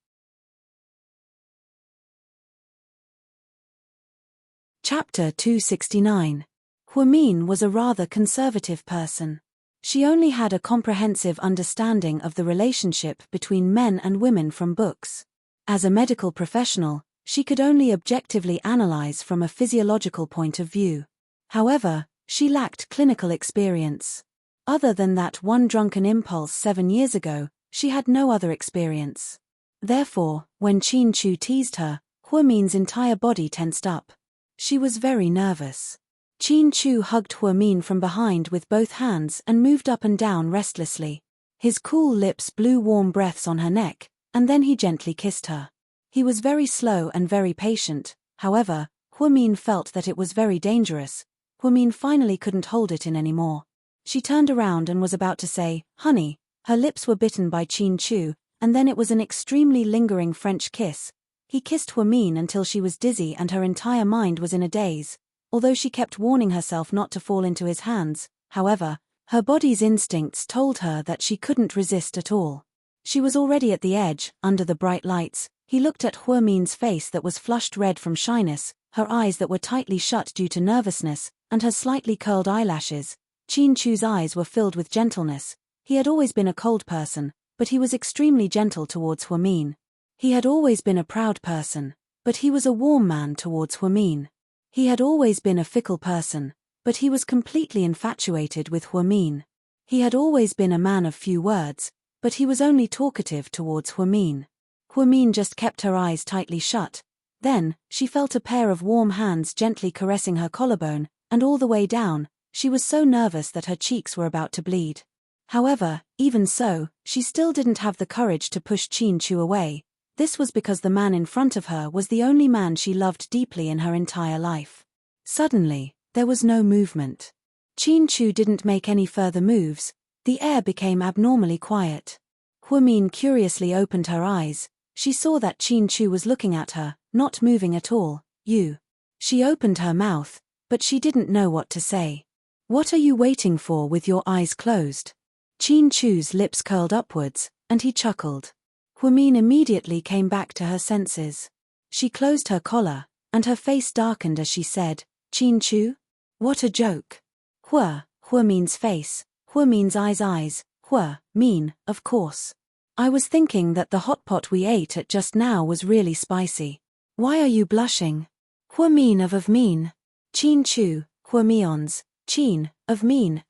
Chapter 269. Huamin was a rather conservative person. She only had a comprehensive understanding of the relationship between men and women from books. As a medical professional, she could only objectively analyze from a physiological point of view. However, she lacked clinical experience. Other than that one drunken impulse 7 years ago, she had no other experience. Therefore, when Chin Chu teased her, Huamin's entire body tensed up. She was very nervous. Chin Chu hugged Huamin from behind with both hands and moved up and down restlessly. His cool lips blew warm breaths on her neck, and then he gently kissed her. He was very slow and very patient. However, Huamin felt that it was very dangerous. Huamin finally couldn't hold it in anymore. She turned around and was about to say, "Honey." Her lips were bitten by Chin Chu, and then it was an extremely lingering French kiss. He kissed Huamin until she was dizzy and her entire mind was in a daze. Although she kept warning herself not to fall into his hands, however, her body's instincts told her that she couldn't resist at all. She was already at the edge, under the bright lights. He looked at Huamin's face that was flushed red from shyness, her eyes that were tightly shut due to nervousness, and her slightly curled eyelashes. Chin Chu's eyes were filled with gentleness. He had always been a cold person, but he was extremely gentle towards Huamin. He had always been a proud person, but he was a warm man towards Huamin. He had always been a fickle person, but he was completely infatuated with Huamin. He had always been a man of few words, but he was only talkative towards Huamin. Huamin just kept her eyes tightly shut. Then, she felt a pair of warm hands gently caressing her collarbone, and all the way down. She was so nervous that her cheeks were about to bleed. However, even so, she still didn't have the courage to push Chin Chu away. This was because the man in front of her was the only man she loved deeply in her entire life. Suddenly, there was no movement. Chin Chu didn't make any further moves. The air became abnormally quiet. Huamin curiously opened her eyes. She saw that Chin Chu was looking at her, not moving at all. "You." She opened her mouth, but she didn't know what to say. "What are you waiting for with your eyes closed?" Chin Chu's lips curled upwards, and he chuckled. Huamin immediately came back to her senses. She closed her collar, and her face darkened as she said, "Chin Chu? What a joke." Huamin's face, Huamin's eyes, Huamin, of course. "I was thinking that the hot pot we ate at just now was really spicy. Why are you blushing?" Huamin of mean. Chin Chu, Huamion's, Chin, of mean,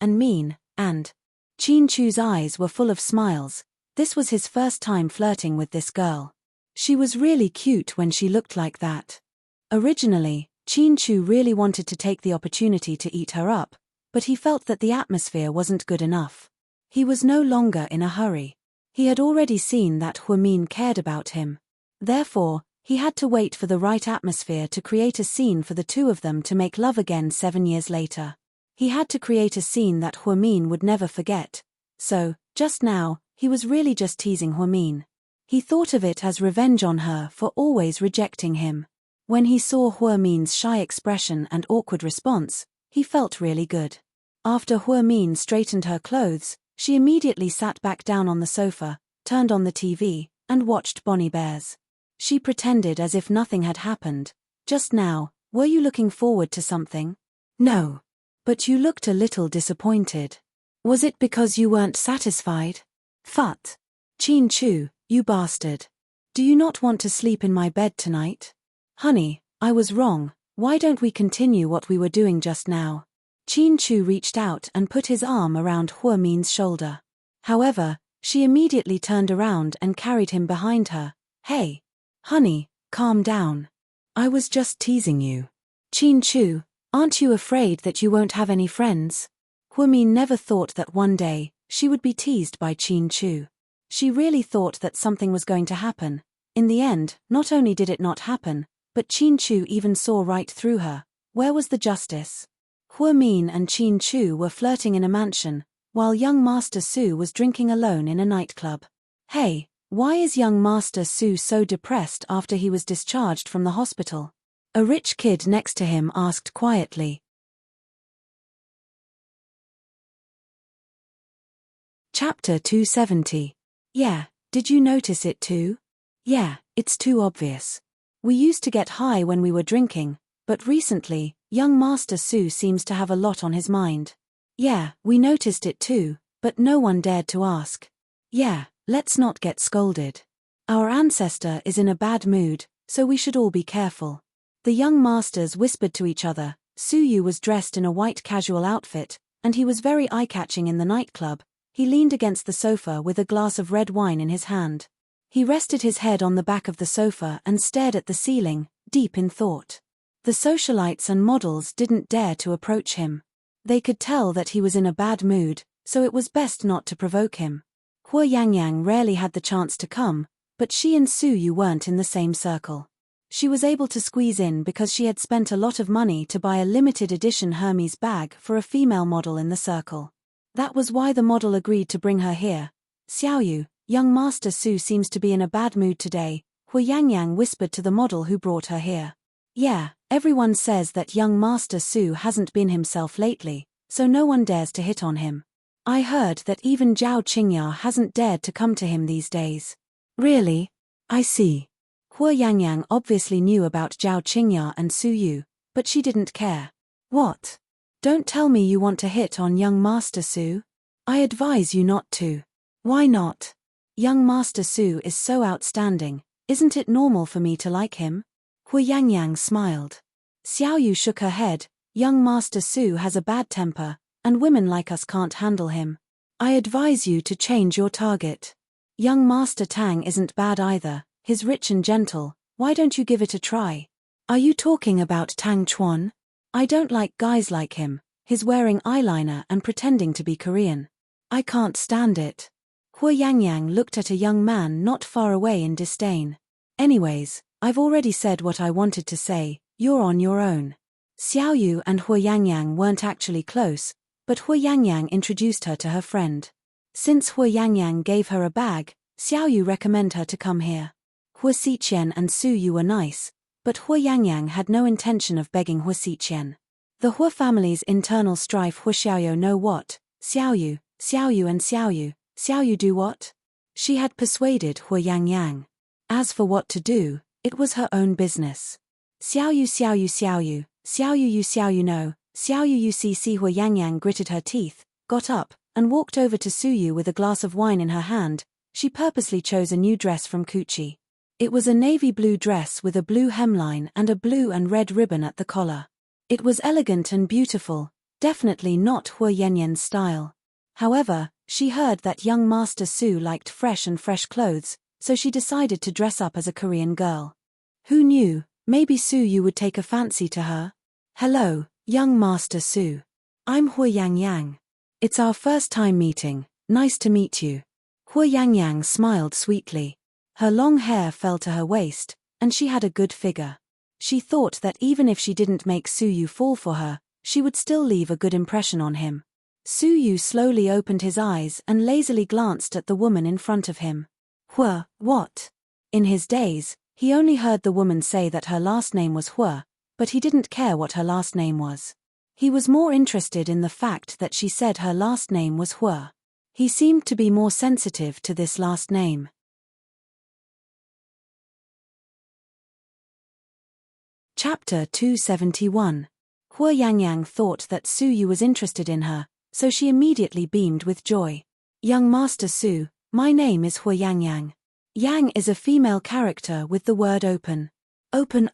and. Chin Chu's eyes were full of smiles. This was his first time flirting with this girl. She was really cute when she looked like that. Originally, Chin Chu really wanted to take the opportunity to eat her up, but he felt that the atmosphere wasn't good enough. He was no longer in a hurry. He had already seen that Huamin cared about him. Therefore, he had to wait for the right atmosphere to create a scene for the two of them to make love again 7 years later. He had to create a scene that Huamin would never forget. So, just now, he was really just teasing Huamin. He thought of it as revenge on her for always rejecting him. When he saw Huamin's shy expression and awkward response, he felt really good. After Huamin straightened her clothes, she immediately sat back down on the sofa, turned on the TV, and watched Bonnie Bears. She pretended as if nothing had happened. "Just now, were you looking forward to something?" "No. But you looked a little disappointed. Was it because you weren't satisfied?" "Phut. Chin Chu, you bastard. Do you not want to sleep in my bed tonight?" "Honey, I was wrong. Why don't we continue what we were doing just now? Qin Chu reached out and put his arm around Hua Min's shoulder. However, she immediately turned around and carried him behind her. Hey! Honey, calm down. I was just teasing you. Qin Chu, aren't you afraid that you won't have any friends? Hua Min never thought that one day, she would be teased by Qin Chu. She really thought that something was going to happen. In the end, not only did it not happen, but Qin Chu even saw right through her. Where was the justice? Hua Min and Qin Chu were flirting in a mansion, while young Master Su was drinking alone in a nightclub. Hey, why is young Master Su so depressed after he was discharged from the hospital? A rich kid next to him asked quietly. Chapter 270. Yeah, did you notice it too? Yeah, it's too obvious. We used to get high when we were drinking, but recently, young Master Su seems to have a lot on his mind. Yeah, we noticed it too, but no one dared to ask. Yeah, let's not get scolded. Our ancestor is in a bad mood, so we should all be careful. The young masters whispered to each other. Su Yu was dressed in a white casual outfit, and he was very eye-catching in the nightclub. He leaned against the sofa with a glass of red wine in his hand. He rested his head on the back of the sofa and stared at the ceiling, deep in thought. The socialites and models didn't dare to approach him. They could tell that he was in a bad mood, so it was best not to provoke him. Hua Yangyang rarely had the chance to come, but she and Su Yu weren't in the same circle. She was able to squeeze in because she had spent a lot of money to buy a limited edition Hermes bag for a female model in the circle. That was why the model agreed to bring her here. Xiao Yu, young Master Su seems to be in a bad mood today, Hua Yangyang whispered to the model who brought her here. Yeah, everyone says that young Master Su hasn't been himself lately, so no one dares to hit on him. I heard that even Zhao Qingya hasn't dared to come to him these days. Really? I see. Hua Yangyang obviously knew about Zhao Qingya and Su Yu, but she didn't care. What? Don't tell me you want to hit on young Master Su. I advise you not to. Why not? Young Master Su is so outstanding, isn't it normal for me to like him? Hua Yangyang smiled. Xiao Yu shook her head. Young Master Su has a bad temper, and women like us can't handle him. I advise you to change your target. Young Master Tang isn't bad either, he's rich and gentle, why don't you give it a try? Are you talking about Tang Chuan? I don't like guys like him, he's wearing eyeliner and pretending to be Korean. I can't stand it. Hua Yangyang looked at a young man not far away in disdain. Anyways, I've already said what I wanted to say, you're on your own. Xiao Yu and Hua Yangyang weren't actually close, but Hua Yangyang introduced her to her friend. Since Hua Yangyang gave her a bag, Xiao Yu recommended her to come here. Hua Xiqian and Su Yu were nice, but Hua Yangyang had no intention of begging Hua Xiqian. The Hua family's internal strife. Hua Xiaoyu know what? Xiao Yu and Xiao Yu do what? She had persuaded Hua Yangyang. As for what to do, it was her own business. Xiao Yu know, Xiao Yu UCC. Hua Yangyang gritted her teeth, got up, and walked over to Su Yu with a glass of wine in her hand. She purposely chose a new dress from Gucci. It was a navy blue dress with a blue hemline and a blue and red ribbon at the collar. It was elegant and beautiful, definitely not Hua Yanyan's style. However, she heard that young Master Su liked fresh clothes, so she decided to dress up as a Korean girl. Who knew, maybe Su Yu would take a fancy to her? Hello, young Master Su. I'm Hua Yangyang. It's our first time meeting, nice to meet you. Hua Yangyang smiled sweetly. Her long hair fell to her waist, and she had a good figure. She thought that even if she didn't make Su Yu fall for her, she would still leave a good impression on him. Su Yu slowly opened his eyes and lazily glanced at the woman in front of him. Hua, what? In his days, he only heard the woman say that her last name was Hua, but he didn't care what her last name was. He was more interested in the fact that she said her last name was Hua. He seemed to be more sensitive to this last name. Chapter 271. Hua Yangyang thought that Su Yu was interested in her, so she immediately beamed with joy. Young Master Su, my name is Hua Yangyang. Yang is a female character with the word open. Open.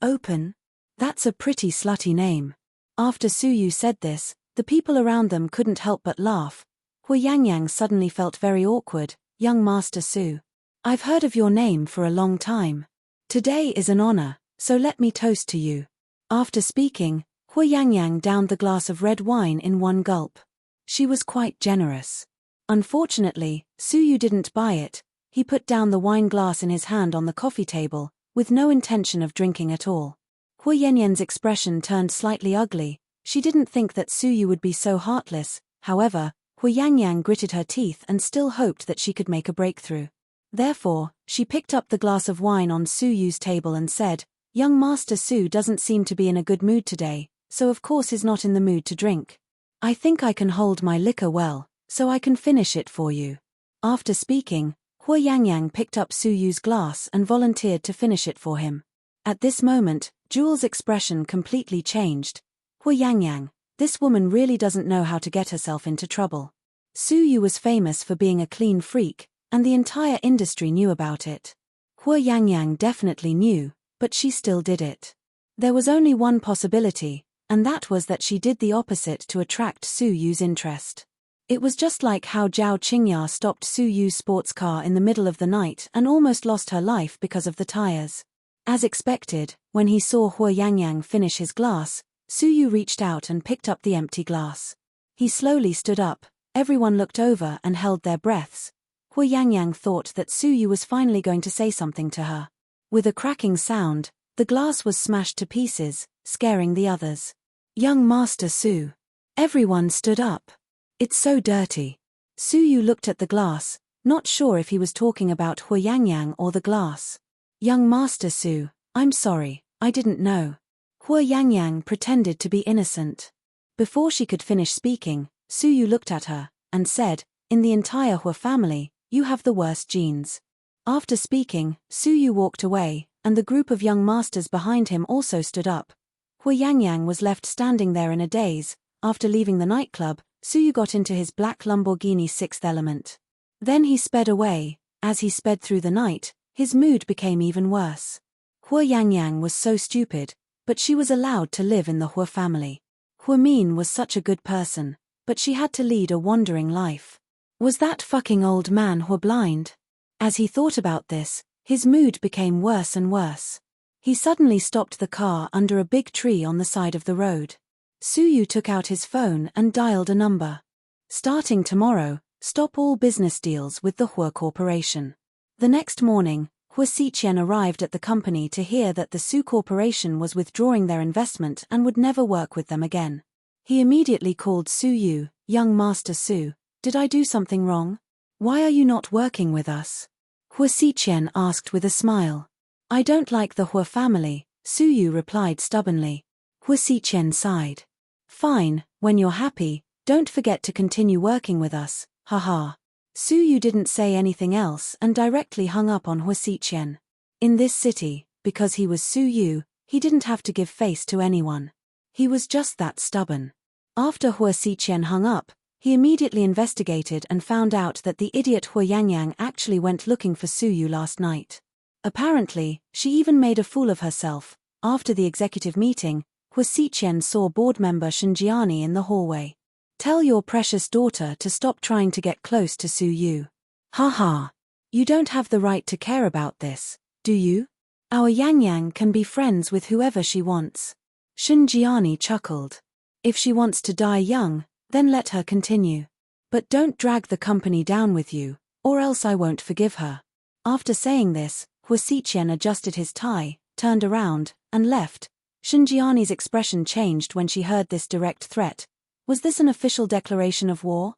That's a pretty slutty name. After Su Yu said this, the people around them couldn't help but laugh. Hu Yangyang suddenly felt very awkward. Young Master Su. I've heard of your name for a long time. Today is an honor, so let me toast to you. After speaking, Hu Yangyang downed the glass of red wine in one gulp. She was quite generous. Unfortunately, Su Yu didn't buy it. He put down the wine glass in his hand on the coffee table, with no intention of drinking at all. Hu Yanyan's expression turned slightly ugly. She didn't think that Su Yu would be so heartless. However, Hu Yangyang gritted her teeth and still hoped that she could make a breakthrough. Therefore, she picked up the glass of wine on Su Yu's table and said, Young Master Su doesn't seem to be in a good mood today, so of course is not in the mood to drink. I think I can hold my liquor well, so I can finish it for you. After speaking, Hu Yangyang picked up Su Yu's glass and volunteered to finish it for him. At this moment, Jewel's expression completely changed. Hu Yangyang, this woman really doesn't know how to get herself into trouble. Su Yu was famous for being a clean freak, and the entire industry knew about it. Hu Yangyang definitely knew, but she still did it. There was only one possibility, and that was that she did the opposite to attract Su Yu's interest. It was just like how Zhao Qingya stopped Su Yu's sports car in the middle of the night and almost lost her life because of the tires. As expected, when he saw Hu Yangyang finish his glass, Su Yu reached out and picked up the empty glass. He slowly stood up, everyone looked over and held their breaths. Hu Yangyang thought that Su Yu was finally going to say something to her. With a cracking sound, the glass was smashed to pieces, scaring the others. Young Master Su. Everyone stood up. It's so dirty. Su Yu looked at the glass, not sure if he was talking about Hu Yangyang or the glass. Young Master Su, I'm sorry, I didn't know. Hu Yangyang pretended to be innocent. Before she could finish speaking, Su Yu looked at her, and said, in the entire Hu family, you have the worst genes. After speaking, Su Yu walked away, and the group of young masters behind him also stood up. Hu Yangyang was left standing there in a daze. After leaving the nightclub, Su Yu got into his black Lamborghini Sixth Element. Then he sped away. As he sped through the night, his mood became even worse. Hu Yangyang was so stupid, but she was allowed to live in the Hu family. Hu Min was such a good person, but she had to lead a wandering life. Was that fucking old man Hu blind? As he thought about this, his mood became worse and worse. He suddenly stopped the car under a big tree on the side of the road. Su Yu took out his phone and dialed a number. Starting tomorrow, stop all business deals with the Hu Corporation. The next morning, Hu Xiqian arrived at the company to hear that the Su Corporation was withdrawing their investment and would never work with them again. He immediately called Su Yu, Young Master Su, did I do something wrong? Why are you not working with us? Hu Xiqian asked with a smile. I don't like the Hu family, Su Yu replied stubbornly. Hu Xiqian sighed. Fine, when you're happy, don't forget to continue working with us, haha. Su Yu didn't say anything else and directly hung up on Hu Xiqian. In this city, because he was Su Yu, he didn't have to give face to anyone. He was just that stubborn. After Hu Xiqian hung up, he immediately investigated and found out that the idiot Hu Yangyang actually went looking for Su Yu last night. Apparently, she even made a fool of herself. After the executive meeting, Hu Xiqian saw board member Shinjiani in the hallway. Tell your precious daughter to stop trying to get close to Su Yu. Haha. You don't have the right to care about this, do you? Our Yangyang can be friends with whoever she wants. Shinjiani chuckled. If she wants to die young, then let her continue. But don't drag the company down with you, or else I won't forgive her. After saying this, Hu Xiqian adjusted his tie, turned around, and left. Shinjiani's expression changed when she heard this direct threat. Was this an official declaration of war?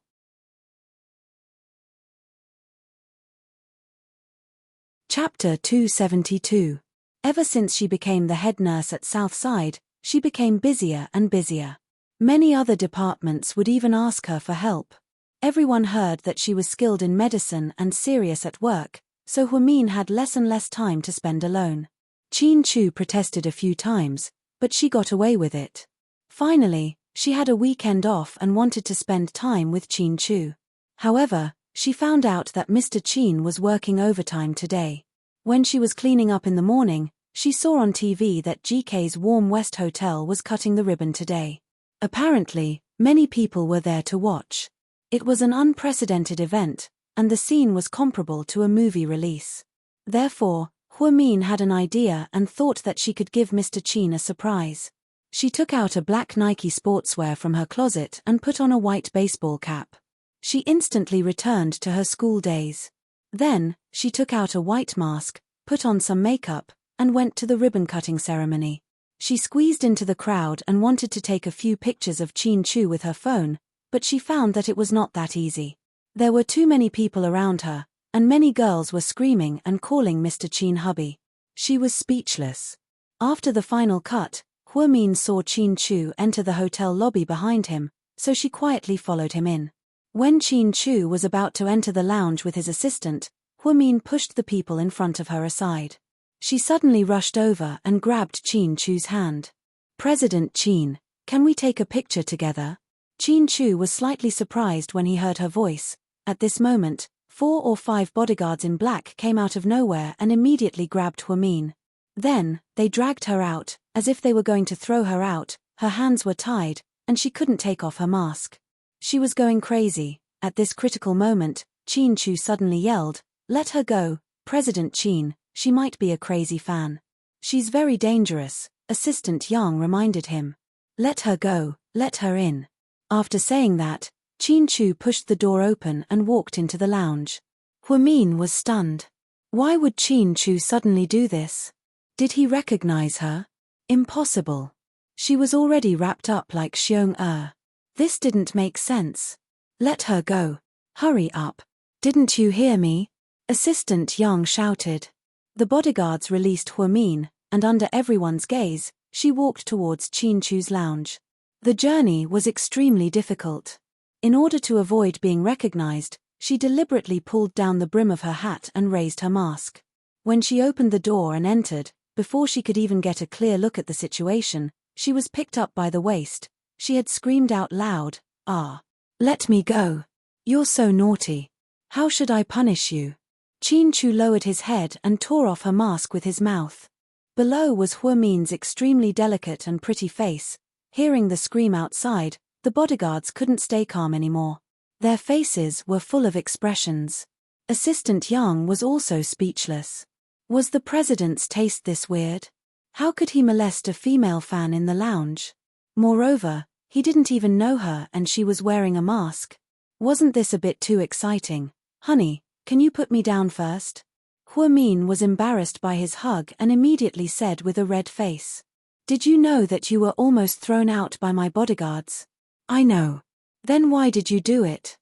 Chapter 272. Ever since she became the head nurse at Southside, she became busier and busier. Many other departments would even ask her for help. Everyone heard that she was skilled in medicine and serious at work, so Hu Min had less and less time to spend alone. Qin Chu protested a few times, but she got away with it. Finally, she had a weekend off and wanted to spend time with Qin Chu. However, she found out that Mr. Qin was working overtime today. When she was cleaning up in the morning, She saw on TV that GK's Warm West Hotel was cutting the ribbon today. Apparently, many people were there to watch. It was an unprecedented event, and the scene was comparable to a movie release. Therefore, Huamin had an idea and thought that she could give Mr. Qin a surprise. She took out a black Nike sportswear from her closet and put on a white baseball cap. She instantly returned to her school days. Then, she took out a white mask, put on some makeup, and went to the ribbon-cutting ceremony. She squeezed into the crowd and wanted to take a few pictures of Qin Chu with her phone, but she found that it was not that easy. There were too many people around her, and many girls were screaming and calling Mr. Qin hubby. She was speechless. After the final cut, Huamin saw Qin Chu enter the hotel lobby behind him, so she quietly followed him in. When Qin Chu was about to enter the lounge with his assistant, Huamin pushed the people in front of her aside. She suddenly rushed over and grabbed Qin Chu's hand. "President Qin, can we take a picture together?" Qin Chu was slightly surprised when he heard her voice. At this moment, 4 or 5 bodyguards in black came out of nowhere and immediately grabbed Huamin. Then, they dragged her out, as if they were going to throw her out. Her hands were tied, and she couldn't take off her mask. She was going crazy. At this critical moment, Qin Chu suddenly yelled, "Let her go, President Qin, she might be a crazy fan." "She's very dangerous," Assistant Yang reminded him. "Let her go, let her in." After saying that, Qin Chu pushed the door open and walked into the lounge. Huamin was stunned. Why would Qin Chu suddenly do this? Did he recognize her? Impossible. She was already wrapped up like Xiong. This didn't make sense. "Let her go. Hurry up. Didn't you hear me?" Assistant Yang shouted. The bodyguards released Huamin, and under everyone's gaze, she walked towards Qin Chu's lounge. The journey was extremely difficult. In order to avoid being recognized, she deliberately pulled down the brim of her hat and raised her mask. When she opened the door and entered, before she could even get a clear look at the situation, she was picked up by the waist. She had screamed out loud, "Ah! Let me go! You're so naughty. How should I punish you?" Qin Chu lowered his head and tore off her mask with his mouth. Below was Huamin's extremely delicate and pretty face. Hearing the scream outside, the bodyguards couldn't stay calm anymore. Their faces were full of expressions. Assistant Yang was also speechless. Was the president's taste this weird? How could he molest a female fan in the lounge? Moreover, he didn't even know her and she was wearing a mask. Wasn't this a bit too exciting? "Honey, can you put me down first?" Huamin was embarrassed by his hug and immediately said with a red face, "Did you know that you were almost thrown out by my bodyguards?" "I know. Then why did you do it?"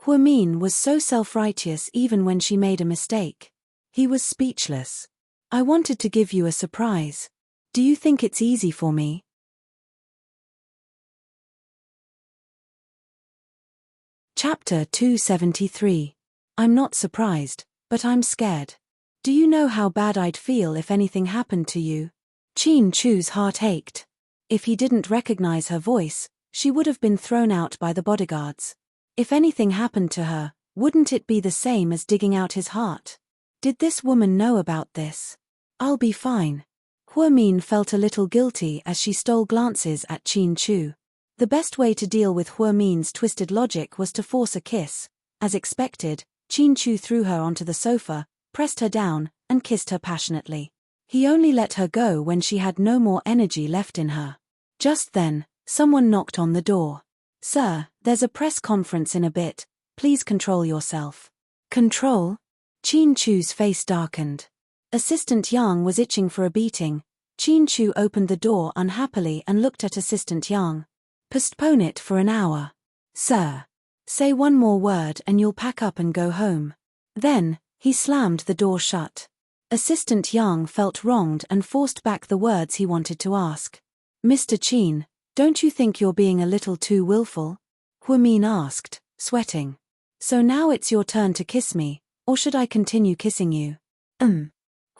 Huamin was so self-righteous even when she made a mistake. He was speechless. "I wanted to give you a surprise. Do you think it's easy for me?" Chapter 273. I'm not surprised, but I'm scared. Do you know how bad I'd feel if anything happened to you? Qin Chu's heart ached. If he didn't recognize her voice, she would have been thrown out by the bodyguards. If anything happened to her, wouldn't it be the same as digging out his heart? Did this woman know about this? "I'll be fine." Huamin felt a little guilty as she stole glances at Qin Chu. The best way to deal with Huamin's twisted logic was to force a kiss. As expected, Qin Chu threw her onto the sofa, pressed her down, and kissed her passionately. He only let her go when she had no more energy left in her. Just then, someone knocked on the door. "Sir, there's a press conference in a bit. Please control yourself." "Control?" Qin Chu's face darkened. Assistant Yang was itching for a beating. Qin Chu opened the door unhappily and looked at Assistant Yang. "Postpone it for an hour." "Sir. Say one more word and you'll pack up and go home." Then, he slammed the door shut. Assistant Yang felt wronged and forced back the words he wanted to ask. "Mr. Qin, don't you think you're being a little too willful?" Huamin asked, sweating. "So now it's your turn to kiss me, or should I continue kissing you?"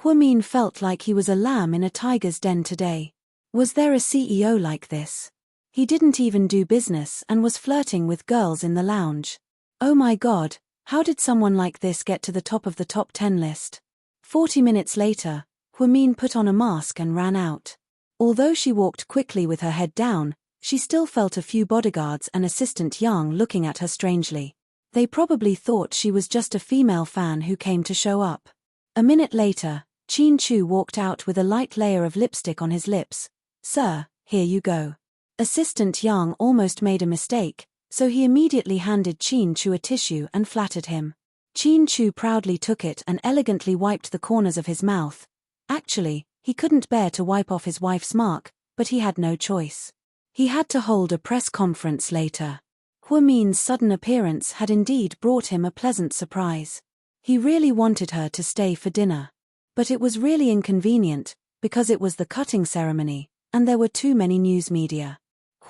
Huamin felt like he was a lamb in a tiger's den today. Was there a CEO like this? He didn't even do business and was flirting with girls in the lounge. Oh my God, how did someone like this get to the top of the top 10 list? 40 minutes later, Min put on a mask and ran out. Although she walked quickly with her head down, she still felt a few bodyguards and Assistant Yang looking at her strangely. They probably thought she was just a female fan who came to show up. A minute later, Chin Chu walked out with a light layer of lipstick on his lips. "Sir, here you go." Assistant Yang almost made a mistake, so he immediately handed Chin Chu a tissue and flattered him. Chin Chu proudly took it and elegantly wiped the corners of his mouth. Actually, he couldn't bear to wipe off his wife's mark, but he had no choice. He had to hold a press conference later. Min's sudden appearance had indeed brought him a pleasant surprise. He really wanted her to stay for dinner. But it was really inconvenient, because it was the cutting ceremony, and there were too many news media.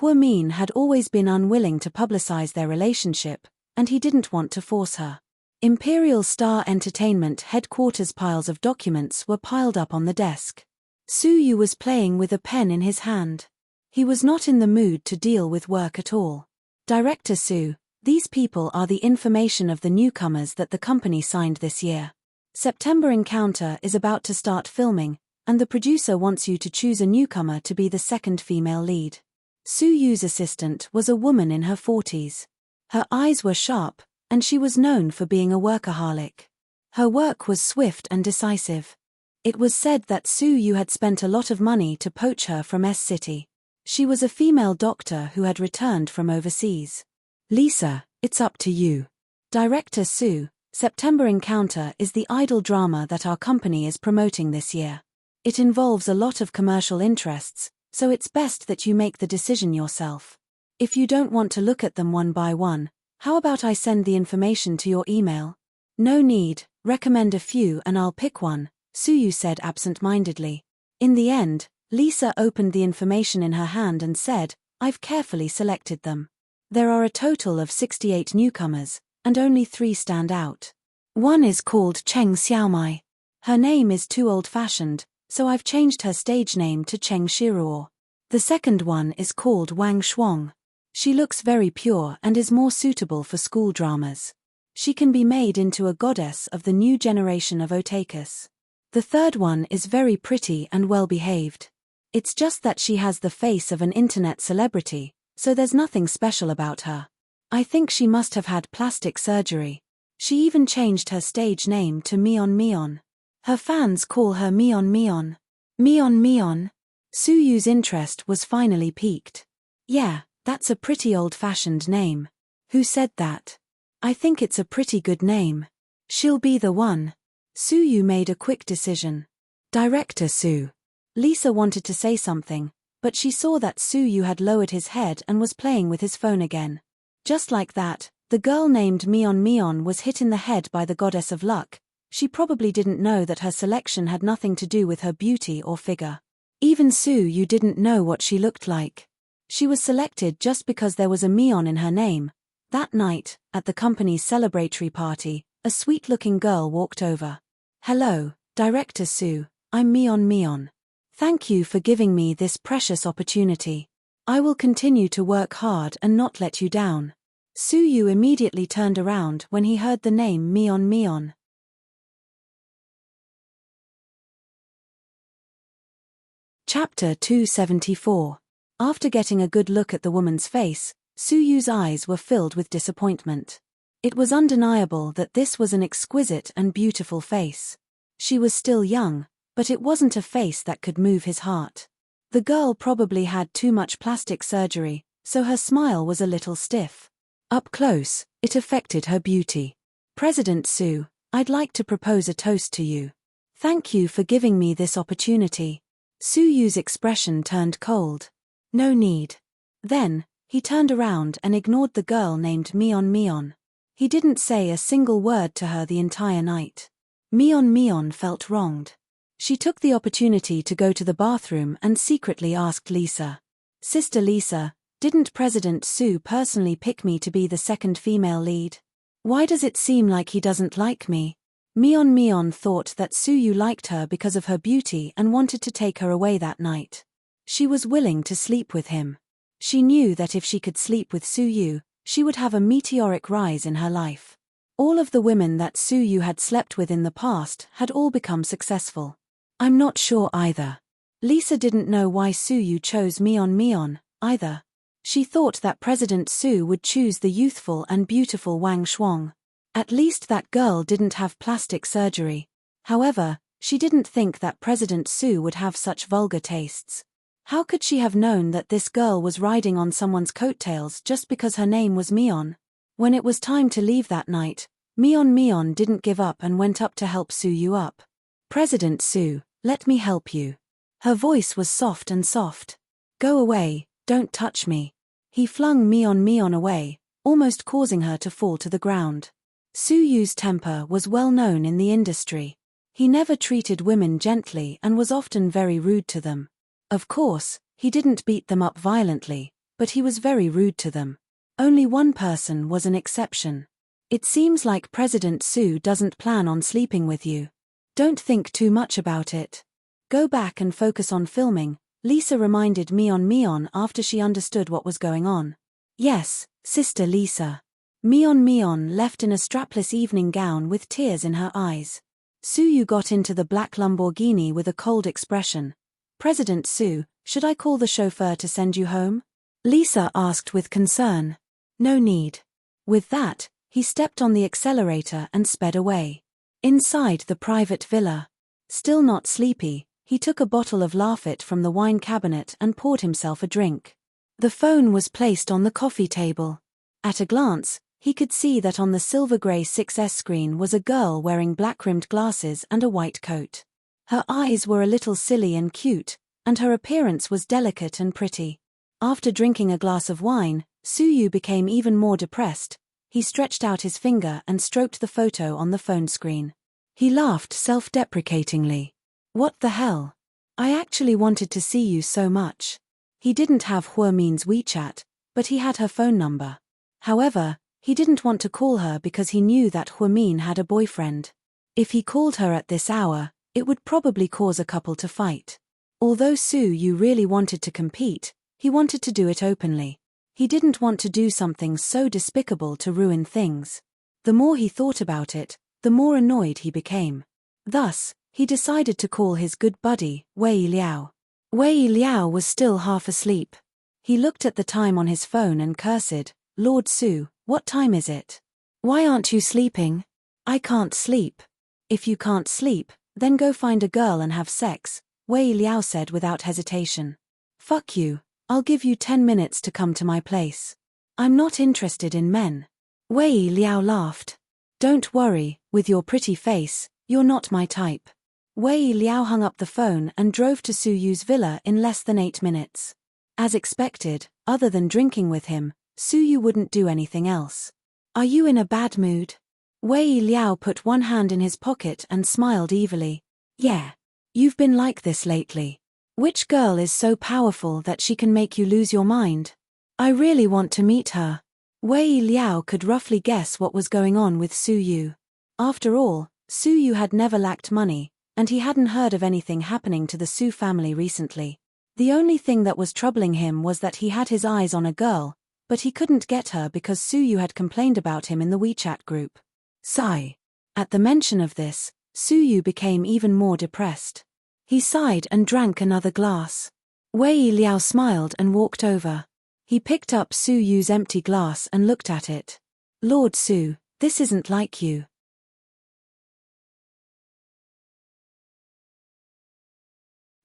Min had always been unwilling to publicize their relationship, and he didn't want to force her. Imperial Star Entertainment headquarters piles of documents were piled up on the desk. Su Yu was playing with a pen in his hand. He was not in the mood to deal with work at all. "Director Su, these people are the information of the newcomers that the company signed this year. September Encounter is about to start filming, and the producer wants you to choose a newcomer to be the second female lead." Su Yu's assistant was a woman in her 40s. Her eyes were sharp, and she was known for being a workaholic. Her work was swift and decisive. It was said that Su Yu had spent a lot of money to poach her from S-City. She was a female doctor who had returned from overseas. "Lisa, it's up to you." Director Su, September Encounter is the idol drama that our company is promoting this year. It involves a lot of commercial interests, so it's best that you make the decision yourself. If you don't want to look at them one by one, how about I send the information to your email? "No need, recommend a few and I'll pick one," Su Yu said absent-mindedly. In the end, Lisa opened the information in her hand and said, "I've carefully selected them. There are a total of 68 newcomers, and only 3 stand out. One is called Cheng Xiaomai. Her name is too old-fashioned, so I've changed her stage name to Cheng Shiruo. The second one is called Wang Shuang. She looks very pure and is more suitable for school dramas. She can be made into a goddess of the new generation of otakus. The third one is very pretty and well-behaved. It's just that she has the face of an internet celebrity, so there's nothing special about her. I think she must have had plastic surgery. She even changed her stage name to Mion Mion. Her fans call her Mion Mion. Mion Mion." Su Yu's interest was finally piqued. "Yeah, that's a pretty old-fashioned name. Who said that? I think it's a pretty good name. She'll be the one." Su Yu made a quick decision. "Director Su." Lisa wanted to say something, but she saw that Su Yu had lowered his head and was playing with his phone again. Just like that, the girl named Mion Mion was hit in the head by the goddess of luck. She probably didn't know that her selection had nothing to do with her beauty or figure. Even Su Yu didn't know what she looked like. She was selected just because there was a Mion in her name. That night, at the company's celebratory party, a sweet-looking girl walked over. "Hello, Director Su, I'm Mion Mion. Thank you for giving me this precious opportunity. I will continue to work hard and not let you down." Su Yu immediately turned around when he heard the name Mion Mion. Chapter 274. After getting a good look at the woman's face, Su Yu's eyes were filled with disappointment. It was undeniable that this was an exquisite and beautiful face. She was still young, but it wasn't a face that could move his heart. The girl probably had too much plastic surgery, so her smile was a little stiff. Up close, it affected her beauty. "President Su, I'd like to propose a toast to you. Thank you for giving me this opportunity." Su Yu's expression turned cold. "No need." Then, he turned around and ignored the girl named Mion Mion. He didn't say a single word to her the entire night. Mion Mion felt wronged. She took the opportunity to go to the bathroom and secretly asked Lisa, "Sister Lisa, didn't President Su personally pick me to be the second female lead? Why does it seem like he doesn't like me?" Mion Mion thought that Su Yu liked her because of her beauty and wanted to take her away that night. She was willing to sleep with him. She knew that if she could sleep with Su Yu, she would have a meteoric rise in her life. All of the women that Su Yu had slept with in the past had all become successful. I'm not sure either. Lisa didn't know why Suyu chose Mion either. She thought that President Su would choose the youthful and beautiful Wang Shuang. At least that girl didn't have plastic surgery. However, she didn't think that President Su would have such vulgar tastes. How could she have known that this girl was riding on someone's coattails just because her name was Mion? When it was time to leave that night, Mion didn't give up and went up to help Suyu up. President Su, let me help you. Her voice was soft and soft. Go away, don't touch me. He flung Mion away, almost causing her to fall to the ground. Suyu's temper was well known in the industry. He never treated women gently and was often very rude to them. Of course, he didn't beat them up violently, but he was very rude to them. Only one person was an exception. It seems like President Su doesn't plan on sleeping with you. Don't think too much about it. Go back and focus on filming, Lisa reminded Mion after she understood what was going on. Yes, Sister Lisa. Mion left in a strapless evening gown with tears in her eyes. Suyu got into the black Lamborghini with a cold expression. President Su, should I call the chauffeur to send you home? Lisa asked with concern. No need. With that, he stepped on the accelerator and sped away. Inside the private villa. Still not sleepy, he took a bottle of Lafite from the wine cabinet and poured himself a drink. The phone was placed on the coffee table. At a glance, he could see that on the silver-grey 6S screen was a girl wearing black-rimmed glasses and a white coat. Her eyes were a little silly and cute, and her appearance was delicate and pretty. After drinking a glass of wine, Suyu became even more depressed. He stretched out his finger and stroked the photo on the phone screen. He laughed self-deprecatingly. What the hell? I actually wanted to see you so much. He didn't have Huomin's WeChat, but he had her phone number. However, he didn't want to call her because he knew that Huomin had a boyfriend. If he called her at this hour, it would probably cause a couple to fight. Although Suyu really wanted to compete, he wanted to do it openly. He didn't want to do something so despicable to ruin things. The more he thought about it, the more annoyed he became. Thus, he decided to call his good buddy, Wei Liao. Wei Liao was still half asleep. He looked at the time on his phone and cursed, Lord Su, what time is it? Why aren't you sleeping? I can't sleep. If you can't sleep, then go find a girl and have sex, Wei Liao said without hesitation. Fuck you, I'll give you 10 minutes to come to my place. I'm not interested in men. Wei Liao laughed. Don't worry, with your pretty face, you're not my type. Wei Liao hung up the phone and drove to Suyu's villa in less than 8 minutes. As expected, other than drinking with him, Suyu wouldn't do anything else. Are you in a bad mood? Wei Liao put one hand in his pocket and smiled evilly. Yeah. You've been like this lately. Which girl is so powerful that she can make you lose your mind? I really want to meet her. Wei Liao could roughly guess what was going on with Suyu. After all, Suyu had never lacked money, and he hadn't heard of anything happening to the Su family recently. The only thing that was troubling him was that he had his eyes on a girl, but he couldn't get her because Suyu had complained about him in the WeChat group. Sigh. At the mention of this, Suyu became even more depressed. He sighed and drank another glass. Wei Liao smiled and walked over. He picked up Suyu's empty glass and looked at it. Lord Su, this isn't like you.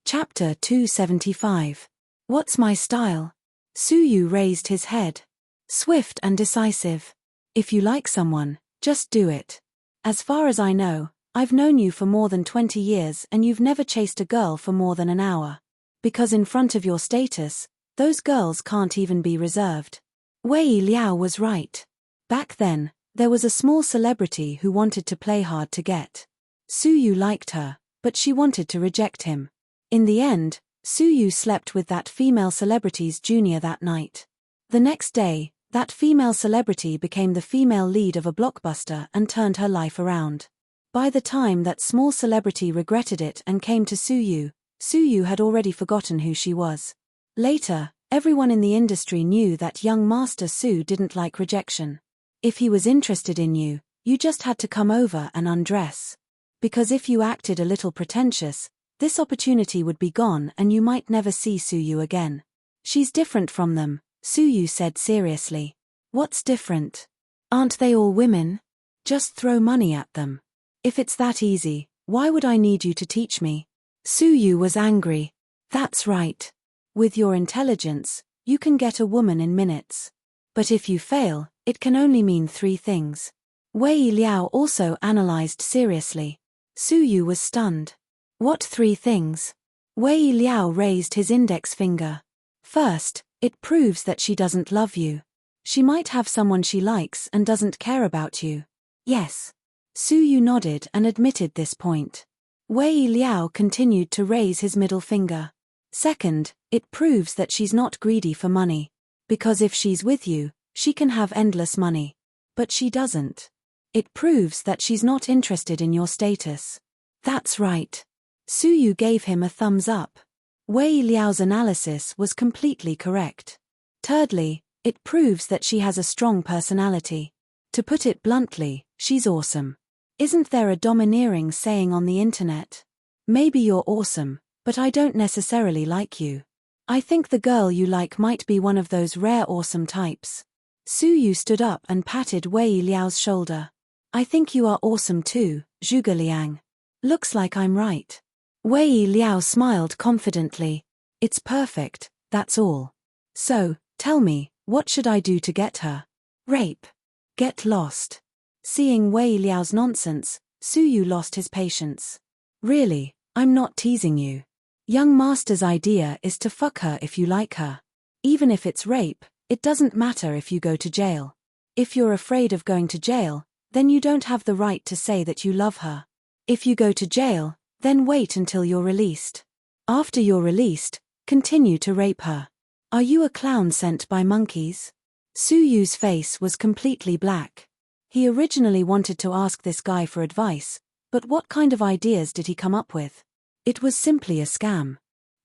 Chapter 275. What's my style? Suyu raised his head. Swift and decisive. If you like someone, just do it. As far as I know, I've known you for more than 20 years and you've never chased a girl for more than an hour. Because in front of your status, those girls can't even be reserved. Wei Liao was right. Back then, there was a small celebrity who wanted to play hard to get. Suyu liked her, but she wanted to reject him. In the end, Suyu slept with that female celebrity's junior that night. The next day, that female celebrity became the female lead of a blockbuster and turned her life around. By the time that small celebrity regretted it and came to Suyu, Suyu had already forgotten who she was. Later, everyone in the industry knew that young Master Su didn't like rejection. If he was interested in you, you just had to come over and undress. Because if you acted a little pretentious, This opportunity would be gone and you might never see Suyu again. She's different from them, Suyu said seriously. What's different? Aren't they all women? Just throw money at them. If it's that easy, why would I need you to teach me? Suyu was angry. That's right. With your intelligence, you can get a woman in minutes. But if you fail, it can only mean 3 things. Wei Liao also analyzed seriously. Suyu was stunned. What 3 things? Wei Liao raised his index finger. First, it proves that she doesn't love you. She might have someone she likes and doesn't care about you. Yes. Suyu nodded and admitted this point. Wei Liao continued to raise his middle finger. Second, it proves that she's not greedy for money. Because if she's with you, she can have endless money. But she doesn't. It proves that she's not interested in your status. That's right. Suyu gave him a thumbs up. Wei Liao's analysis was completely correct. Thirdly, it proves that she has a strong personality. To put it bluntly, she's awesome. Isn't there a domineering saying on the internet? Maybe you're awesome, but I don't necessarily like you. I think the girl you like might be one of those rare awesome types. Suyu stood up and patted Wei Liao's shoulder. I think you are awesome too, Zhuge Liang. Looks like I'm right. Wei Liao smiled confidently. It's perfect, that's all. So, tell me, what should I do to get her? Rape. Get lost. Seeing Wei Liao's nonsense, Suyu lost his patience. Really, I'm not teasing you. Young master's idea is to fuck her if you like her. Even if it's rape, it doesn't matter if you go to jail. If you're afraid of going to jail, then you don't have the right to say that you love her. If you go to jail, then wait until you're released. After you're released, continue to rape her. Are you a clown sent by monkeys? Suyu's face was completely black. He originally wanted to ask this guy for advice, but what kind of ideas did he come up with? It was simply a scam.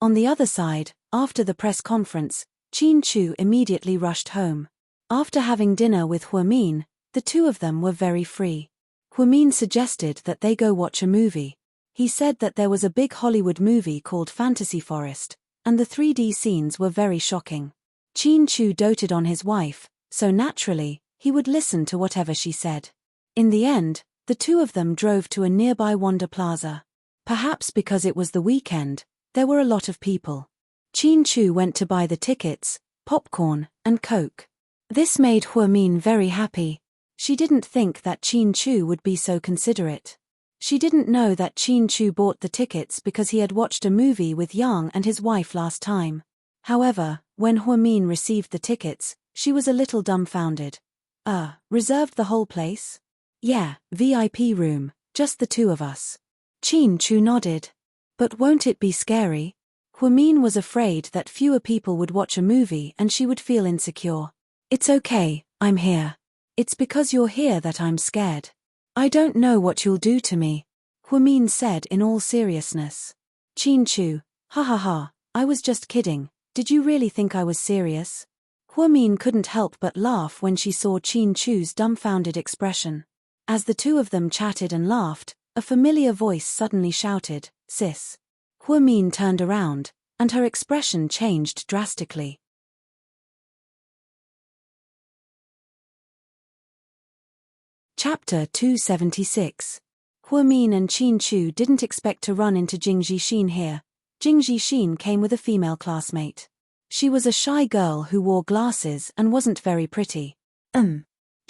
On the other side, after the press conference, Qin Chu immediately rushed home. After having dinner with Huamin, the 2 of them were very free. Huamin suggested that they go watch a movie. He said that there was a big Hollywood movie called Fantasy Forest, and the 3D scenes were very shocking. Qin Chu doted on his wife, so naturally, he would listen to whatever she said. In the end, the 2 of them drove to a nearby Wanda Plaza. Perhaps because it was the weekend, there were a lot of people. Qin Chu went to buy the tickets, popcorn, and Coke. This made Huamin very happy. She didn't think that Qin Chu would be so considerate. She didn't know that Qin Chu bought the tickets because he had watched a movie with Yang and his wife last time. However, when Huamin received the tickets, she was a little dumbfounded. Reserved the whole place? Yeah, VIP room, just the 2 of us. Qin Chu nodded. But won't it be scary? Huamin was afraid that fewer people would watch a movie and she would feel insecure. It's okay, I'm here. It's because you're here that I'm scared. I don't know what you'll do to me, Huamin said in all seriousness. Qin Chu, ha ha ha, I was just kidding, did you really think I was serious? Huamin couldn't help but laugh when she saw Qin Chu's dumbfounded expression. As the 2 of them chatted and laughed, a familiar voice suddenly shouted, "Sis." Huamin turned around, and her expression changed drastically. Chapter 276. Huamin and Qin Chu didn't expect to run into Jing Jixin here. Jing Jixin came with a female classmate. She was a shy girl who wore glasses and wasn't very pretty.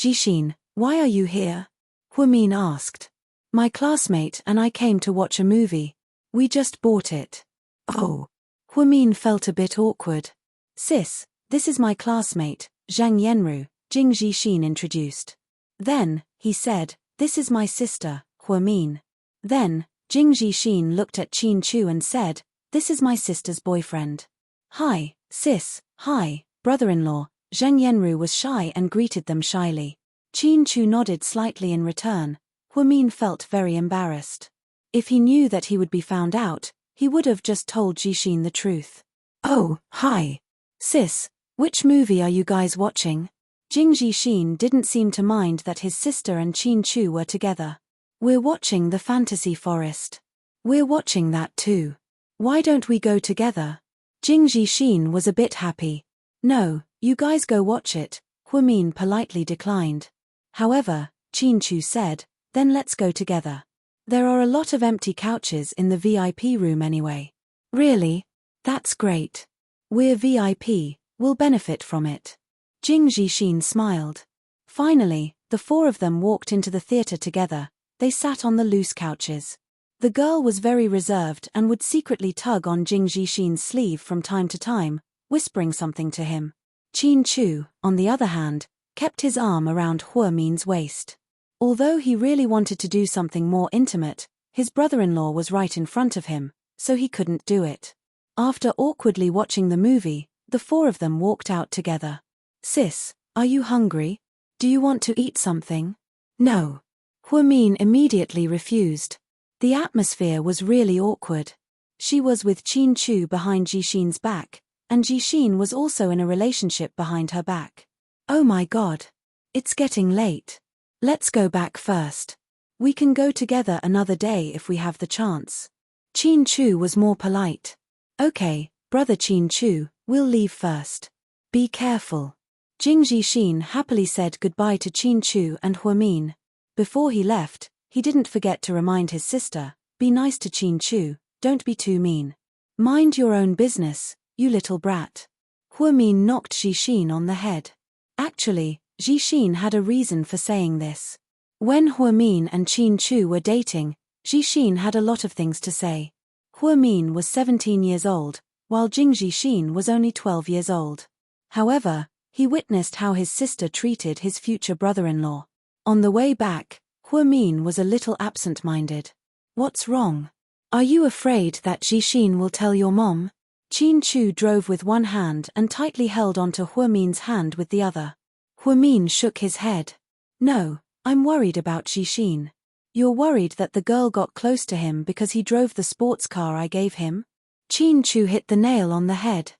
Jixin, why are you here? Huamin asked. My classmate and I came to watch a movie. We just bought it. Oh. Huamin felt a bit awkward. Sis, this is my classmate, Zhang Yanru, Jing Jixin introduced. Then, he said, this is my sister, Huamin. Then, Jing Jixin looked at Qin Chu and said, this is my sister's boyfriend. Hi, sis, hi, brother-in-law. Zhang Yanru was shy and greeted them shyly. Qin Chu nodded slightly in return. Huamin felt very embarrassed. If he knew that he would be found out, he would have just told Jixin the truth. Oh, hi. Sis, which movie are you guys watching? Jing Jixin didn't seem to mind that his sister and Qin Chu were together. We're watching the Fantasy Forest. We're watching that too. Why don't we go together? Jing Jixin was a bit happy. No, you guys go watch it, Huamin politely declined. However, Qin Chu said, then let's go together. There are a lot of empty couches in the VIP room anyway. Really? That's great. We're VIP, we'll benefit from it. Jing Jixin smiled. Finally, the four of them walked into the theater together. They sat on the loose couches. The girl was very reserved and would secretly tug on Jing Jixin's sleeve from time to time, whispering something to him. Qin Chu, on the other hand, kept his arm around Huamin's waist. Although he really wanted to do something more intimate, his brother-in-law was right in front of him, so he couldn't do it. After awkwardly watching the movie, the four of them walked out together. Sis, are you hungry? Do you want to eat something? No. Huamin immediately refused. The atmosphere was really awkward. She was with Qin Chu behind Jixin's back, and Jixin was also in a relationship behind her back. Oh my god. It's getting late. Let's go back first. We can go together another day if we have the chance. Qin Chu was more polite. Okay, brother Qin Chu, we'll leave first. Be careful. Jing Jixin happily said goodbye to Qin Chu and Huamin. Before he left, he didn't forget to remind his sister, be nice to Qin Chu, don't be too mean. Mind your own business, you little brat. Huamin knocked Jixin on the head. Actually, Jixin had a reason for saying this. When Huamin and Qin Chu were dating, Jixin had a lot of things to say. Huamin was 17 years old, while Jing Jixin was only 12 years old. However, he witnessed how his sister treated his future brother-in-law. On the way back, Huamin was a little absent-minded. What's wrong? Are you afraid that Jixin will tell your mom? Qin Chu drove with one hand and tightly held onto Huamin's hand with the other. Huamin shook his head. No, I'm worried about Jixin. You're worried that the girl got close to him because he drove the sports car I gave him? Qin Chu hit the nail on the head.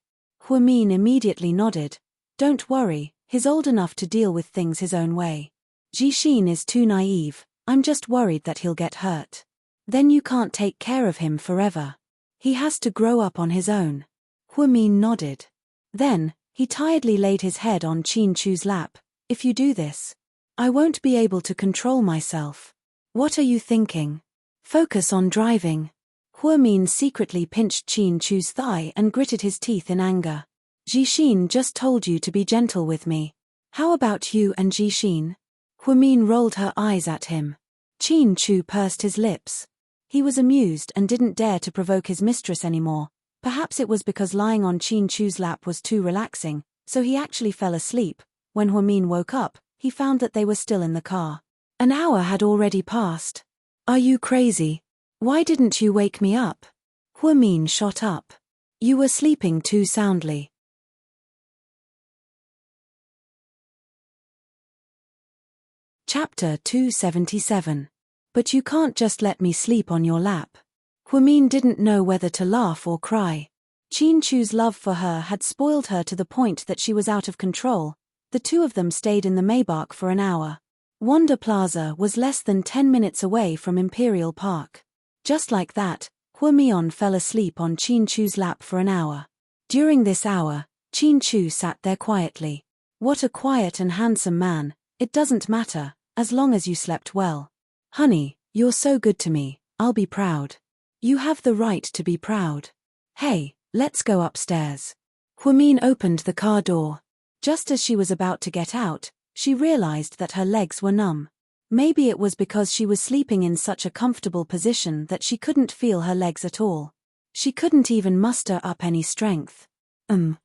Huamin immediately nodded. Don't worry, he's old enough to deal with things his own way. Jixin is too naive, I'm just worried that he'll get hurt. Then you can't take care of him forever. He has to grow up on his own. Huamin nodded. Then, he tiredly laid his head on Qin Chu's lap. If you do this, I won't be able to control myself. What are you thinking? Focus on driving. Huamin secretly pinched Qin Chu's thigh and gritted his teeth in anger. Jixin just told you to be gentle with me. How about you and Jixin? Huamin rolled her eyes at him. Qin Chu pursed his lips. He was amused and didn't dare to provoke his mistress anymore. Perhaps it was because lying on Qin Chu's lap was too relaxing, so he actually fell asleep. When Huamin woke up, he found that they were still in the car. An hour had already passed. Are you crazy? Why didn't you wake me up? Huamin shot up. You were sleeping too soundly. Chapter 277. But you can't just let me sleep on your lap. Huamin didn't know whether to laugh or cry. Qin Chu's love for her had spoiled her to the point that she was out of control. The two of them stayed in the Maybach for an hour. Wanda Plaza was less than 10 minutes away from Imperial Park. Just like that, Huamian fell asleep on Qin Chu's lap for an hour. During this hour, Qin Chu sat there quietly. What a quiet and handsome man, it doesn't matter, as long as you slept well. Honey, you're so good to me, I'll be proud. You have the right to be proud. Hey, let's go upstairs. Huamin opened the car door. Just as she was about to get out, she realized that her legs were numb. Maybe it was because she was sleeping in such a comfortable position that she couldn't feel her legs at all. She couldn't even muster up any strength.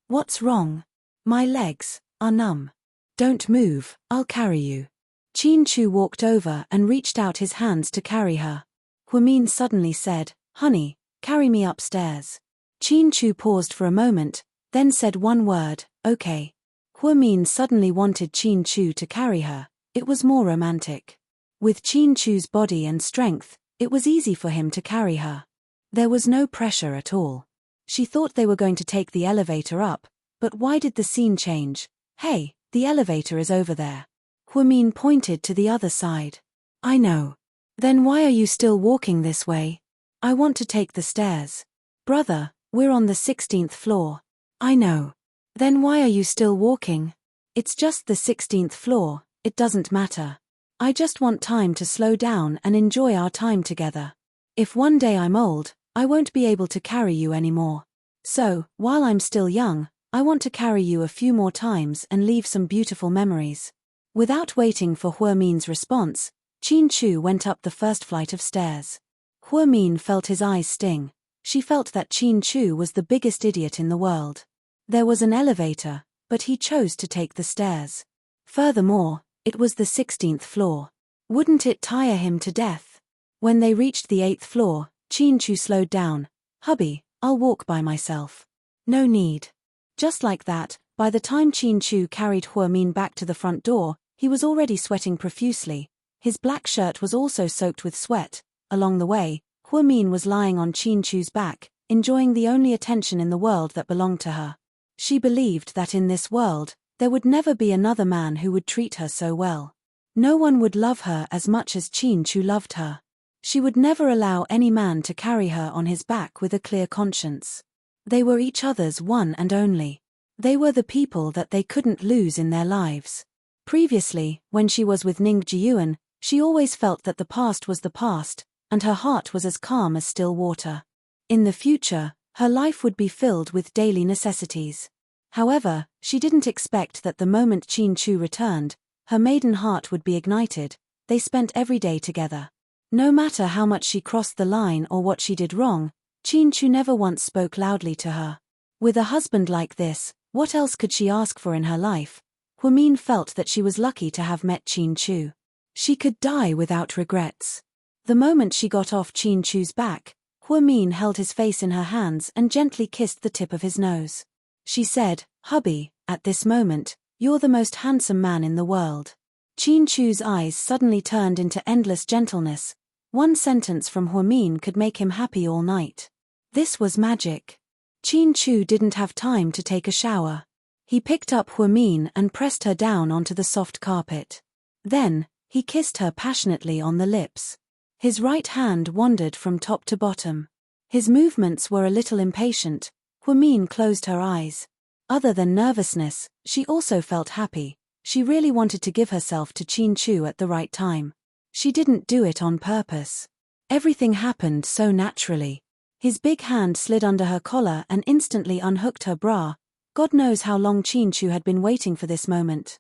What's wrong? My legs are numb. Don't move, I'll carry you. Qin Chu walked over and reached out his hands to carry her. Huamin suddenly said, Honey, carry me upstairs. Qin Chu paused for a moment, then said one word, okay. Huamin suddenly wanted Qin Chu to carry her. It was more romantic. With Qin Chu's body and strength, it was easy for him to carry her. There was no pressure at all. She thought they were going to take the elevator up, but why did the scene change? Hey, the elevator is over there. Huamin pointed to the other side. I know. Then why are you still walking this way? I want to take the stairs. Brother, we're on the 16th floor. I know. Then why are you still walking? It's just the 16th floor, it doesn't matter. I just want time to slow down and enjoy our time together. If one day I'm old, I won't be able to carry you anymore. So, while I'm still young, I want to carry you a few more times and leave some beautiful memories. Without waiting for Huomin's response, Qin Chu went up the first flight of stairs. Huomin felt his eyes sting. She felt that Qin Chu was the biggest idiot in the world. There was an elevator, but he chose to take the stairs. Furthermore, it was the 16th floor. Wouldn't it tire him to death? When they reached the 8th floor, Qin Chu slowed down. Hubby, I'll walk by myself. No need. Just like that, by the time Qin Chu carried Huomin back to the front door, he was already sweating profusely. His black shirt was also soaked with sweat. Along the way, Huomin was lying on Qin Chu's back, enjoying the only attention in the world that belonged to her. She believed that in this world, there would never be another man who would treat her so well. No one would love her as much as Qin Chu loved her. She would never allow any man to carry her on his back with a clear conscience. They were each other's one and only. They were the people that they couldn't lose in their lives. Previously, when she was with Ning Jiyuan, she always felt that the past was the past, and her heart was as calm as still water. In the future, her life would be filled with daily necessities. However, she didn't expect that the moment Qin Chu returned, her maiden heart would be ignited. They spent every day together. No matter how much she crossed the line or what she did wrong, Qin Chu never once spoke loudly to her. With a husband like this, what else could she ask for in her life? Huomin felt that she was lucky to have met Qin Chu. She could die without regrets. The moment she got off Qin Chu's back, Huomin held his face in her hands and gently kissed the tip of his nose. She said, "Hubby, at this moment, you're the most handsome man in the world." Qin Chu's eyes suddenly turned into endless gentleness. One sentence from Huomin could make him happy all night. This was magic. Qin Chu didn't have time to take a shower. He picked up Huomin and pressed her down onto the soft carpet. Then, he kissed her passionately on the lips. His right hand wandered from top to bottom. His movements were a little impatient. Huomin closed her eyes. Other than nervousness, she also felt happy. She really wanted to give herself to Qin Chu at the right time. She didn't do it on purpose. Everything happened so naturally. His big hand slid under her collar and instantly unhooked her bra. God knows how long Qin Chu had been waiting for this moment.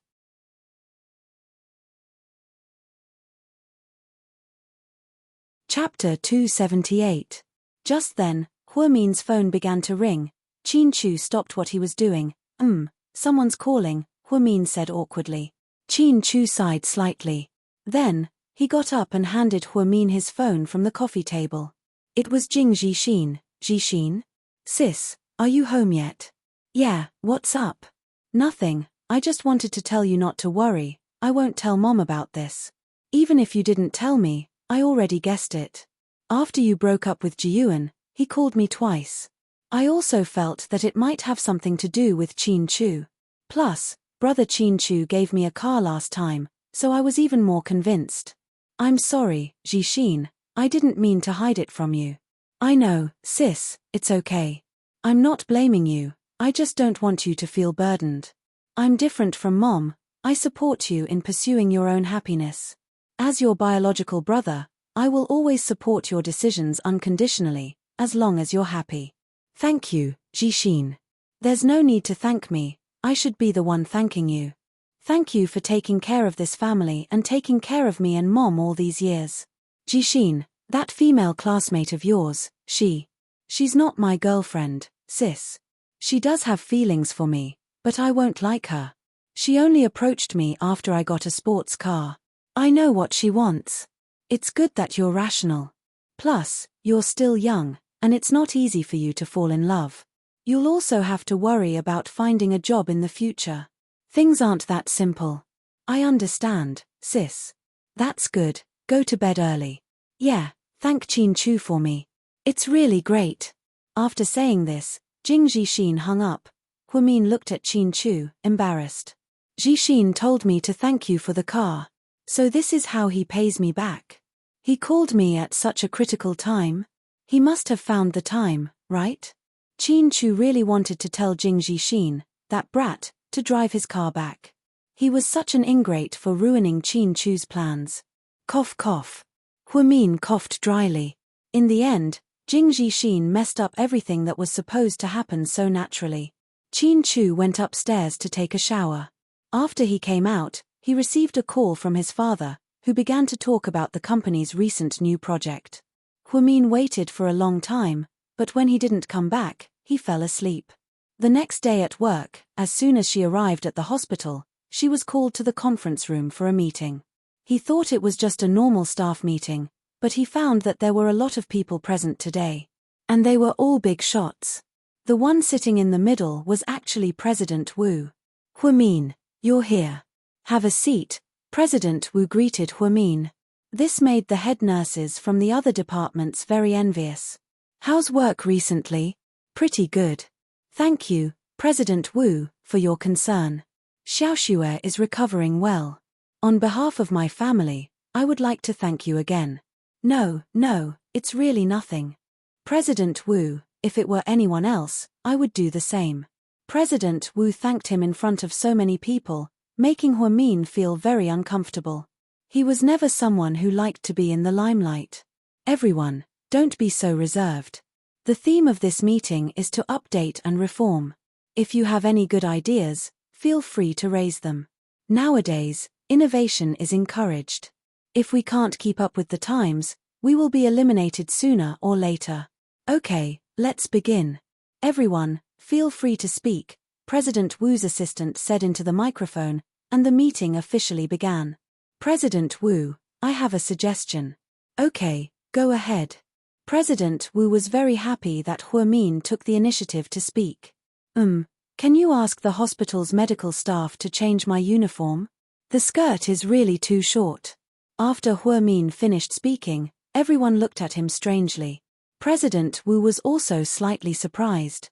Chapter 278. Just then, Huomin's phone began to ring. Qin Chu stopped what he was doing. Someone's calling, Huomin said awkwardly. Qin Chu sighed slightly. Then, he got up and handed Huomin his phone from the coffee table. It was Jing Jixin. Jixin? Sis, are you home yet? Yeah, what's up? Nothing, I just wanted to tell you not to worry. I won't tell Mom about this. Even if you didn't tell me, I already guessed it. After you broke up with Jiyuan, he called me twice. I also felt that it might have something to do with Qin Chu. Plus, brother Qin Chu gave me a car last time, so I was even more convinced. I'm sorry, Jixin, I didn't mean to hide it from you. I know, sis, it's okay. I'm not blaming you, I just don't want you to feel burdened. I'm different from Mom, I support you in pursuing your own happiness. As your biological brother, I will always support your decisions unconditionally, as long as you're happy. Thank you, Jixin. There's no need to thank me, I should be the one thanking you. Thank you for taking care of this family and taking care of me and Mom all these years. Jixin, that female classmate of yours, she's not my girlfriend, sis. She does have feelings for me, but I won't like her. She only approached me after I got a sports car. I know what she wants. It's good that you're rational. Plus, you're still young, and it's not easy for you to fall in love. You'll also have to worry about finding a job in the future. Things aren't that simple. I understand, sis. That's good, go to bed early. Yeah, thank Qin Chu for me. It's really great. After saying this, Jing Jixin hung up. Huomin looked at Qin Chu, embarrassed. Jixin told me to thank you for the car. So this is how he pays me back. He called me at such a critical time. He must have found the time, right? Qin Chu really wanted to tell Jing Jixin, that brat, to drive his car back. He was such an ingrate for ruining Qin Chu's plans. Cough cough. Huamin coughed dryly. In the end, Jing Jixin messed up everything that was supposed to happen so naturally. Qin Chu went upstairs to take a shower. After he came out, he received a call from his father, who began to talk about the company's recent new project. Huamin waited for a long time, but when he didn't come back, he fell asleep. The next day at work, as soon as she arrived at the hospital, she was called to the conference room for a meeting. He thought it was just a normal staff meeting, but he found that there were a lot of people present today. And they were all big shots. The one sitting in the middle was actually President Wu. Huamin, you're here. Have a seat, President Wu greeted Huamin. This made the head nurses from the other departments very envious. How's work recently? Pretty good. Thank you, President Wu, for your concern. Xiaoxue is recovering well. On behalf of my family, I would like to thank you again. No, it's really nothing. President Wu, if it were anyone else, I would do the same. President Wu thanked him in front of so many people, making Huamin feel very uncomfortable. He was never someone who liked to be in the limelight. Everyone, don't be so reserved. The theme of this meeting is to update and reform. If you have any good ideas, feel free to raise them. Nowadays, innovation is encouraged. If we can't keep up with the times, we will be eliminated sooner or later. Okay, let's begin. Everyone, feel free to speak, President Wu's assistant said into the microphone, and the meeting officially began. President Wu, I have a suggestion. Okay, go ahead. President Wu was very happy that Huamin took the initiative to speak. Can you ask the hospital's medical staff to change my uniform? The skirt is really too short. After Huamin finished speaking, everyone looked at him strangely. President Wu was also slightly surprised.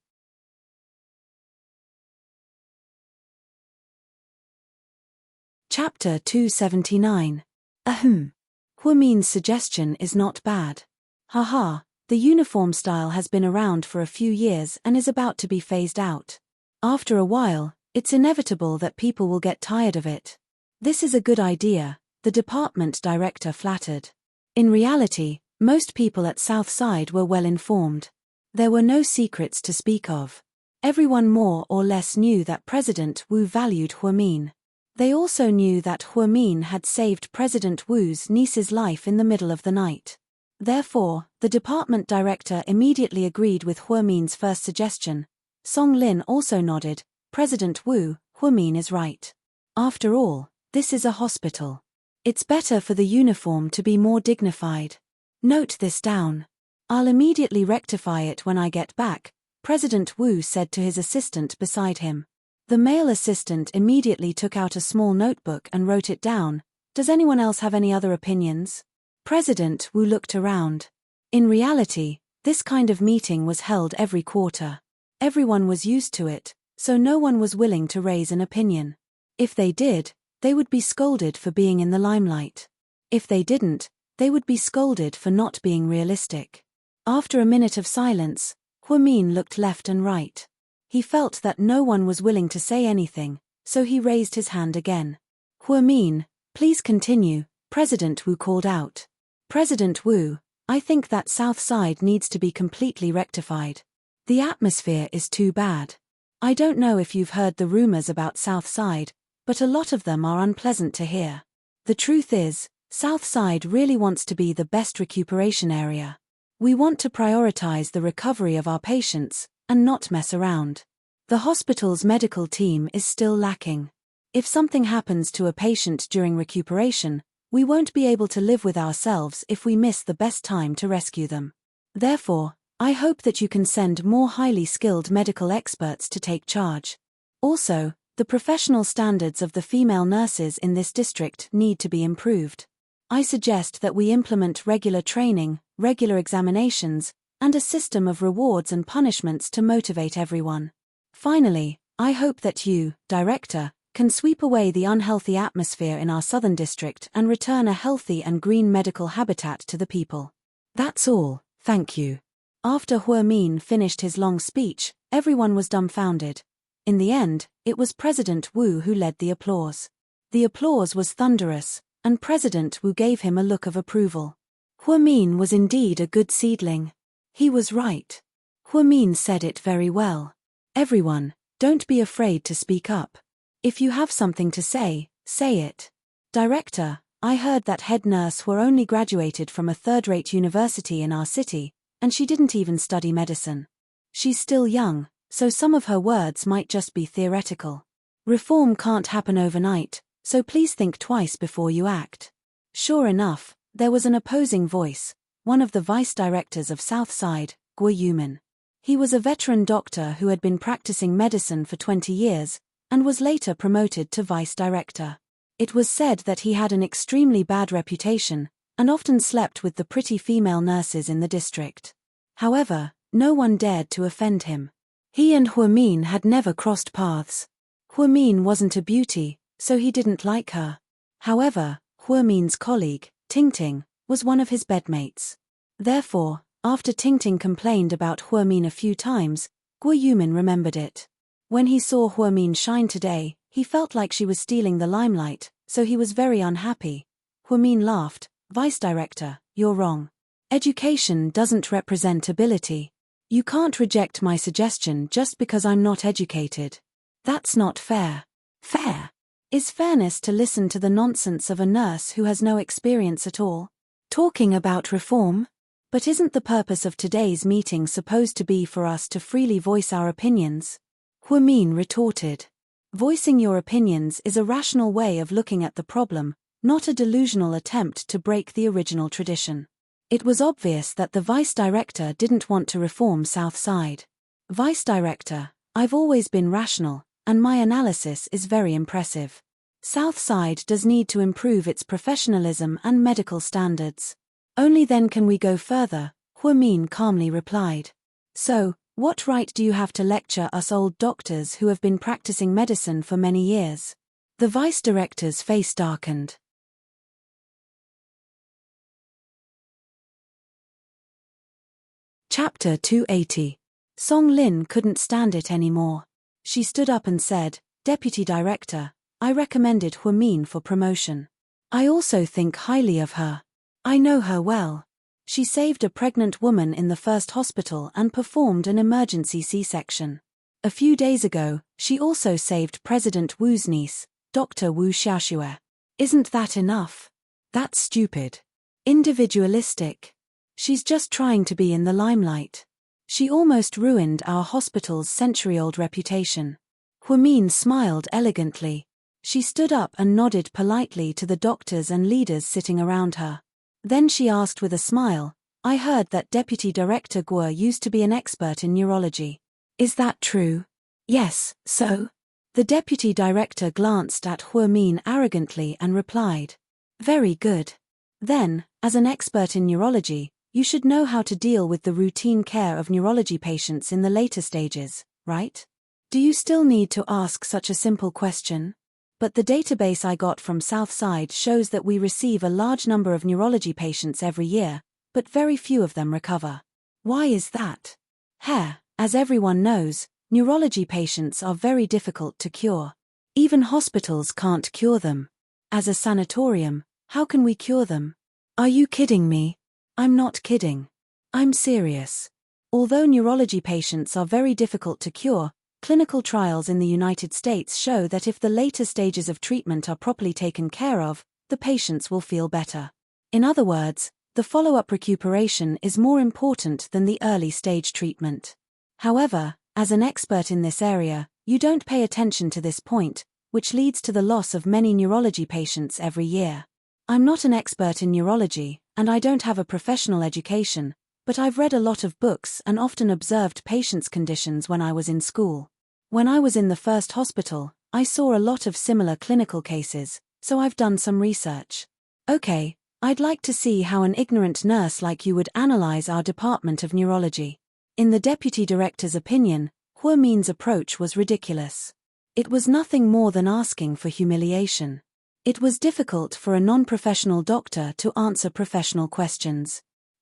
Chapter 279. Huamin's suggestion is not bad. Haha, the uniform style has been around for a few years and is about to be phased out. After a while, it's inevitable that people will get tired of it. This is a good idea, the department director flattered. In reality, most people at Southside were well informed. There were no secrets to speak of. Everyone more or less knew that President Wu valued Huamin. They also knew that Huamin had saved President Wu's niece's life in the middle of the night. Therefore, the department director immediately agreed with Huamin's first suggestion. Song Lin also nodded. President Wu, Huamin is right. After all, this is a hospital. It's better for the uniform to be more dignified. Note this down. I'll immediately rectify it when I get back, President Wu said to his assistant beside him. The male assistant immediately took out a small notebook and wrote it down. Does anyone else have any other opinions? President Wu looked around. In reality, this kind of meeting was held every quarter. Everyone was used to it, so no one was willing to raise an opinion. If they did, they would be scolded for being in the limelight. If they didn't, they would be scolded for not being realistic. After a minute of silence, Huamin looked left and right. He felt that no one was willing to say anything, so he raised his hand again. Huamin, please continue, President Wu called out. President Wu, I think that Southside needs to be completely rectified. The atmosphere is too bad. I don't know if you've heard the rumors about Southside, but a lot of them are unpleasant to hear. The truth is, Southside really wants to be the best recuperation area. We want to prioritize the recovery of our patients, and not mess around. The hospital's medical team is still lacking. If something happens to a patient during recuperation, we won't be able to live with ourselves if we miss the best time to rescue them. Therefore, I hope that you can send more highly skilled medical experts to take charge. Also, the professional standards of the female nurses in this district need to be improved. I suggest that we implement regular training, regular examinations, and a system of rewards and punishments to motivate everyone. Finally, I hope that you, Director, can sweep away the unhealthy atmosphere in our southern district and return a healthy and green medical habitat to the people. That's all, Thank you. After Huamin finished his long speech, everyone was dumbfounded. In the end, it was President Wu who led the applause. The applause was thunderous, and President Wu gave him a look of approval. Huamin was indeed a good seedling. He was right. Huamin said it very well. Everyone, don't be afraid to speak up. If you have something to say it. Director, I heard that head nurse were only graduated from a third-rate university in our city, and she didn't even study medicine. She's still young, so some of her words might just be theoretical. Reform can't happen overnight, so please think twice before you act. Sure enough, there was an opposing voice, one of the vice directors of Southside, Guo Yumin. He was a veteran doctor who had been practicing medicine for 20 years, and was later promoted to vice director. It was said that he had an extremely bad reputation, and often slept with the pretty female nurses in the district. However, no one dared to offend him. He and Huamin had never crossed paths. Huamin wasn't a beauty, so he didn't like her. However, Huamin's colleague, Tingting, was one of his bedmates. Therefore, after Tingting complained about Huamin a few times, Guo Yumin remembered it. When he saw Huamin shine today, he felt like she was stealing the limelight, so he was very unhappy. Huamin laughed. Vice Director, you're wrong. Education doesn't represent ability. You can't reject my suggestion just because I'm not educated. That's not fair. Fair? Is fairness to listen to the nonsense of a nurse who has no experience at all? Talking about reform? But isn't the purpose of today's meeting supposed to be for us to freely voice our opinions? Huamin retorted. Voicing your opinions is a rational way of looking at the problem, not a delusional attempt to break the original tradition. It was obvious that the vice director didn't want to reform Southside. Vice director, I've always been rational, and my analysis is very impressive. Southside does need to improve its professionalism and medical standards. Only then can we go further, Huamin calmly replied. So, what right do you have to lecture us old doctors who have been practicing medicine for many years? The vice director's face darkened. Chapter 280. Song Lin couldn't stand it anymore. She stood up and said, Deputy Director, I recommended Huamin for promotion. I also think highly of her. I know her well. She saved a pregnant woman in the first hospital and performed an emergency C-section. A few days ago, she also saved President Wu's niece, Dr. Wu Xiaoxue. Isn't that enough? That's stupid. Individualistic. She's just trying to be in the limelight. She almost ruined our hospital's century-old reputation. Huamin smiled elegantly. She stood up and nodded politely to the doctors and leaders sitting around her. Then she asked with a smile, I heard that Deputy Director Guo used to be an expert in neurology. Is that true? Yes, so? The Deputy Director glanced at Huamin arrogantly and replied. Very good. Then, as an expert in neurology, you should know how to deal with the routine care of neurology patients in the later stages, right? Do you still need to ask such a simple question? But the database I got from Southside shows that we receive a large number of neurology patients every year, but very few of them recover. Why is that? As everyone knows, neurology patients are very difficult to cure. Even hospitals can't cure them. As a sanatorium, how can we cure them? Are you kidding me? I'm not kidding. I'm serious. Although neurology patients are very difficult to cure, clinical trials in the United States show that if the later stages of treatment are properly taken care of, the patients will feel better. In other words, the follow-up recuperation is more important than the early-stage treatment. However, as an expert in this area, you don't pay attention to this point, which leads to the loss of many neurology patients every year. I'm not an expert in neurology, and I don't have a professional education, but I've read a lot of books and often observed patients' conditions when I was in school. When I was in the first hospital, I saw a lot of similar clinical cases, so I've done some research. Okay, I'd like to see how an ignorant nurse like you would analyze our department of neurology. In the deputy director's opinion, Huamin's approach was ridiculous. It was nothing more than asking for humiliation. It was difficult for a non-professional doctor to answer professional questions.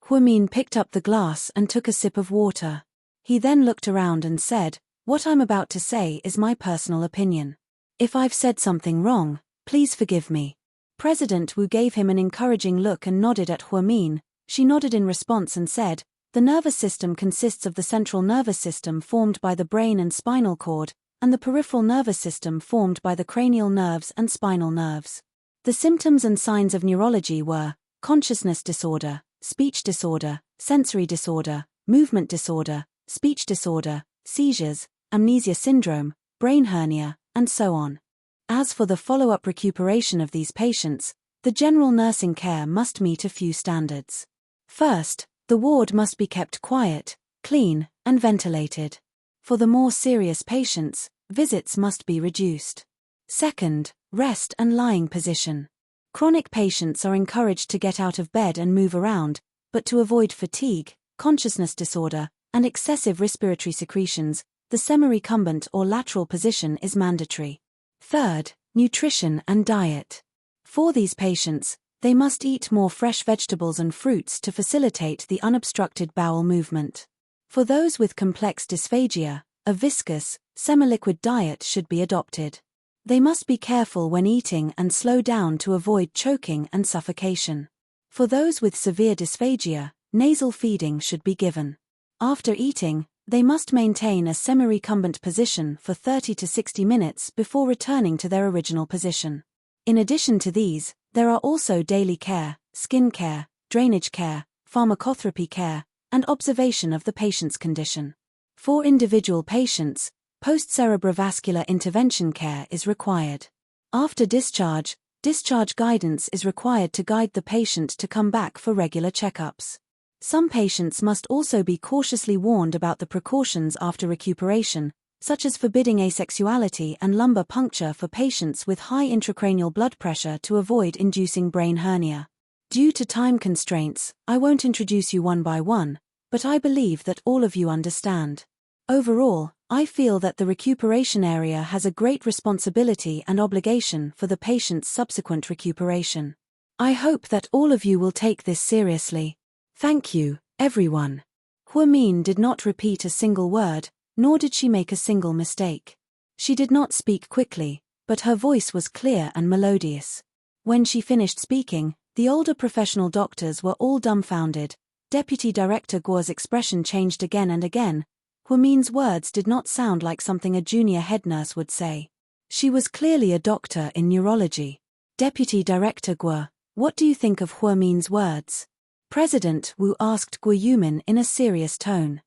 Huamin picked up the glass and took a sip of water. He then looked around and said, "What I'm about to say is my personal opinion. If I've said something wrong, please forgive me." President Wu gave him an encouraging look and nodded at Huamin. She nodded in response and said, "The nervous system consists of the central nervous system formed by the brain and spinal cord, and the peripheral nervous system formed by the cranial nerves and spinal nerves. The symptoms and signs of neurology were consciousness disorder, speech disorder, sensory disorder, movement disorder, speech disorder, seizures, amnesia syndrome, brain hernia, and so on. As for the follow-up recuperation of these patients, the general nursing care must meet a few standards. First, the ward must be kept quiet, clean, and ventilated. For the more serious patients, visits must be reduced. Second, rest and lying position. Chronic patients are encouraged to get out of bed and move around, but to avoid fatigue, consciousness disorder, and excessive respiratory secretions, the semi-recumbent or lateral position is mandatory. Third, nutrition and diet. For these patients, they must eat more fresh vegetables and fruits to facilitate the unobstructed bowel movement. For those with complex dysphagia, a viscous, semi-liquid diet should be adopted. They must be careful when eating and slow down to avoid choking and suffocation. For those with severe dysphagia, nasal feeding should be given. After eating, they must maintain a semi-recumbent position for 30 to 60 minutes before returning to their original position. In addition to these, there are also daily care, skin care, drainage care, pharmacotherapy care, and observation of the patient's condition. For individual patients, post-cerebrovascular intervention care is required. After discharge, discharge guidance is required to guide the patient to come back for regular checkups. Some patients must also be cautiously warned about the precautions after recuperation, such as forbidding asexuality and lumbar puncture for patients with high intracranial blood pressure to avoid inducing brain hernia. Due to time constraints, I won't introduce you one by one, but I believe that all of you understand. Overall, I feel that the recuperation area has a great responsibility and obligation for the patient's subsequent recuperation. I hope that all of you will take this seriously. Thank you, everyone. Huamin did not repeat a single word, nor did she make a single mistake. She did not speak quickly, but her voice was clear and melodious. When she finished speaking, the older professional doctors were all dumbfounded. Deputy Director Guo's expression changed again and again. Huamin's words did not sound like something a junior head nurse would say. She was clearly a doctor in neurology. Deputy Director Guo, what do you think of Huamin's words? President Wu asked Guo Yumin in a serious tone.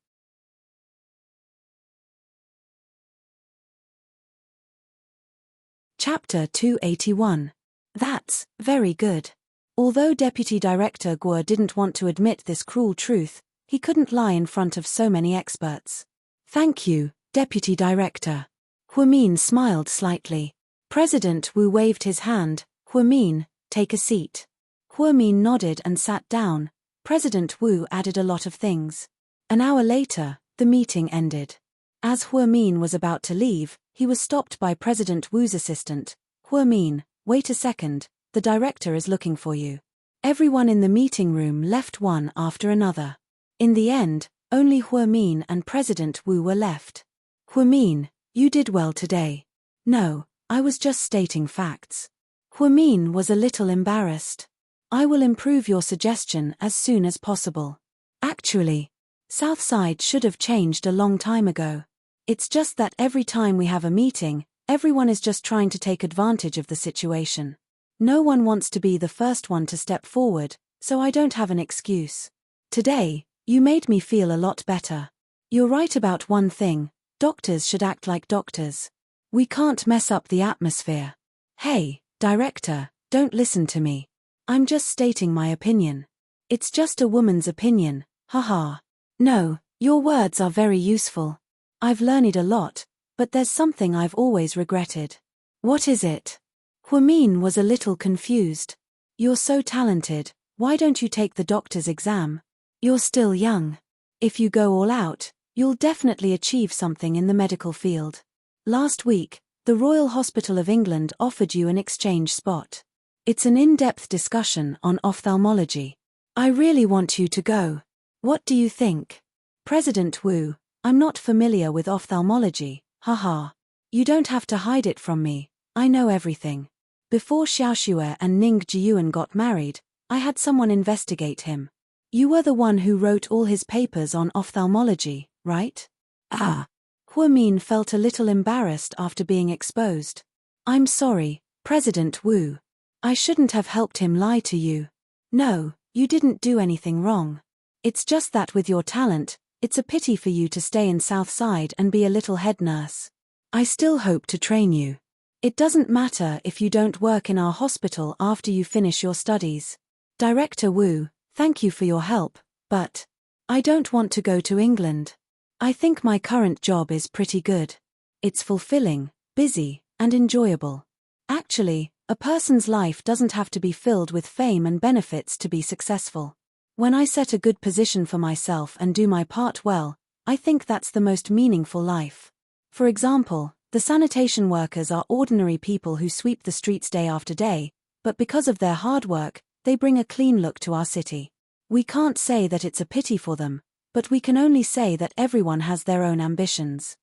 Chapter 281. That's very good. Although Deputy Director Guo didn't want to admit this cruel truth, he couldn't lie in front of so many experts. Thank you, Deputy Director. Huamin smiled slightly. President Wu waved his hand. Huamin, take a seat. Huamin nodded and sat down. President Wu added a lot of things. An hour later, the meeting ended. As Huamin was about to leave, he was stopped by President Wu's assistant. Huamin, wait a second, the director is looking for you. Everyone in the meeting room left one after another. In the end, only Huamin and President Wu were left. Huamin, you did well today. No, I was just stating facts. Huamin was a little embarrassed. I will improve your suggestion as soon as possible. Actually, Southside should have changed a long time ago. It's just that every time we have a meeting, everyone is just trying to take advantage of the situation. No one wants to be the first one to step forward, so I don't have an excuse. Today, you made me feel a lot better. You're right about one thing, doctors should act like doctors. We can't mess up the atmosphere. Hey, director, don't listen to me. I'm just stating my opinion. It's just a woman's opinion, haha. No, your words are very useful. I've learned a lot, but there's something I've always regretted. What is it? Huamin was a little confused. You're so talented, why don't you take the doctor's exam? You're still young. If you go all out, you'll definitely achieve something in the medical field. Last week, the Royal Hospital of England offered you an exchange spot. It's an in-depth discussion on ophthalmology. I really want you to go. What do you think? President Wu, I'm not familiar with ophthalmology, haha. You don't have to hide it from me, I know everything. Before Xiaoxue and Ning Jiyuan got married, I had someone investigate him. You were the one who wrote all his papers on ophthalmology, right? Ah. Huamin felt a little embarrassed after being exposed. I'm sorry, President Wu. I shouldn't have helped him lie to you. No, you didn't do anything wrong. It's just that with your talent, it's a pity for you to stay in Southside and be a little head nurse. I still hope to train you. It doesn't matter if you don't work in our hospital after you finish your studies. Director Wu, thank you for your help, but I don't want to go to England. I think my current job is pretty good. It's fulfilling, busy, and enjoyable. Actually, a person's life doesn't have to be filled with fame and benefits to be successful. When I set a good position for myself and do my part well, I think that's the most meaningful life. For example, the sanitation workers are ordinary people who sweep the streets day after day, but because of their hard work, they bring a clean look to our city. We can't say that it's a pity for them, but we can only say that everyone has their own ambitions.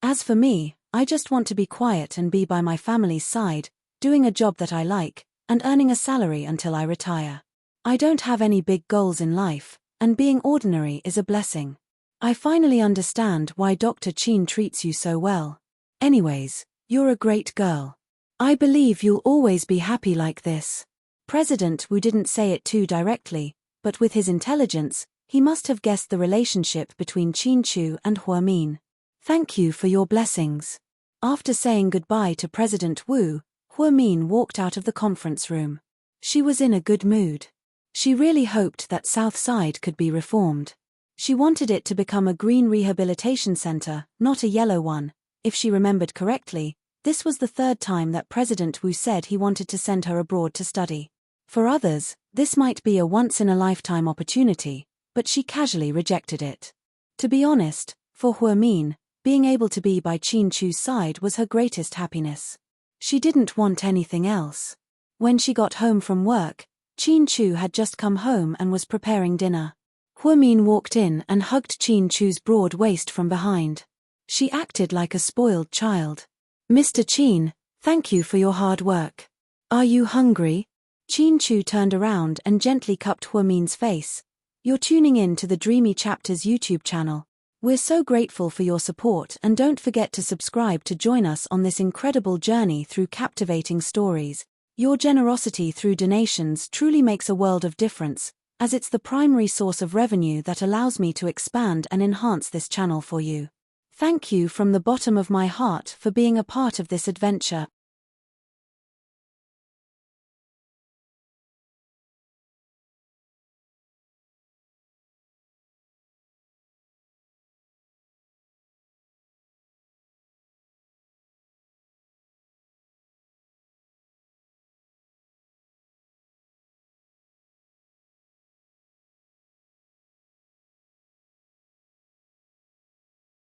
As for me, I just want to be quiet and be by my family's side, doing a job that I like, and earning a salary until I retire. I don't have any big goals in life, and being ordinary is a blessing. I finally understand why Dr. Qin treats you so well. Anyways, you're a great girl. I believe you'll always be happy like this. President Wu didn't say it too directly, but with his intelligence, he must have guessed the relationship between Qin Chu and Huamin. Thank you for your blessings. After saying goodbye to President Wu, Huamin walked out of the conference room. She was in a good mood. She really hoped that Southside could be reformed. She wanted it to become a green rehabilitation center, not a yellow one. If she remembered correctly, this was the third time that President Wu said he wanted to send her abroad to study. For others, this might be a once-in-a-lifetime opportunity, but she casually rejected it. To be honest, for Huamin, being able to be by Qin Chu's side was her greatest happiness. She didn't want anything else. When she got home from work, Qin Chu had just come home and was preparing dinner. Huamin walked in and hugged Qin Chu's broad waist from behind. She acted like a spoiled child. Mr. Qin, thank you for your hard work. Are you hungry? Qin Chu turned around and gently cupped Huamin's face. You're tuning in to the Dreamy Chapters YouTube channel. We're so grateful for your support and don't forget to subscribe to join us on this incredible journey through captivating stories. Your generosity through donations truly makes a world of difference, as it's the primary source of revenue that allows me to expand and enhance this channel for you. Thank you from the bottom of my heart for being a part of this adventure.